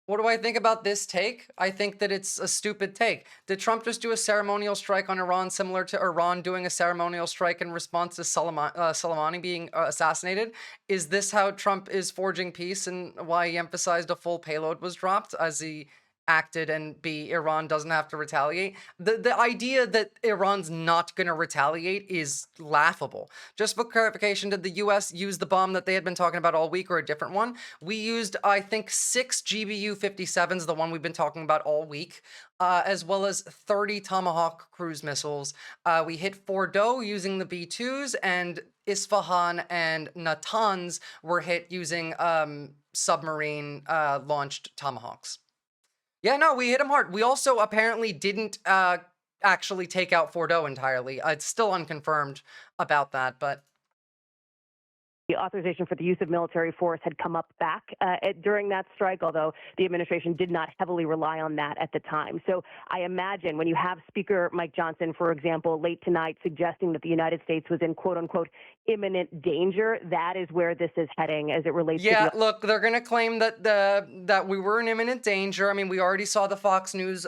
What do I think about this take? I think that it's a stupid take. Did Trump just do a ceremonial strike on Iran similar to Iran doing a ceremonial strike in response to Soleimani being assassinated? Is this how Trump is forging peace and why he emphasized a full payload was dropped as he acted, and B, Iran doesn't have to retaliate? The idea that Iran's not going to retaliate is laughable. Just for clarification, did the U.S. use the bomb that they had been talking about all week or a different one? We used, I think, 6 GBU-57s, the one we've been talking about all week, as well as 30 Tomahawk cruise missiles. We hit Fordo using the B-2s, and Isfahan and Natanz were hit using submarine-launched Tomahawks. Yeah, no, we hit him hard. We also apparently didn't actually take out Fordo entirely. It's still unconfirmed about that, but... The authorization for the use of military force had come up back during that strike, although the administration did not heavily rely on that at the time. So I imagine when you have Speaker Mike Johnson, for example, late tonight suggesting that the United States was in quote-unquote imminent danger, that is where this is heading as it relates to look, they're going to claim that that we were in imminent danger. I mean, we already saw the Fox News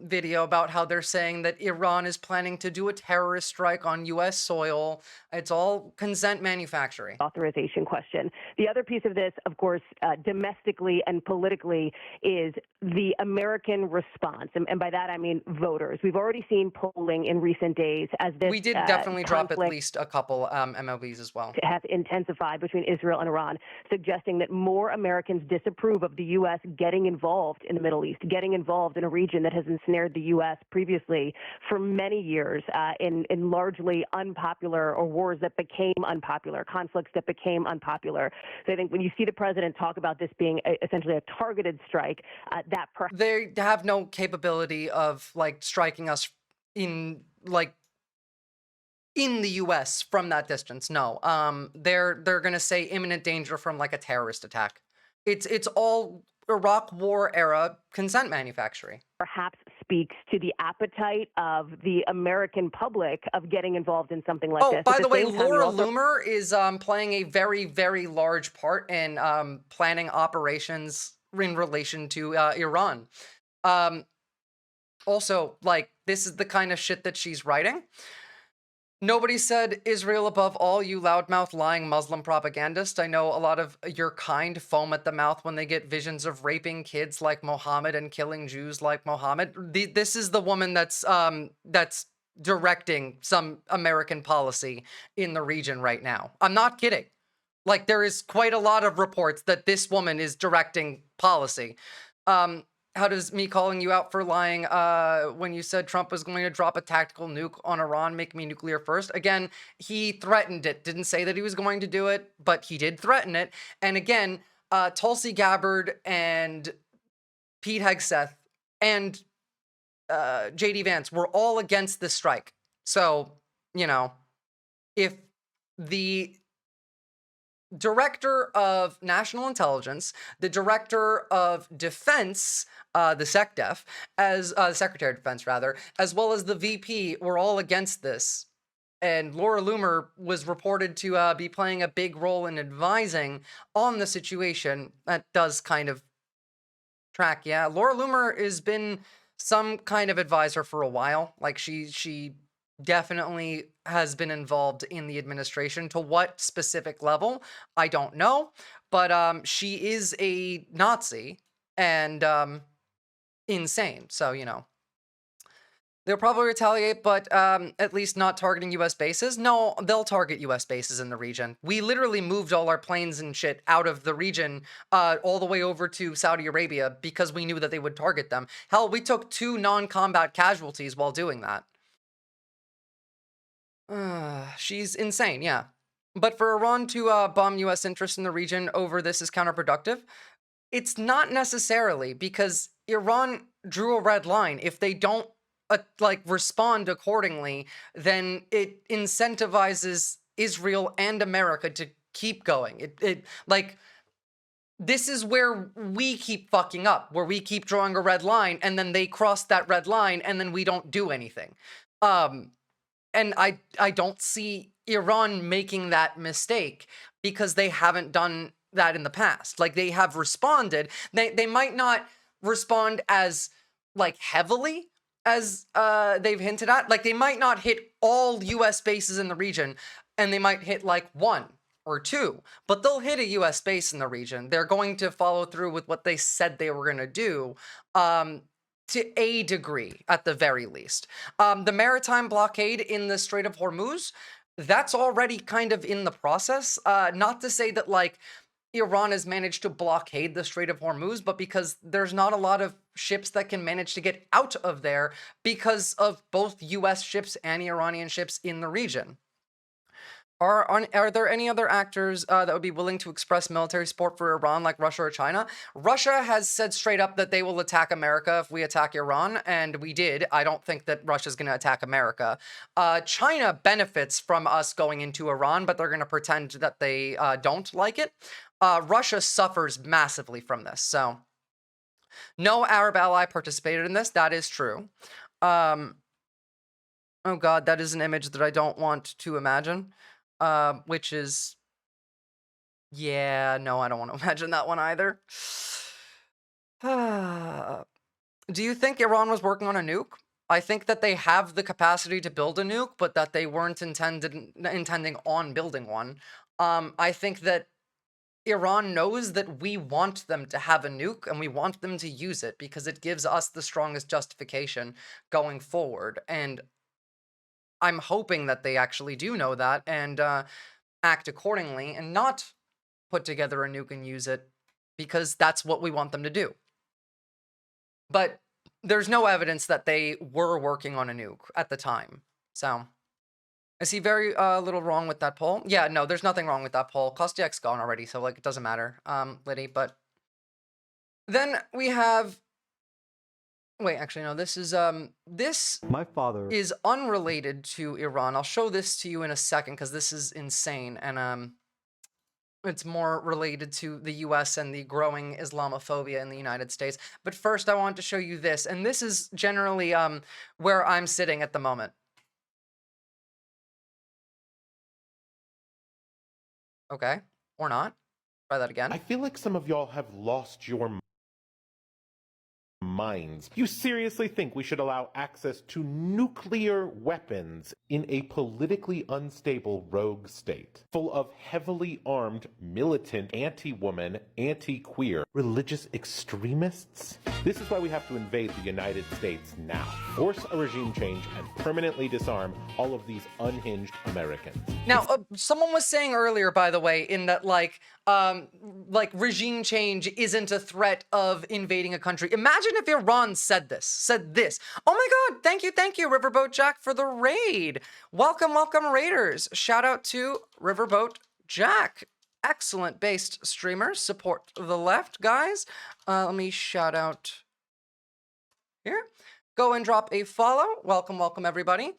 video about how they're saying that Iran is planning to do a terrorist strike on U.S. soil. It's all consent manufacturing. Authorization question. The other piece of this, of course, domestically and politically, is the American response. And by that, I mean voters. We've already seen polling in recent days as this We did definitely drop at least a couple MLBs as well. Has intensified between Israel and Iran, suggesting that more Americans disapprove of the U.S. getting involved in the Middle East, getting involved in a region that has ensnared the U.S. previously for many years in largely unpopular or wars that became unpopular, conflicts that became unpopular. So I think when you see the president talk about this being essentially a targeted strike, they have no capability of striking us in the U.S. from that distance. No, they're gonna say imminent danger from a terrorist attack. It's all Iraq War era consent manufacturing. Perhaps speaks to the appetite of the American public of getting involved in something like this. Oh, by the way, Laura Loomer is playing a very, very large part in planning operations in relation to Iran. Also, like, this is the kind of shit that she's writing. Nobody said Israel above all, you loudmouth lying Muslim propagandist. I know a lot of your kind foam at the mouth when they get visions of raping kids like Mohammed and killing Jews like Mohammed. This is the woman that's directing some American policy in the region right now. I'm not kidding. Like, there is quite a lot of reports that this woman is directing policy. How does me calling you out for lying when you said Trump was going to drop a tactical nuke on Iran make me nuclear first? Again, he threatened it. Didn't say that he was going to do it, but he did threaten it. And again, Tulsi Gabbard and Pete Hegseth and J.D. Vance were all against this strike. So, you know, if the director of national intelligence, the director of defense, the SecDef, as Secretary of Defense rather, as well as the VP were all against this, and Laura Loomer was reported to be playing a big role in advising on the situation, that does kind of track. Yeah, Laura Loomer has been some kind of advisor for a while. Like, she definitely has been involved in the administration. To what specific level, I don't know. But she is a Nazi and insane. So, you know. They'll probably retaliate, but at least not targeting U.S. bases. No, they'll target U.S. bases in the region. We literally moved all our planes and shit out of the region all the way over to Saudi Arabia because we knew that they would target them. Hell, we took 2 non-combat casualties while doing that. She's insane, yeah. But for Iran to bomb U.S. interests in the region over this is counterproductive. It's not necessarily, because Iran drew a red line. If they don't respond accordingly, then it incentivizes Israel and America to keep going. This is where we keep fucking up, where we keep drawing a red line, and then they cross that red line, and then we don't do anything. And I don't see Iran making that mistake because they haven't done that in the past. Like, they have responded. They might not respond as, like, heavily as they've hinted at. Like, they might not hit all U.S. bases in the region, and they might hit, like, 1 or 2, but they'll hit a U.S. base in the region. They're going to follow through with what they said they were going to do, to a degree, at the very least. The maritime blockade in the Strait of Hormuz, that's already kind of in the process. Not to say that, like, Iran has managed to blockade the Strait of Hormuz, but because there's not a lot of ships that can manage to get out of there because of both U.S. ships and Iranian ships in the region. Are there any other actors that would be willing to express military support for Iran, like Russia or China? Russia has said straight up that they will attack America if we attack Iran, and we did. I don't think that Russia's going to attack America. China benefits from us going into Iran, but they're going to pretend that they don't like it. Russia suffers massively from this, so no Arab ally participated in this. That is true. Oh God, that is an image that I don't want to imagine. Which is, yeah, no, I don't want to imagine that one either. Do you think Iran was working on a nuke? I think that they have the capacity to build a nuke, but that they weren't intending on building one. I think that Iran knows that we want them to have a nuke and we want them to use it because it gives us the strongest justification going forward. And I'm hoping that they actually do know that and act accordingly and not put together a nuke and use it because that's what we want them to do. But there's no evidence that they were working on a nuke at the time. So I see very little wrong with that poll. Yeah, no, there's nothing wrong with that poll. Kostiak's gone already, so like it doesn't matter, Liddy. But then we have. Wait, actually, no, this is, my father is unrelated to Iran. I'll show this to you in a second, because this is insane, and, it's more related to the US and the growing Islamophobia in the United States. But first, I want to show you this, and this is generally, where I'm sitting at the moment. Okay, or not. Try that again. I feel like some of y'all have lost your minds. You seriously think we should allow access to nuclear weapons in a politically unstable rogue state, full of heavily armed, militant, anti-woman, anti-queer, religious extremists? This is why we have to invade the United States now. Force a regime change and permanently disarm all of these unhinged Americans. Now, someone was saying earlier, by the way, in that like regime change isn't a threat of invading a country. Imagine if Iran said this. Oh my God, thank you, Riverboat Jack, for the raid. Welcome, raiders. Shout out to Riverboat Jack. Excellent based streamers. Support the left, guys. Let me shout out here. Go and drop a follow. Welcome, everybody.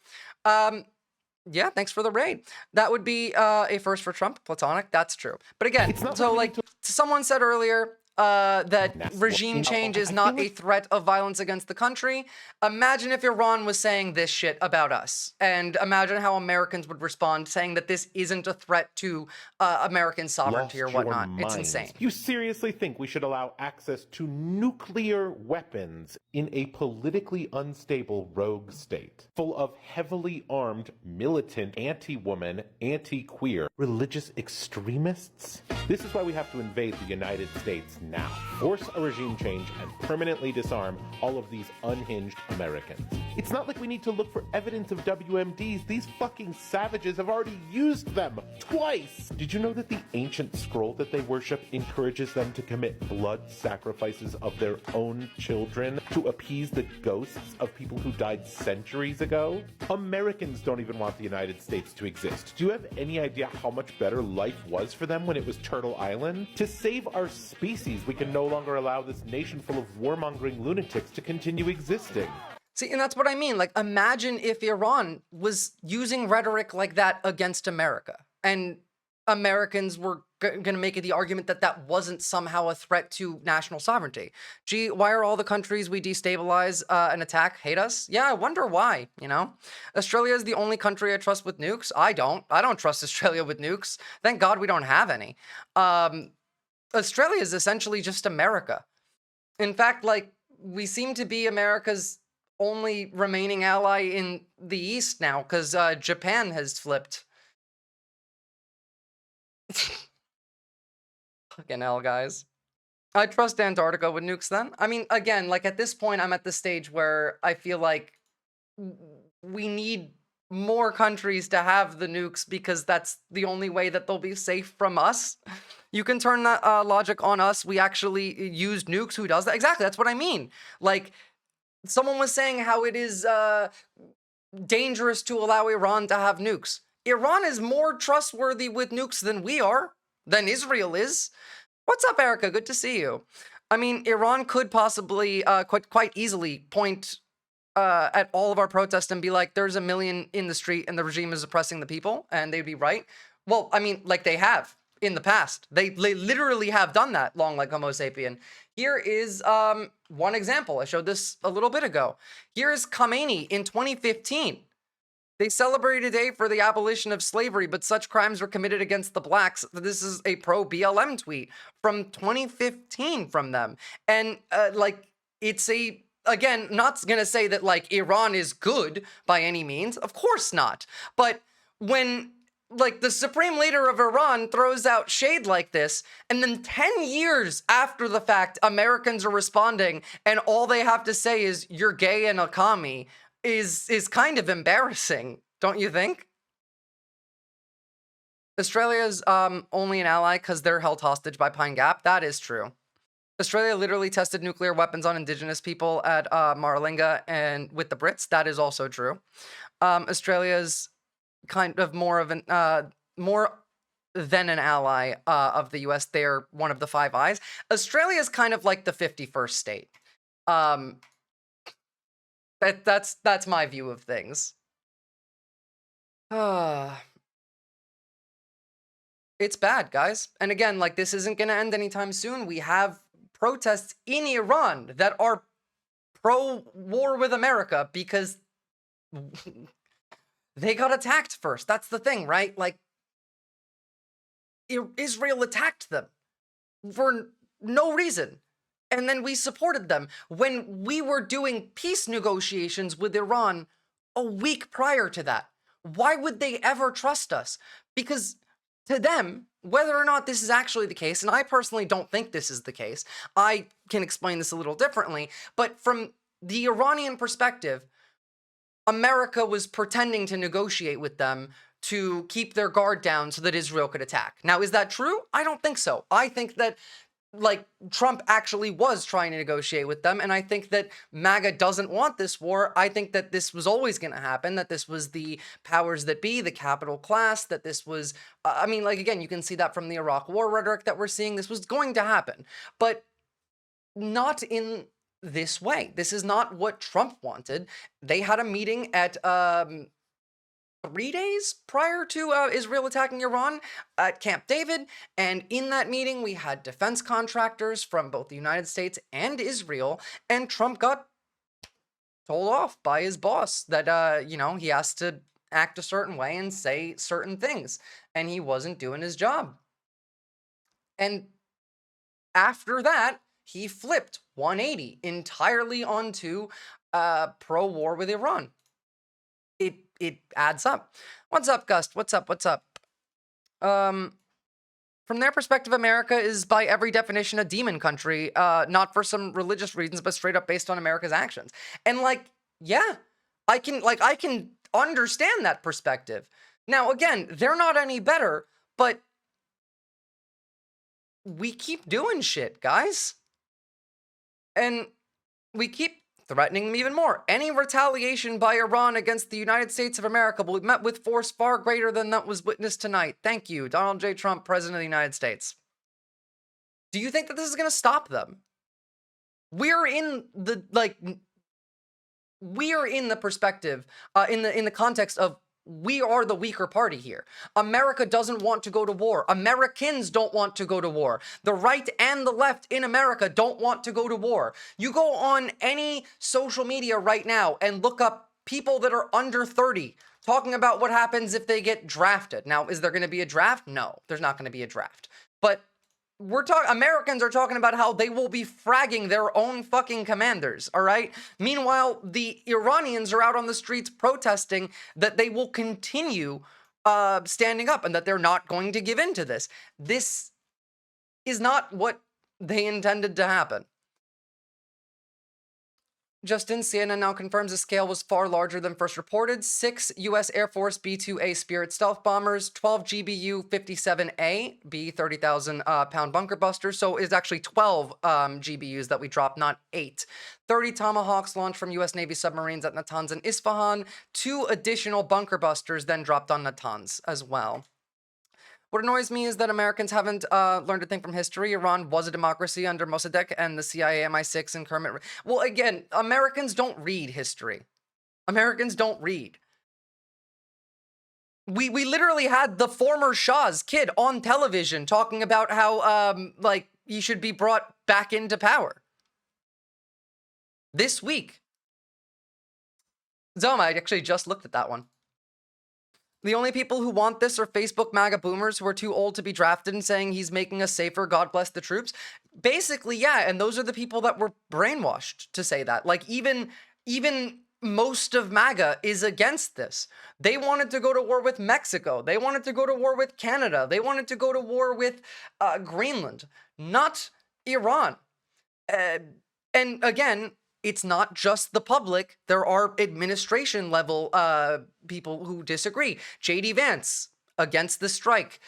Yeah, thanks for the raid. That would be a first for Trump, platonic. That's true. But again, so like someone said earlier that regime change is not a threat of violence against the country. Imagine if Iran was saying this shit about us, and imagine how Americans would respond saying that this isn't a threat to American sovereignty or whatnot. It's insane. You seriously think we should allow access to nuclear weapons in a politically unstable rogue state, full of heavily armed, militant, anti-woman, anti-queer, religious extremists? This is why we have to invade the United States now. Force a regime change and permanently disarm all of these unhinged Americans. It's not like we need to look for evidence of WMDs. These fucking savages have already used them twice. Did you know that the ancient scroll that they worship encourages them to commit blood sacrifices of their own children to appease the ghosts of people who died centuries ago? Americans don't even want the United States to exist. Do you have any idea how much better life was for them when it was Turtle Island? To save our species, we can no longer allow this nation full of warmongering lunatics to continue existing. See, and that's what I mean. Like, imagine if Iran was using rhetoric like that against America, and Americans were going to make the argument that that wasn't somehow a threat to national sovereignty. Gee, why are all the countries we destabilize and attack hate us? Yeah, I wonder why, you know? Australia is the only country I trust with nukes. I don't trust Australia with nukes. Thank God we don't have any. Australia is essentially just America. In fact, like, we seem to be America's only remaining ally in the East now, because Japan has flipped. Fucking hell, guys. I trust Antarctica with nukes then. I mean, again, like, at this point, I'm at the stage where I feel like we need more countries to have the nukes because that's the only way that they'll be safe from us. You can turn that logic on us. We actually use nukes. Who does that? Exactly, that's what I mean. Like, someone was saying how it is dangerous to allow Iran to have nukes. Iran is more trustworthy with nukes than we are, than Israel is. What's up, Erica? Good to see you. I mean, Iran could possibly, quite easily point at all of our protests and be like, there's 1 million in the street and the regime is oppressing the people, and they'd be right. Well, I mean, like they have in the past. They literally have done that, long like Homo sapien. Here is one example. I showed this a little bit ago. Here is Khamenei in 2015. They celebrated a day for the abolition of slavery, but such crimes were committed against the blacks. This is a pro-BLM tweet from 2015 from them. And, like, it's a, again, not going to say that, like, Iran is good by any means. Of course not. But when, like, the supreme leader of Iran throws out shade like this, and then 10 years after the fact, Americans are responding, and all they have to say is, you're gay and a commie, is kind of embarrassing, don't you think? Australia's only an ally because they're held hostage by Pine Gap. That is true. Australia literally tested nuclear weapons on indigenous people at Mar-a-Lago and with the Brits. That is also true. Australia's kind of more of an more than an ally of the US. They're one of the Five Eyes. Australia is kind of like the 51st state. That's my view of things. It's bad, guys. And again, like, this isn't going to end anytime soon. We have protests in Iran that are pro-war with America because they got attacked first. That's the thing, right? Like, Israel attacked them for no reason. And then we supported them when we were doing peace negotiations with Iran a week prior to that. Why would they ever trust us? Because to them, whether or not this is actually the case, and I personally don't think this is the case, I can explain this a little differently, but from the Iranian perspective, America was pretending to negotiate with them to keep their guard down so that Israel could attack. Now, is that true? I don't think so. I think that Trump actually was trying to negotiate with them, and I think that MAGA doesn't want this war. I think that this was always going to happen, that this was the powers that be, the capital class, that this was, again, you can see that from the Iraq war rhetoric that we're seeing. This was going to happen, but not in this way. This is not what Trump wanted. They had a meeting at 3 days prior to Israel attacking Iran at Camp David. And in that meeting, we had defense contractors from both the United States and Israel. And Trump got told off by his boss that, he has to act a certain way and say certain things. And he wasn't doing his job. And after that, he flipped 180 entirely onto pro-war with Iran. It adds up. What's up, Gust? What's up? From their perspective, America is by every definition a demon country, not for some religious reasons, but straight up based on America's actions. And yeah, I can understand that perspective. Now, again, they're not any better, but we keep doing shit, guys. And we keep threatening them even more. Any retaliation by Iran against the United States of America will be met with force far greater than that was witnessed tonight. Thank you, Donald J. Trump, President of the United States. Do you think that this is going to stop them? We're in the perspective, in the context of we are the weaker party here. America doesn't want to go to war. Americans don't want to go to war. The right and the left in America don't want to go to war. You go on any social media right now and look up people that are under 30 talking about what happens if they get drafted. Now, is there going to be a draft? No, there's not going to be a draft. But Americans are talking about how they will be fragging their own fucking commanders, all right? Meanwhile, the Iranians are out on the streets protesting that they will continue standing up and that they're not going to give in to this. This is not what they intended to happen. Justin, CNN now confirms the scale was far larger than first reported. 6 U.S. Air Force B-2A Spirit stealth bombers, 12 GBU-57A, B-30,000-pound bunker busters. So it's actually 12 GBUs that we dropped, not 8. 30 Tomahawks launched from U.S. Navy submarines at Natanz and Isfahan. 2 additional bunker busters then dropped on Natanz as well. What annoys me is that Americans haven't learned a thing from history. Iran was a democracy under Mossadegh and the CIA, MI6, and Kermit. Well, again, Americans don't read history. Americans don't read. We literally had the former Shah's kid on television talking about how, he should be brought back into power. This week. Zoma, I actually just looked at that one. The only people who want this are Facebook MAGA boomers who are too old to be drafted and saying he's making us safer, God bless the troops. Basically, yeah, and those are the people that were brainwashed to say that. Even most of MAGA is against this. They wanted to go to war with Mexico. They wanted to go to war with Canada. They wanted to go to war with Greenland, not Iran. And again, it's not just the public. There are administration level people who disagree. J.D. Vance against the strike.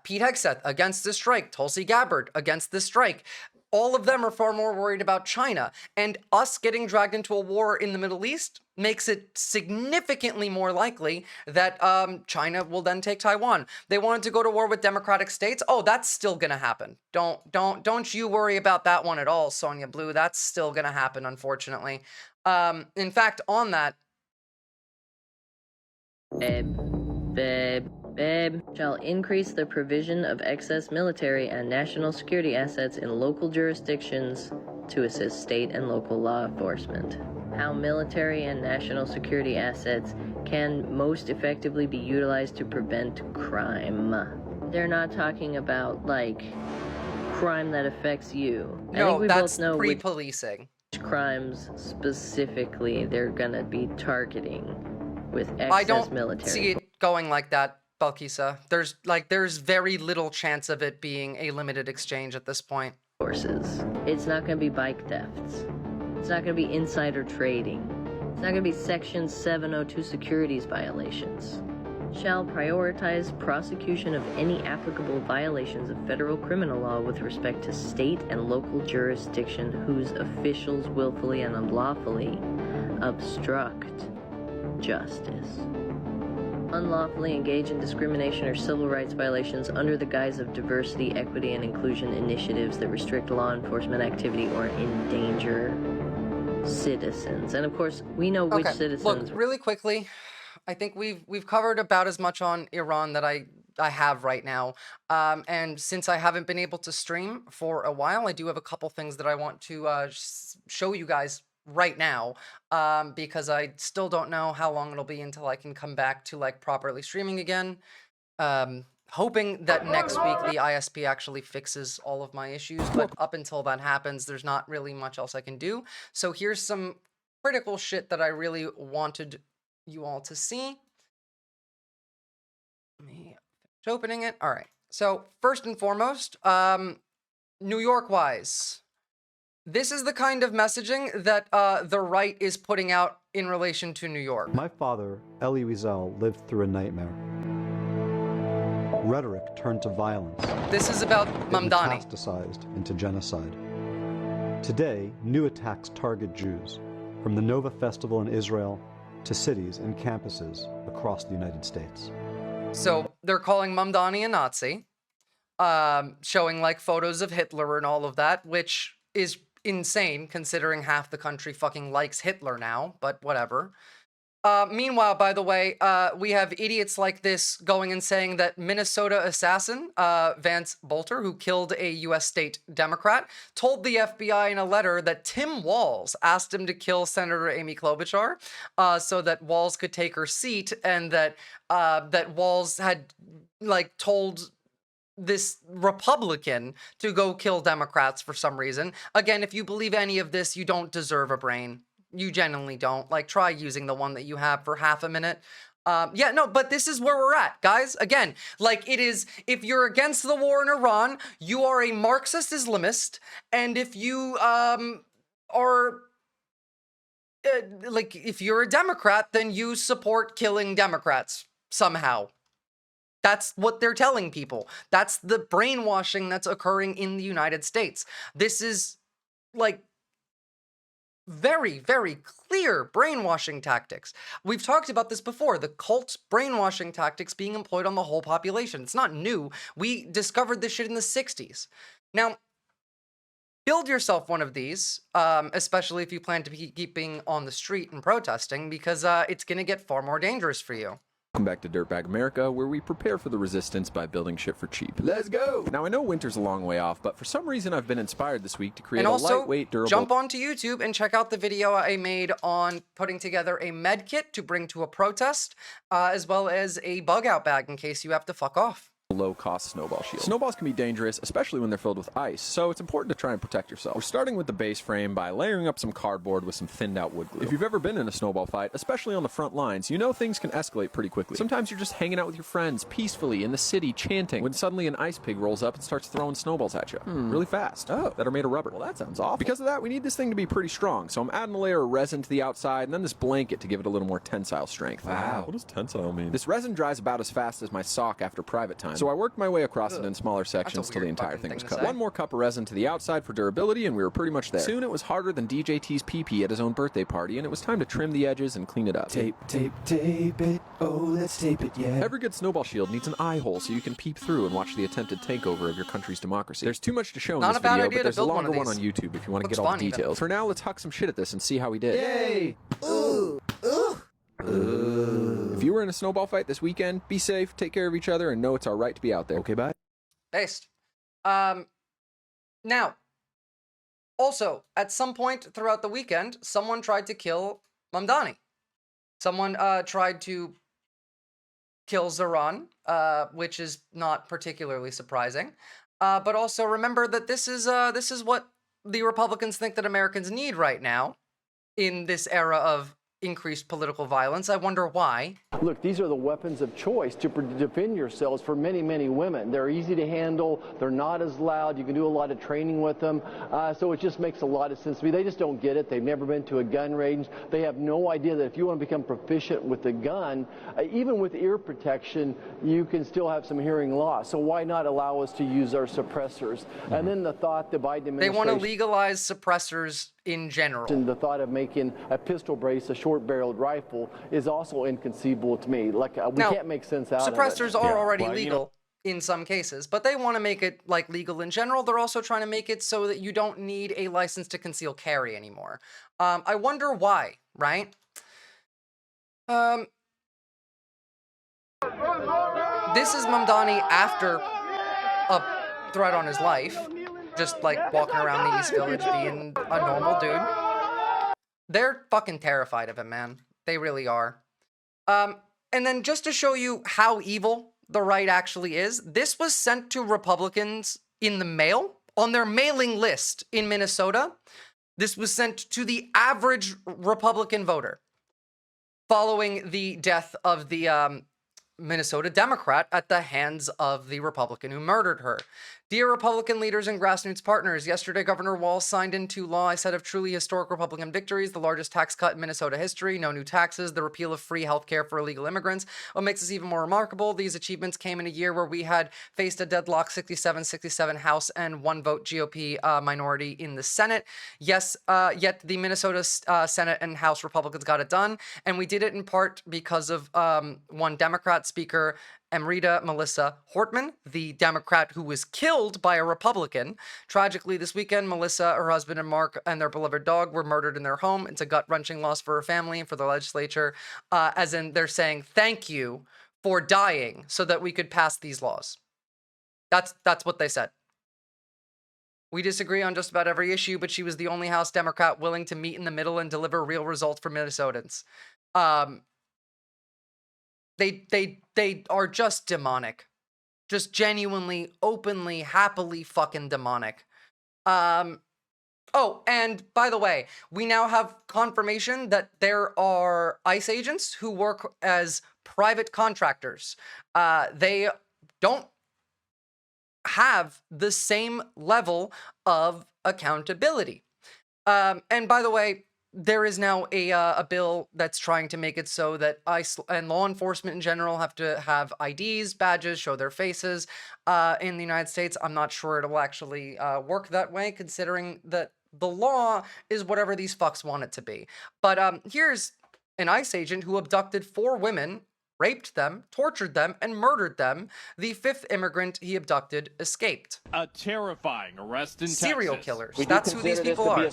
Pete Hegseth against the strike. Tulsi Gabbard against the strike. All of them are far more worried about China. And us getting dragged into a war in the Middle East makes it significantly more likely that China will then take Taiwan. They wanted to go to war with democratic states. Oh, that's still gonna happen. Don't you worry about that one at all, Sonia Blue. That's still gonna happen, unfortunately. In fact, on that, shall increase the provision of excess military and national security assets in local jurisdictions to assist state and local law enforcement. How military and national security assets can most effectively be utilized to prevent crime. They're not talking about, crime that affects you. I think No, we that's both know which pre-policing. crimes specifically they're gonna be targeting with I excess don't military see it going like that, Balkisa. There's very little chance of it being a limited exchange at this point. forces. It's not gonna be bike thefts. It's not gonna be insider trading. It's not gonna be Section 702 securities violations. Shall prioritize prosecution of any applicable violations of federal criminal law with respect to state and local jurisdiction whose officials willfully and unlawfully obstruct justice. Unlawfully engage in discrimination or civil rights violations under the guise of diversity, equity, and inclusion initiatives that restrict law enforcement activity or endanger citizens. And of course, we know which citizens. Look, really quickly, I think we've covered about as much on Iran that I have right now. And since I haven't been able to stream for a while, I do have a couple things that I want to show you guys right now, because I still don't know how long it'll be until I can come back to like properly streaming again. Hoping that next week the ISP actually fixes all of my issues, but up until that happens, there's not really much else I can do. So here's some critical shit that I really wanted you all to see. Let me finish opening it. All right. So first and foremost, New York wise, this is the kind of messaging that the right is putting out in relation to New York. My father, Elie Wiesel, lived through a nightmare. Rhetoric turned to violence. This is about Mamdani. Metastasized into genocide. Today, new attacks target Jews, from the Nova Festival in Israel to cities and campuses across the United States. So they're calling Mamdani a Nazi, showing like photos of Hitler and all of that, which is insane considering half the country fucking likes Hitler now, but whatever. Meanwhile, by the way, we have idiots like this going and saying that Minnesota assassin, Vance Bolter, who killed a U.S. state Democrat, told the FBI in a letter that Tim Walz asked him to kill Senator Amy Klobuchar, so that Walz could take her seat, and that that Walz had like told this Republican to go kill Democrats for some reason. Again, if you believe any of this, you don't deserve a brain. You genuinely don't. Like, try using the one that you have for half a minute. Yeah, no, but this is where we're at, guys. Again, like, it is, if you're against the war in Iran, you are a Marxist Islamist, and if you are like, if you're a Democrat, then you support killing Democrats somehow. That's what they're telling people. That's the brainwashing that's occurring in the United States. This is like very, very clear brainwashing tactics. We've talked about this before, the cult brainwashing tactics being employed on the whole population. It's not new. We discovered this shit in the 60s. Now, build yourself one of these, especially if you plan to keep being on the street and protesting, because it's going to get far more dangerous for you. Welcome back to Dirtbag America, where we prepare for the resistance by building shit for cheap. Let's go! Now, I know winter's a long way off, but for some reason I've been inspired this week to create and a also, lightweight, durable... jump onto YouTube and check out the video I made on putting together a med kit to bring to a protest, as well as a bug out bag in case you have to fuck off. Low-cost snowball shield. Snowballs can be dangerous, especially when they're filled with ice, so it's important to try and protect yourself. We're starting with the base frame by layering up some cardboard with some thinned-out wood glue. If you've ever been in a snowball fight, especially on the front lines, you know things can escalate pretty quickly. Sometimes you're just hanging out with your friends, peacefully, in the city, chanting, when suddenly an ice pig rolls up and starts throwing snowballs at you. Really fast. Oh. That are made of rubber. Well, that sounds awful. Because of that, we need this thing to be pretty strong, so I'm adding a layer of resin to the outside, and then this blanket to give it a little more tensile strength. Wow. What does tensile mean? This resin dries about as fast as my sock after private time, so I worked my way across it in smaller sections till the entire thing was cut. One more cup of resin to the outside for durability, and we were pretty much there. Soon it was harder than DJT's pee-pee at his own birthday party, and it was time to trim the edges and clean it up. Tape, tape, tape it. Oh, let's tape it, yeah. Every good snowball shield needs an eye hole so you can peep through and watch the attempted takeover of your country's democracy. There's too much to show in this video, but there's a longer one on YouTube if you want to get all the details. For now, let's huck some shit at this and see how we did. Yay! Ooh! Ooh! If you were in a snowball fight this weekend, be safe, take care of each other, and know it's our right to be out there. Okay, bye. Based. Now, also, at some point throughout the weekend, someone tried to kill Mamdani. Someone tried to kill Zoran, which is not particularly surprising. But also remember that this is what the Republicans think that Americans need right now in this era of increased political violence. I wonder why. Look, these are the weapons of choice to defend yourselves for many, many women. They're easy to handle. They're not as loud. You can do a lot of training with them. So it just makes a lot of sense to me. They just don't get it. They've never been to a gun range. They have no idea that if you want to become proficient with the gun, even with ear protection, you can still have some hearing loss. So why not allow us to use our suppressors? And then the thought the Biden administration... They want to legalize suppressors in general. And the thought of making a pistol brace a short-barreled rifle is also inconceivable to me. Like, we can't make sense out of it. Suppressors are already legal in some cases, but they want to make it like legal in general. They're also trying to make it so that you don't need a license to conceal carry anymore. I wonder why, right? This is Mamdani after a threat on his life. Just like walking around the East Village being a normal dude. They're fucking terrified of him, man. They really are. And then just to show you how evil the right actually is, this was sent to Republicans in the mail, on their mailing list in Minnesota. This was sent to the average Republican voter following the death of the Minnesota Democrat at the hands of the Republican who murdered her. Dear Republican leaders and grassroots partners, yesterday Governor Walz signed into law a set of truly historic Republican victories, the largest tax cut in Minnesota history, no new taxes, the repeal of free health care for illegal immigrants. What makes this even more remarkable, these achievements came in a year where we had faced a deadlock 67-67 House and one vote GOP minority in the Senate. Yes, yet the Minnesota Senate and House Republicans got it done, and we did it in part because of one Democrat speaker, Amrita Melissa Hortman, the Democrat who was killed by a Republican. Tragically, this weekend, Melissa, her husband, and Mark, and their beloved dog were murdered in their home. It's a gut-wrenching loss for her family and for the legislature, as in they're saying thank you for dying so that we could pass these laws. That's what they said. We disagree on just about every issue, but she was the only House Democrat willing to meet in the middle and deliver real results for Minnesotans. They are just demonic. Just genuinely, openly, happily fucking demonic. Oh, and by the way, we now have confirmation that there are ICE agents who work as private contractors. They don't have the same level of accountability. And by the way, there is now a bill that's trying to make it so that ICE and law enforcement in general have to have IDs, badges, show their faces in the United States. I'm not sure it'll actually work that way, considering that the law is whatever these fucks want it to be. But here's an ICE agent who abducted 4 women, raped them, tortured them, and murdered them. The 5th immigrant he abducted escaped. A terrifying arrest in serial Texas. killers. That's who these people are.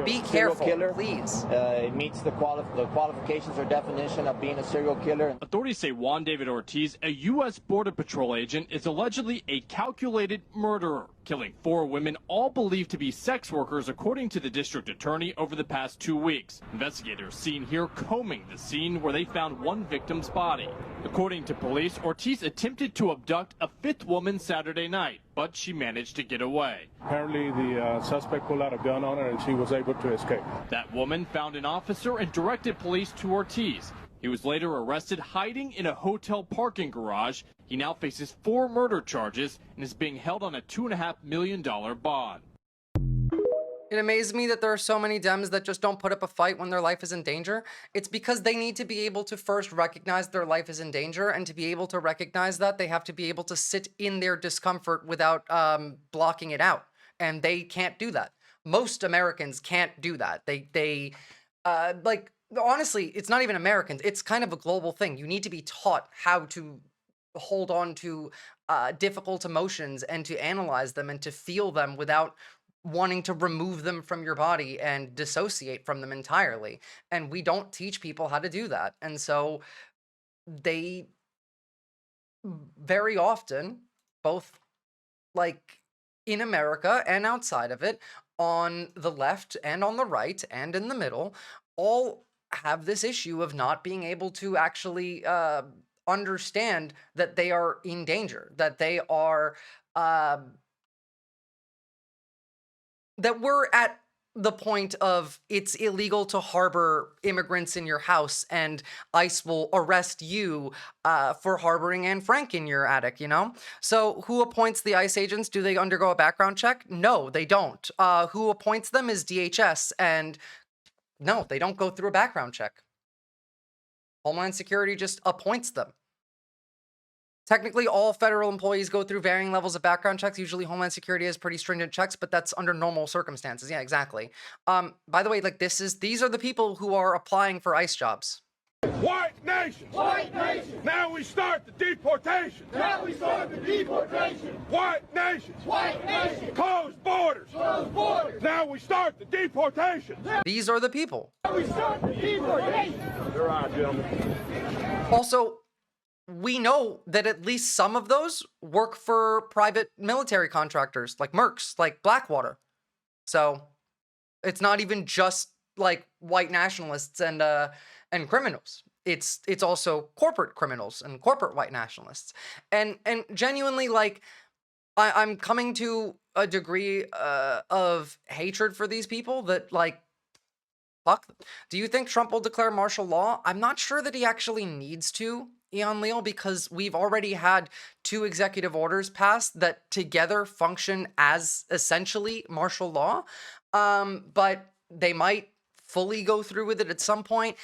Be careful, killer. Please. It meets the qualifications or definition of being a serial killer. Authorities say Juan David Ortiz, a U.S. Border Patrol agent, is allegedly a calculated murderer, killing 4 women, all believed to be sex workers, according to the district attorney, over the past 2 weeks. Investigators seen here combing the scene where they found one victim's body. According to police, Ortiz attempted to abduct a 5th woman Saturday night, but she managed to get away. Apparently, the suspect pulled out a gun on her and she was able to escape. That woman found an officer and directed police to Ortiz. He was later arrested hiding in a hotel parking garage. He now faces 4 murder charges and is being held on a $2.5 million bond. It amazes me that there are so many Dems that just don't put up a fight when their life is in danger. It's because they need to be able to first recognize their life is in danger, and to be able to recognize that, they have to be able to sit in their discomfort without blocking it out. And they can't do that. Most Americans can't do that. They honestly, it's not even Americans. It's kind of a global thing. You need to be taught how to hold on to difficult emotions and to analyze them and to feel them without wanting to remove them from your body and dissociate from them entirely. And we don't teach people how to do that. And so they very often, both like in America and outside of it, on the left and on the right and in the middle, all have this issue of not being able to actually understand that they are in danger, that they are, that we're at the point of it's illegal to harbor immigrants in your house, and ICE will arrest you for harboring Anne Frank in your attic, you know? So who appoints the ICE agents? Do they undergo a background check? No, they don't. Who appoints them is DHS, and no, they don't go through a background check. Homeland Security just appoints them. Technically, all federal employees go through varying levels of background checks. Usually, Homeland Security has pretty stringent checks, but that's under normal circumstances. Yeah, exactly. By the way, like these are the people who are applying for ICE jobs. White nations! White nations! Now we start the deportation! Now we start the deportation! White nations! White nations! Close borders! Close borders! Now we start the deportation! These are the people. Now we start the deportation! You're on, gentlemen. Also, we know that at least some of those work for private military contractors, like Mercs, like Blackwater. So it's not even just like white nationalists and criminals. It's also corporate criminals and corporate white nationalists. And genuinely, like, I'm coming to a degree of hatred for these people that, like, fuck them. Do you think Trump will declare martial law? I'm not sure that he actually needs to, Eon Leal, because we've already had 2 executive orders passed that together function as essentially martial law. But they might fully go through with it at some point.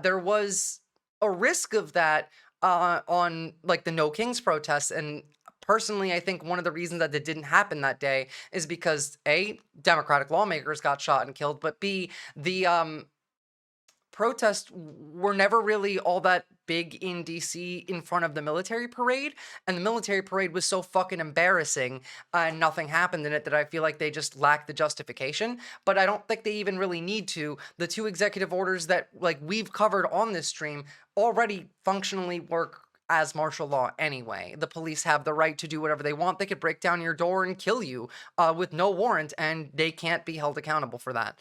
There was a risk of that on like the No Kings protests, and personally, I think one of the reasons that it didn't happen that day is because A, Democratic lawmakers got shot and killed, but B, the protests were never really all that big in DC in front of the military parade, and the military parade was so fucking embarrassing and nothing happened in it that I feel like they just lacked the justification. But I don't think they even really need to. The 2 executive orders that like we've covered on this stream already functionally work as martial law anyway. The police have the right to do whatever they want. They could break down your door and kill you with no warrant, and they can't be held accountable for that.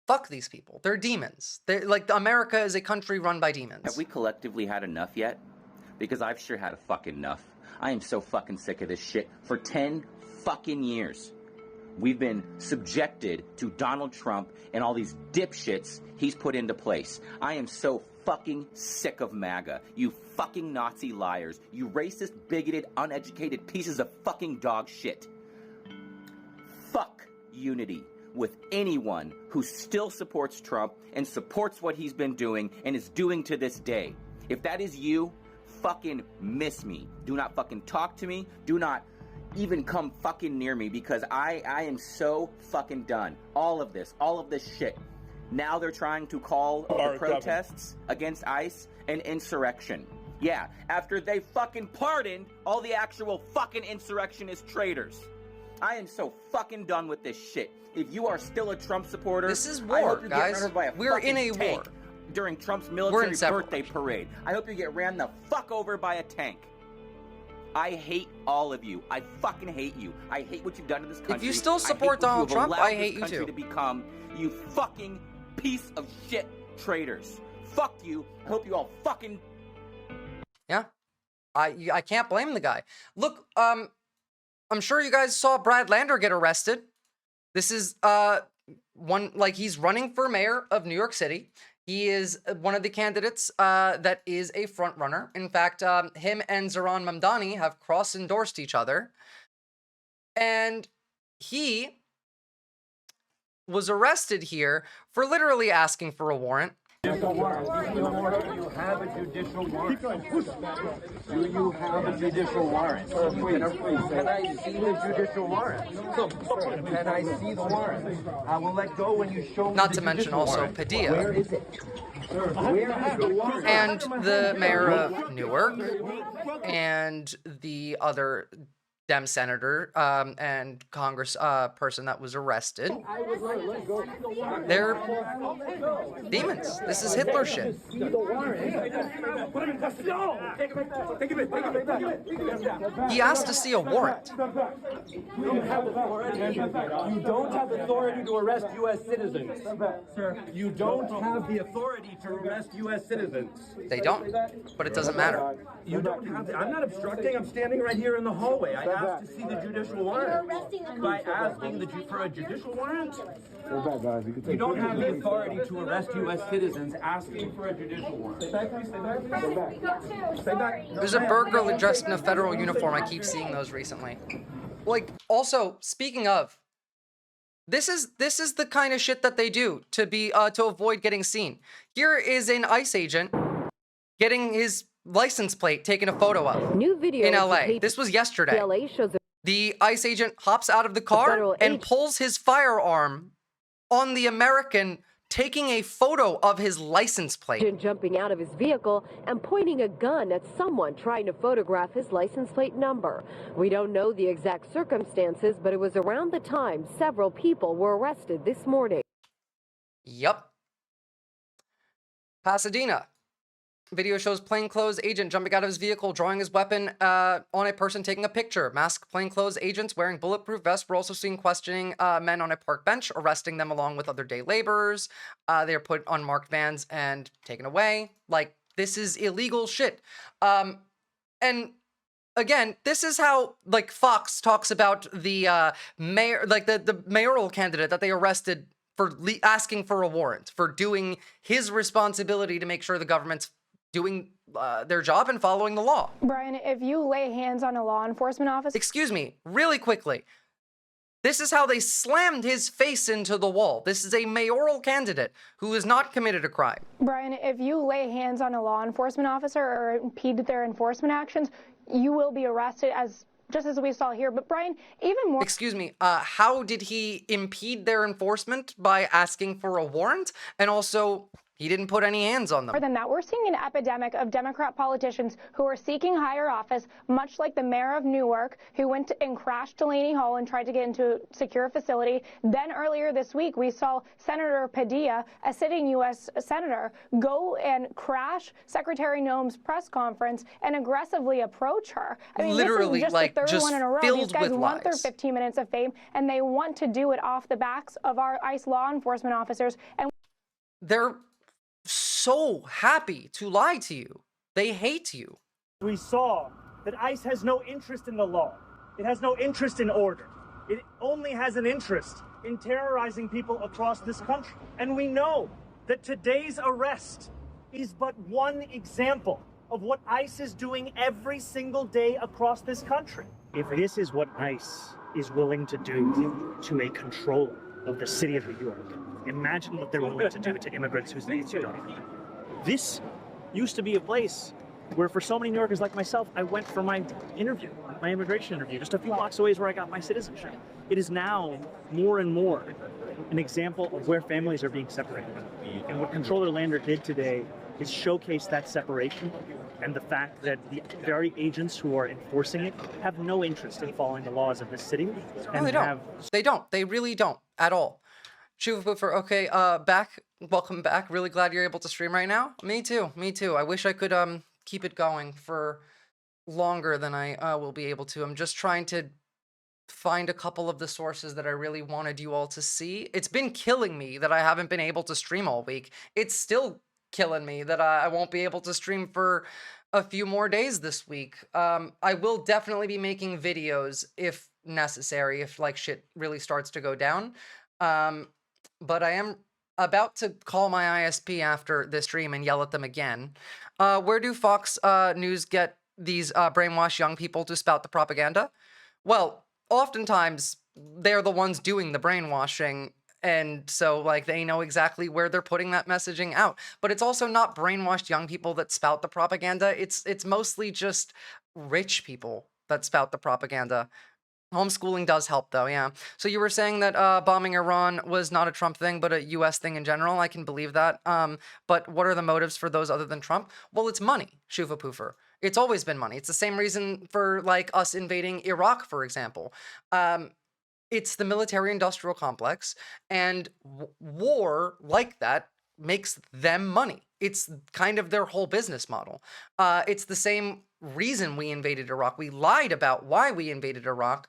Fuck these people. They're demons. They're like, America is a country run by demons. Have we collectively had enough yet? Because I've sure had a fucking enough. I am so fucking sick of this shit. For 10 fucking years, we've been subjected to Donald Trump and all these dipshits he's put into place. I am so fucking sick of MAGA. You fucking Nazi liars. You racist, bigoted, uneducated pieces of fucking dog shit. Fuck unity with anyone who still supports Trump and supports what he's been doing and is doing to this day. If that is you, fucking miss me. Do not fucking talk to me. Do not even come fucking near me, because I am so fucking done. All of this shit. Now they're trying to call the protests against ICE an insurrection. Yeah, after they fucking pardoned all the actual fucking insurrectionist traitors. I am so fucking done with this shit. If you are still a Trump supporter, this is war, I hope you guys. get murdered by a We're in a tank war during Trump's military birthday parade. I hope you get ran the fuck over by a tank. I hate all of you. I fucking hate you. I hate what you've done to this country. If you still support Donald Trump, I hate you too. To become, you fucking piece of shit traitors. Fuck you. I hope you all fucking. Yeah, I can't blame the guy. Look, I'm sure you guys saw Brad Lander get arrested. This is he's running for mayor of New York City. He is one of the candidates that is a front runner. In fact, him and Zohran Mamdani have cross-endorsed each other. And he was arrested here for literally asking for a warrant. Do you have a judicial warrant? Do you have a judicial warrant? Can I see the judicial warrant? Can I see the warrant? I will let go when you show me. Not to mention also Padilla. Where is it? Where is the warrant? And the mayor of Newark and the other Dem senator and Congress person that was arrested. They're demons. This is Hitler shit. He asked to see a warrant. You don't have authority to arrest U.S. citizens. Sir, you don't have the authority to arrest U.S. citizens. They don't, but it doesn't matter. You don't have the, I'm not obstructing. I'm standing right here in the hallway. I asked to see the judicial warrant. By asking for a judicial warrant, you don't have the authority to arrest U.S. citizens asking for a judicial warrant. Stay back, please. Stay back. Stay back. There's a burglar dressed in a federal uniform. I keep seeing those recently. Like, also, speaking of, this is the kind of shit that they do to be to avoid getting seen. Here is an ICE agent getting his license plate taken a photo of. New video in LA. This was yesterday. LA shows the ICE agent hops out of the car and pulls his firearm on the American, taking a photo of his license plate. Jumping out of his vehicle and pointing a gun at someone trying to photograph his license plate number. We don't know the exact circumstances, but it was around the time several people were arrested this morning. Yup. Pasadena. Video shows plainclothes agent jumping out of his vehicle, drawing his weapon on a person taking a picture. Masked plainclothes agents wearing bulletproof vests were also seen questioning men on a park bench, arresting them along with other day laborers. They are put on marked vans and taken away. Like, this is illegal shit. And again, this is how, like, Fox talks about the mayor, like the mayoral candidate that they arrested for asking for a warrant, for doing his responsibility to make sure the government's doing their job and following the law. Brian, if you lay hands on a law enforcement officer... Excuse me, really quickly. This is how they slammed his face into the wall. This is a mayoral candidate who has not committed a crime. Brian, if you lay hands on a law enforcement officer or impede their enforcement actions, you will be arrested just as we saw here. But Brian, even more... Excuse me, how did he impede their enforcement by asking for a warrant? And also, he didn't put any hands on them. More than that, we're seeing an epidemic of Democrat politicians who are seeking higher office, much like the mayor of Newark, who went and crashed Delaney Hall and tried to get into a secure facility. Then earlier this week, we saw Senator Padilla, a sitting U.S. senator, go and crash Secretary Noem's press conference and aggressively approach her. I mean, literally, this is just like, the third just one in a row. filled These guys with want their lies. 15 minutes of fame, and they want to do it off the backs of our ICE law enforcement officers. And they're so happy to lie to you. They hate you. We saw that ICE has no interest in the law. It has no interest in order. It only has an interest in terrorizing people across this country. And we know that today's arrest is but one example of what ICE is doing every single day across this country. If this is what ICE is willing to do to a controller of the city of New York, imagine what they're willing to do to immigrants whose needs you don't have. This used to be a place where, for so many New Yorkers like myself, I went for my interview, my immigration interview. Just a few blocks away is where I got my citizenship. It is now more and more an example of where families are being separated. And what Controller Lander did today is showcase that separation and the fact that the very agents who are enforcing it have no interest in following the laws of this city. No, they don't. They don't. They really don't at all. Shuvapoofer, okay, back. Welcome back. Really glad you're able to stream right now. Me too. Me too. I wish I could keep it going for longer than I will be able to. I'm just trying to find a couple of the sources that I really wanted you all to see. It's been killing me that I haven't been able to stream all week. It's still killing me that I won't be able to stream for a few more days this week. I will definitely be making videos if necessary, if like shit really starts to go down. But I am about to call my ISP after this stream and yell at them again. Where do Fox News get these brainwashed young people to spout the propaganda? Well, oftentimes they're the ones doing the brainwashing, and so like they know exactly where they're putting that messaging out. But it's also not brainwashed young people that spout the propaganda. It's mostly just rich people that spout the propaganda. Homeschooling does help, though, yeah. So you were saying that bombing Iran was not a Trump thing, but a U.S. thing in general. I can believe that. But what are the motives for those other than Trump? Well, it's money, Shuvapoofer. It's always been money. It's the same reason for like us invading Iraq, for example. It's the military-industrial complex, and war like that makes them money. It's kind of their whole business model. It's the same reason we invaded Iraq. We lied about why we invaded Iraq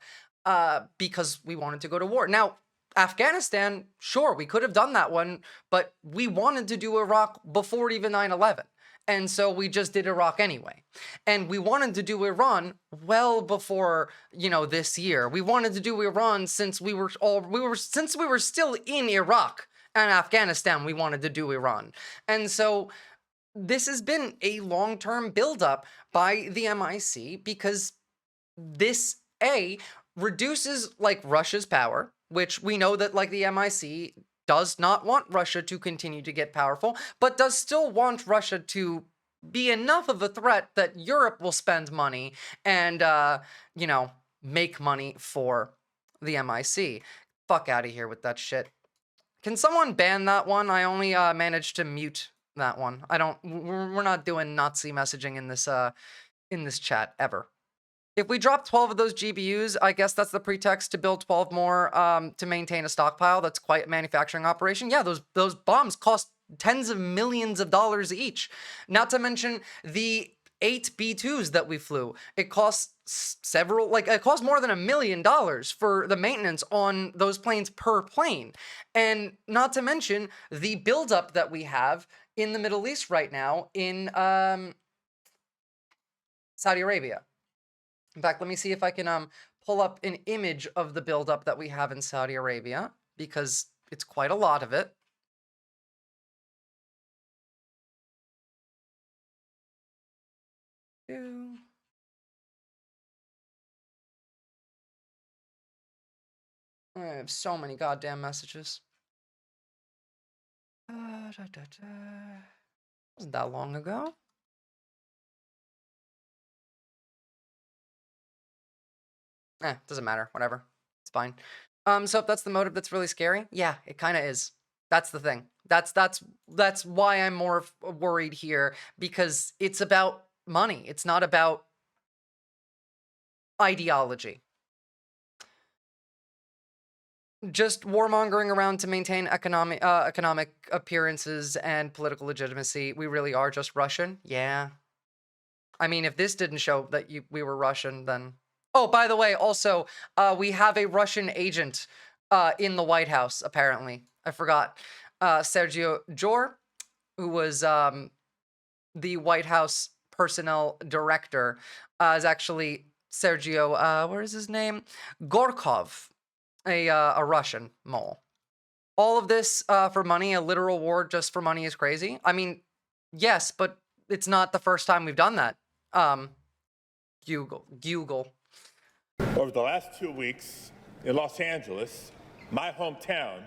because we wanted to go to war. Now, Afghanistan, sure, we could have done that one, but we wanted to do Iraq before even 9/11. And so we just did Iraq anyway. And we wanted to do Iran well before, this year. We wanted to do Iran since we were still in Iraq and Afghanistan. We wanted to do Iran. And so this has been a long-term buildup by the MIC because this reduces like Russia's power, which we know that like the MIC does not want Russia to continue to get powerful, but does still want Russia to be enough of a threat that Europe will spend money and, make money for the MIC. Fuck out of here with that shit. Can someone ban that one? I only managed to mute that one. We're not doing Nazi messaging in this chat ever. If we drop 12 of those GBUs, I guess that's the pretext to build 12 more to maintain a stockpile. That's quite a manufacturing operation. Yeah, those bombs cost tens of millions of dollars each. Not to mention the 8 B-2s that we flew. It costs it costs more than $1 million for the maintenance on those planes per plane. And not to mention the buildup that we have in the Middle East right now in Saudi Arabia. In fact, let me see if I can pull up an image of the buildup that we have in Saudi Arabia, because it's quite a lot of it. I have so many goddamn messages. Wasn't that long ago? Doesn't matter. Whatever. It's fine. So if that's the motive that's really scary, yeah, it kind of is. That's the thing. That's why I'm more worried here, because it's about money. It's not about ideology. Just warmongering around to maintain economic appearances and political legitimacy. We really are just Russian? Yeah. I mean, if this didn't show that we were Russian, then... Oh, by the way, also, we have a Russian agent in the White House, apparently. I forgot. Sergio Jor, who was the White House personnel director, is actually Sergio, what is his name? Gorkov, a Russian mole. All of this for money, a literal war just for money is crazy. I mean, yes, but it's not the first time we've done that. Google. Over the last 2 weeks in Los Angeles, my hometown,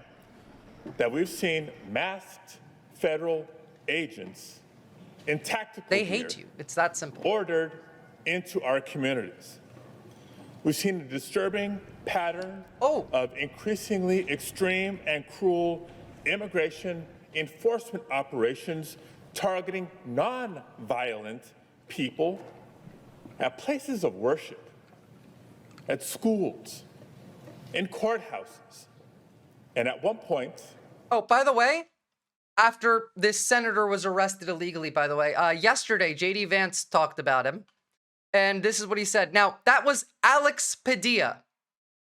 that we've seen masked federal agents in tactical They hate you. It's that simple. Ordered into our communities. We've seen a disturbing pattern of increasingly extreme and cruel immigration enforcement operations targeting non-violent people at places of worship, at schools, in courthouses, and at one point... Oh, by the way, after this senator was arrested illegally, by the way, yesterday, J.D. Vance talked about him, and this is what he said. Now, that was Alex Padilla.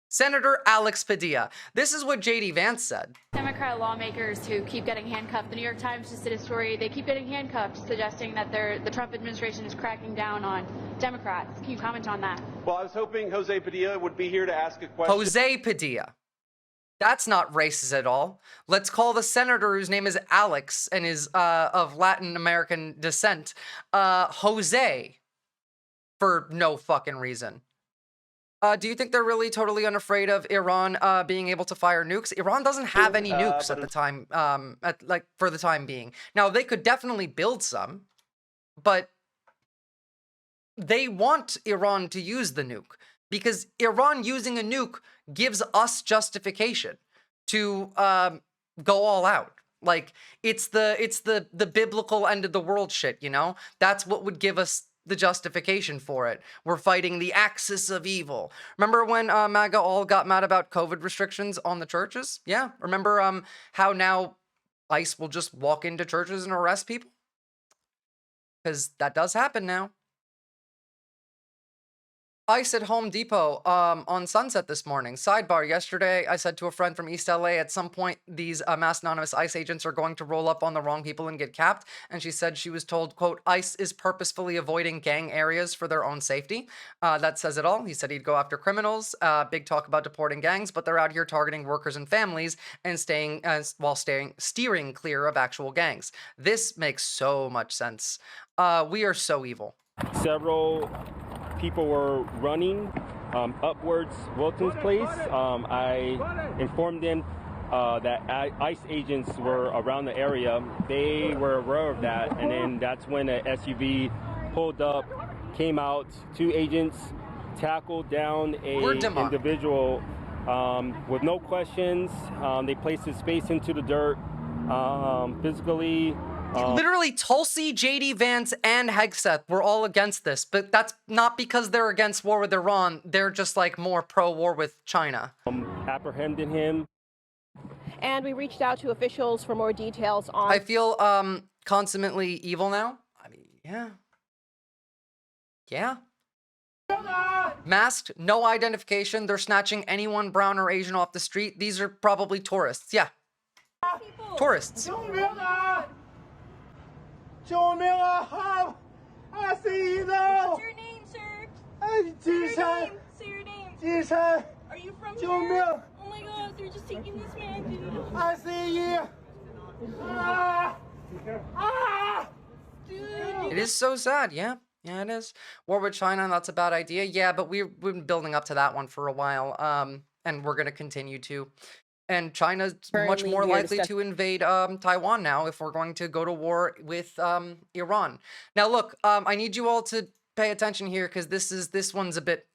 Senator Alex Padilla. This is what J.D. Vance said. Democrat lawmakers who keep getting handcuffed. The New York Times just did a story. They keep getting handcuffed, suggesting that the Trump administration is cracking down on Democrats. Can you comment on that? Well, I was hoping Jose Padilla would be here to ask a question. Jose Padilla. That's not racist at all. Let's call the senator whose name is Alex and is of Latin American descent, Jose, for no fucking reason. Do you think they're really totally unafraid of Iran being able to fire nukes? Iran doesn't have any nukes at the time, for the time being. Now, they could definitely build some, but they want Iran to use the nuke, because Iran using a nuke gives us justification to go all out. Like, it's the biblical end of the world shit, you know? That's what would give us the justification for it. We're fighting the axis of evil. Remember when MAGA all got mad about COVID restrictions on the churches? Yeah. Remember how now ICE will just walk into churches and arrest people? Because that does happen now. ICE at Home Depot on Sunset this morning. Sidebar, yesterday I said to a friend from East LA, at some point these mass anonymous ICE agents are going to roll up on the wrong people and get capped. And she said she was told, quote, ICE is purposefully avoiding gang areas for their own safety. That says it all. He said he'd go after criminals. Big talk about deporting gangs, but they're out here targeting workers and families and steering clear of actual gangs. This makes so much sense. We are so evil. Several people were running upwards Wilton's Place. I informed them that ICE agents were around the area. They were aware of that, and then that's when an SUV pulled up, came out, 2 agents tackled down a individual with no questions. They placed his face into the dirt physically. Literally, Tulsi, JD Vance, and Hegseth were all against this, but that's not because they're against war with Iran. They're just like more pro-war with China. Apprehended him. And we reached out to officials for more details on... I feel consummately evil now. I mean, yeah. Yeah. Masked, no identification. They're snatching anyone brown or Asian off the street. These are probably tourists. Yeah. Tourists. What's your name, sir? Say your name. Are you from here? Oh my God, they're just taking this man, dude. I see you. Dude. It is so sad, yeah. Yeah, it is. War with China, that's a bad idea. Yeah, but we've been building up to that one for a while, and we're going to continue to. And China's much more likely to invade Taiwan now if we're going to go to war with Iran. Now, look, I need you all to pay attention here because this one's a bit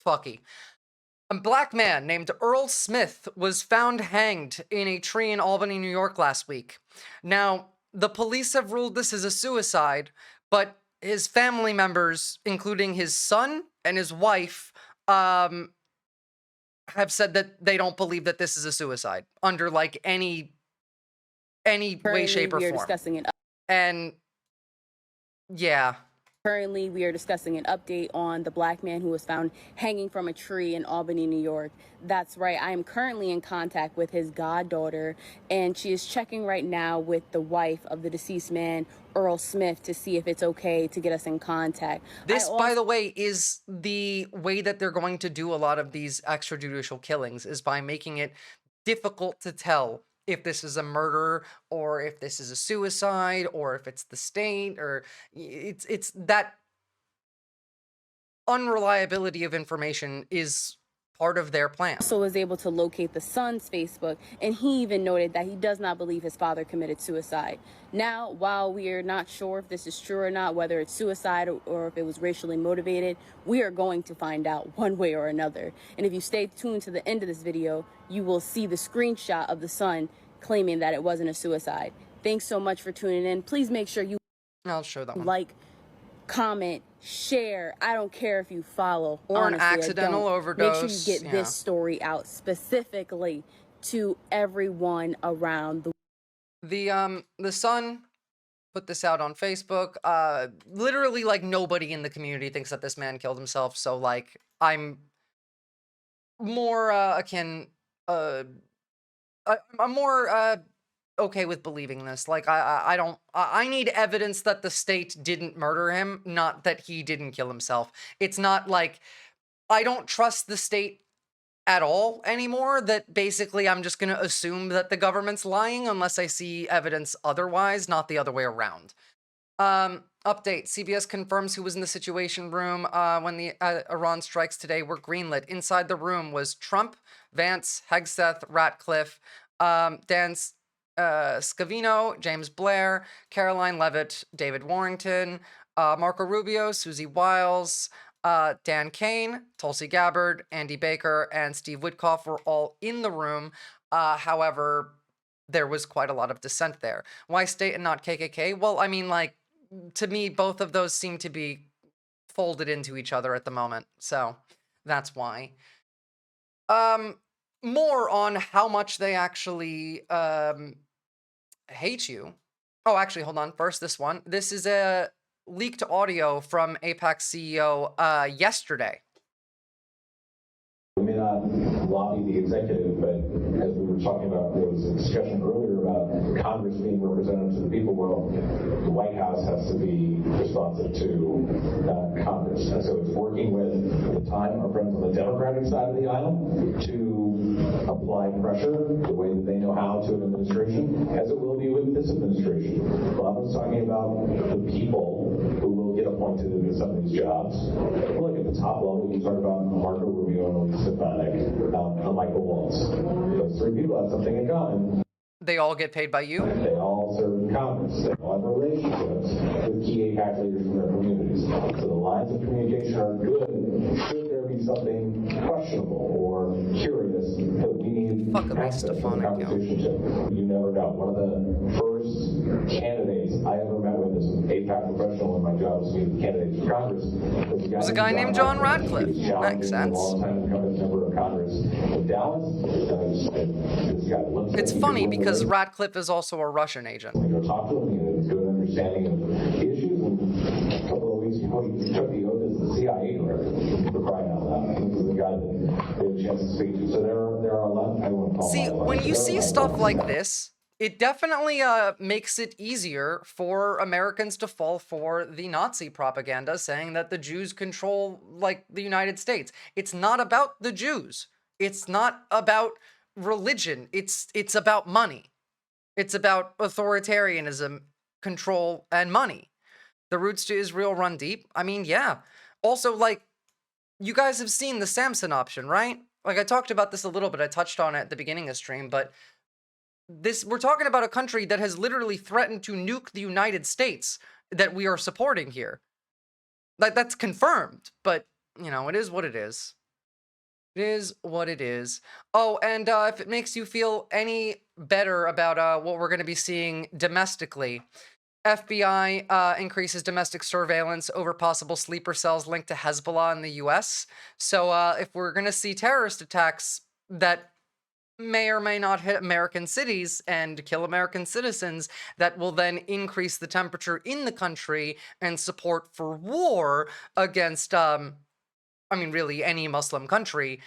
fucky. A black man named Earl Smith was found hanged in a tree in Albany, New York last week. Now, the police have ruled this as a suicide, but his family members, including his son and his wife, have said that they don't believe that this is a suicide under like any way, shape, or form. Discussing it. And yeah. Currently, we are discussing an update on the black man who was found hanging from a tree in Albany, New York. That's right. I am currently in contact with his goddaughter, and she is checking right now with the wife of the deceased man, Earl Smith, to see if it's okay to get us in contact. This, by the way, is the way that they're going to do a lot of these extrajudicial killings, is by making it difficult to tell if this is a murder or if this is a suicide or if it's the state, or it's that unreliability of information is part of their plan. Also was able to locate the son's Facebook, and he even noted that he does not believe his father committed suicide. Now, while we are not sure if this is true or not, whether it's suicide or if it was racially motivated, we are going to find out one way or another. And if you stay tuned to the end of this video, you will see the screenshot of the son claiming that it wasn't a suicide. Thanks so much for tuning in. Please make sure you I'll show that one. Like, comment, share. I don't care if you follow. Or honestly, an accidental overdose. Make sure you get this story out specifically to everyone around the The son put this out on Facebook. Literally, like, nobody in the community thinks that this man killed himself. So, like, I'm more I'm more okay with believing this. Like, I need evidence that the state didn't murder him, not that he didn't kill himself. It's not like I don't trust the state at all anymore, that basically I'm just going to assume that the government's lying unless I see evidence otherwise, not the other way around. Update, CBS confirms who was in the Situation Room when the Iran strikes today were greenlit. Inside the room was Trump, Vance, Hegseth, Ratcliffe, Dan Scavino, James Blair, Caroline Leavitt, David Warrington, Marco Rubio, Susie Wiles, Dan Kane, Tulsi Gabbard, Andy Baker, and Steve Witkoff were all in the room. However, there was quite a lot of dissent there. Why state and not KKK? Well, I mean, like, to me, both of those seem to be folded into each other at the moment, so that's why. More on how much they actually hate you. Oh, actually, hold on. First, this one. This is a leaked audio from AIPAC CEO yesterday. We may not lobby the executive, but as we were talking about, there was a discussion earlier about Congress being representative to the people. Well, the White House has to be responsive to Congress. And so it's working with, at the time, our friends on the Democratic side of the aisle to apply pressure the way that they know how to an administration, as it will be with this administration. Bob was talking about the people who will get appointed into some of these jobs. Look, at the top level, you talk about Marco Rubio and Stefanik, and Michael Waltz. Those three people have something in common. They all get paid by you? They all serve in Congress. They all have relationships with key AIPAC leaders from their communities. So the lines of communication are good. Should there be something questionable or curious that we need access to the conversation to? You never know. One of the first candidates I ever met with as an AIPAC professional in my job was meeting candidates for Congress. Was a guy named John Radcliffe. Makes sense. Member of Congress in Dallas. It's funny because Radcliffe is also a Russian agent. Go talk to him, he had a good understanding of the issues, and a couple of weeks ago he took the oath as the CIA director, for crying out loud. This is the guy that we had a chance to speak to. So there are a lot. I won't call. See, when you see stuff like this, it definitely makes it easier for Americans to fall for the Nazi propaganda saying that the Jews control, like, the United States. It's not about the Jews. It's not about religion. It's about money. It's about authoritarianism, control, and money. The roots to Israel run deep. I mean, yeah. Also, like, you guys have seen the Samson option, right? Like, I talked about this a little bit. I touched on it at the beginning of stream, but we're talking about a country that has literally threatened to nuke the United States that we are supporting here. That's confirmed, but, you know, it is what it is. It is what it is. Oh, and if it makes you feel any better about what we're going to be seeing domestically, FBI increases domestic surveillance over possible sleeper cells linked to Hezbollah in the U.S. So if we're going to see terrorist attacks that may or may not hit American cities and kill American citizens, that will then increase the temperature in the country and support for war against, I mean, really any Muslim country,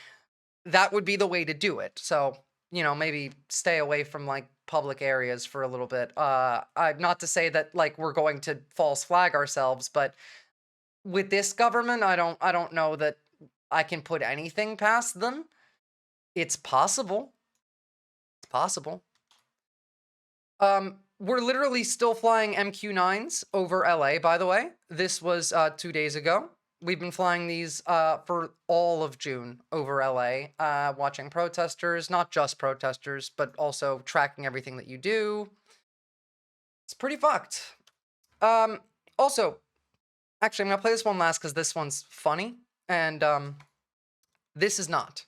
that would be the way to do it. So, you know, maybe stay away from, like, public areas for a little bit. Not to say that, like, we're going to false flag ourselves, but with this government, I don't know that I can put anything past them. It's possible. It's possible. We're literally still flying MQ-9s over LA, by the way. This was 2 days ago. We've been flying these for all of June over LA, watching protesters, not just protesters, but also tracking everything that you do. It's pretty fucked. Also, actually, I'm going to play this one last because this one's funny, and this is not.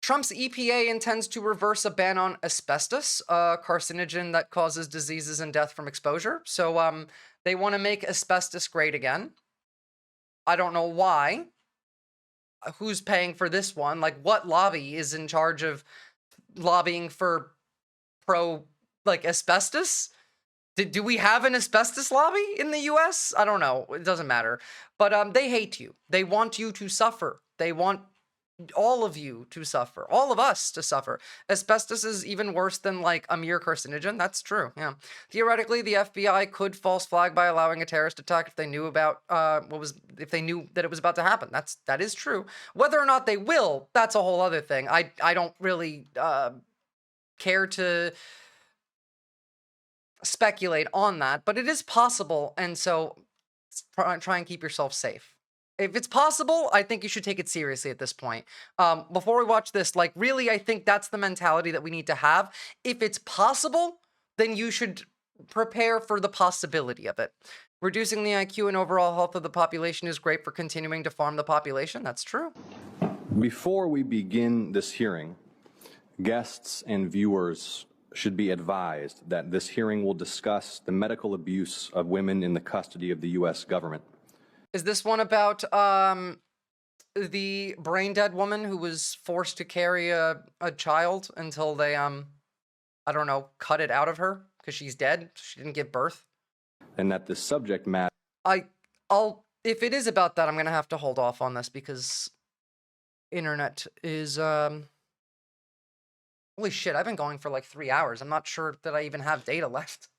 Trump's EPA intends to reverse a ban on asbestos, a carcinogen that causes diseases and death from exposure. So they want to make asbestos great again. I don't know why. Who's paying for this one? Like, what lobby is in charge of lobbying for like, asbestos? Do we have an asbestos lobby in the U.S.? I don't know. It doesn't matter. But they hate you. They want you to suffer. They want all of you to suffer. All of us to suffer. Asbestos is even worse than, like, a mere carcinogen. That's true, yeah. Theoretically, the FBI could false flag by allowing a terrorist attack if they knew about if they knew that it was about to happen. That is true. Whether or not they will, that's a whole other thing. I don't really care to speculate on that, but it is possible, and so try and keep yourself safe. If it's possible, I think you should take it seriously at this point. Before we watch this, like, really, I think that's the mentality that we need to have. If it's possible, then you should prepare for the possibility of it. Reducing the IQ and overall health of the population is great for continuing to farm the population. That's true. Before we begin this hearing, guests and viewers should be advised that this hearing will discuss the medical abuse of women in the custody of the U.S. government. Is this one about the brain dead woman who was forced to carry a child until they I don't know, cut it out of her because she's dead? She didn't give birth. And that the subject matter. If it is about that, I'm gonna have to hold off on this because internet is holy shit, I've been going for like 3 hours. I'm not sure that I even have data left.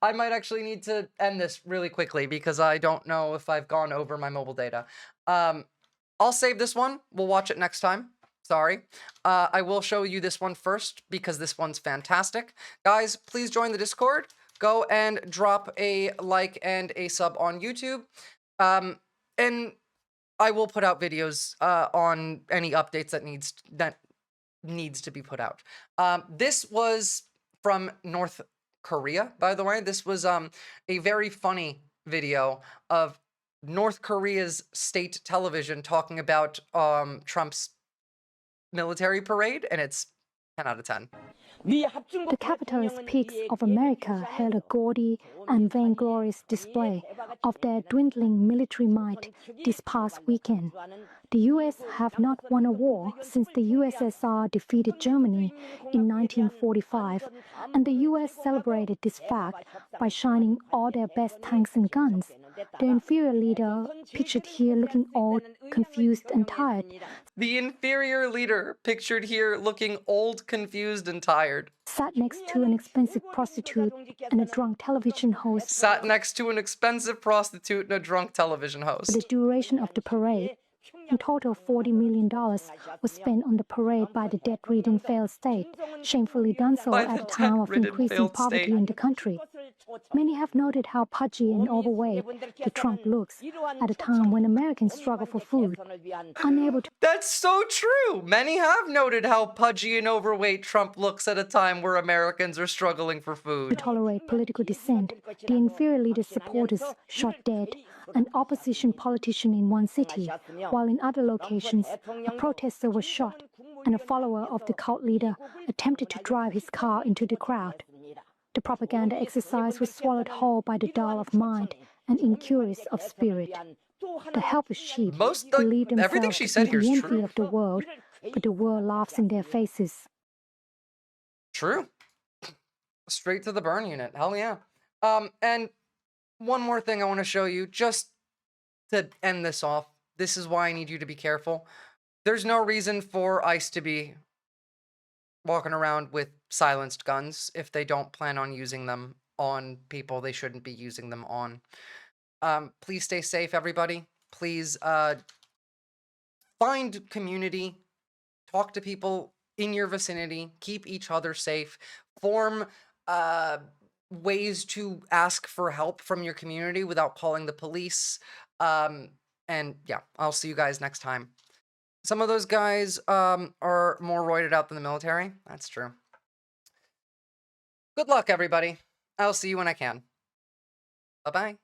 I might actually need to end this really quickly because I don't know if I've gone over my mobile data. I'll save this one. We'll watch it next time. Sorry. I will show you this one first because this one's fantastic. Guys, please join the Discord. Go and drop a like and a sub on YouTube. And I will put out videos on any updates that needs to be put out. This was from North Korea, by the way. This was a very funny video of North Korea's state television talking about Trump's military parade, and it's 10 out of 10. The capitalist peaks of America held a gaudy and vainglorious display of their dwindling military might this past weekend. The U.S. have not won a war since the USSR defeated Germany in 1945, and the U.S. celebrated this fact by shining all their best tanks and guns. The inferior leader, pictured here looking old, confused, and tired. The inferior leader, pictured here looking old, confused, and tired. Sat next to an expensive prostitute and a drunk television host. Sat next to an expensive prostitute and a drunk television host. For the duration of the parade. In total, $40 million was spent on the parade by the debt-ridden failed state, shamefully done so at a time of increasing poverty in the country. Many have noted how pudgy and overweight the Trump looks at a time when Americans struggle for food, unable to... That's so true! Many have noted how pudgy and overweight Trump looks at a time where Americans are struggling for food. To tolerate political dissent, the inferior leader's supporters shot dead an opposition politician in one city, while in other locations, a protester was shot and a follower of the cult leader attempted to drive his car into the crowd. The propaganda exercise was swallowed whole by the dull of mind and incurious of spirit. The helpless sheep believe themselves to be the envy of the world, but the world laughs in their faces. True. Straight to the burn unit. Hell yeah. And one more thing I want to show you, just to end this off. This is why I need you to be careful. There's no reason for ICE to be walking around with silenced guns if they don't plan on using them on people they shouldn't be using them on. Please stay safe, everybody. Please find community. Talk to people in your vicinity. Keep each other safe. Form ways to ask for help from your community without calling the police. And yeah, I'll see you guys next time. Some of those guys are more roided out than the military. That's true. Good luck, everybody. I'll see you when I can. Bye-bye.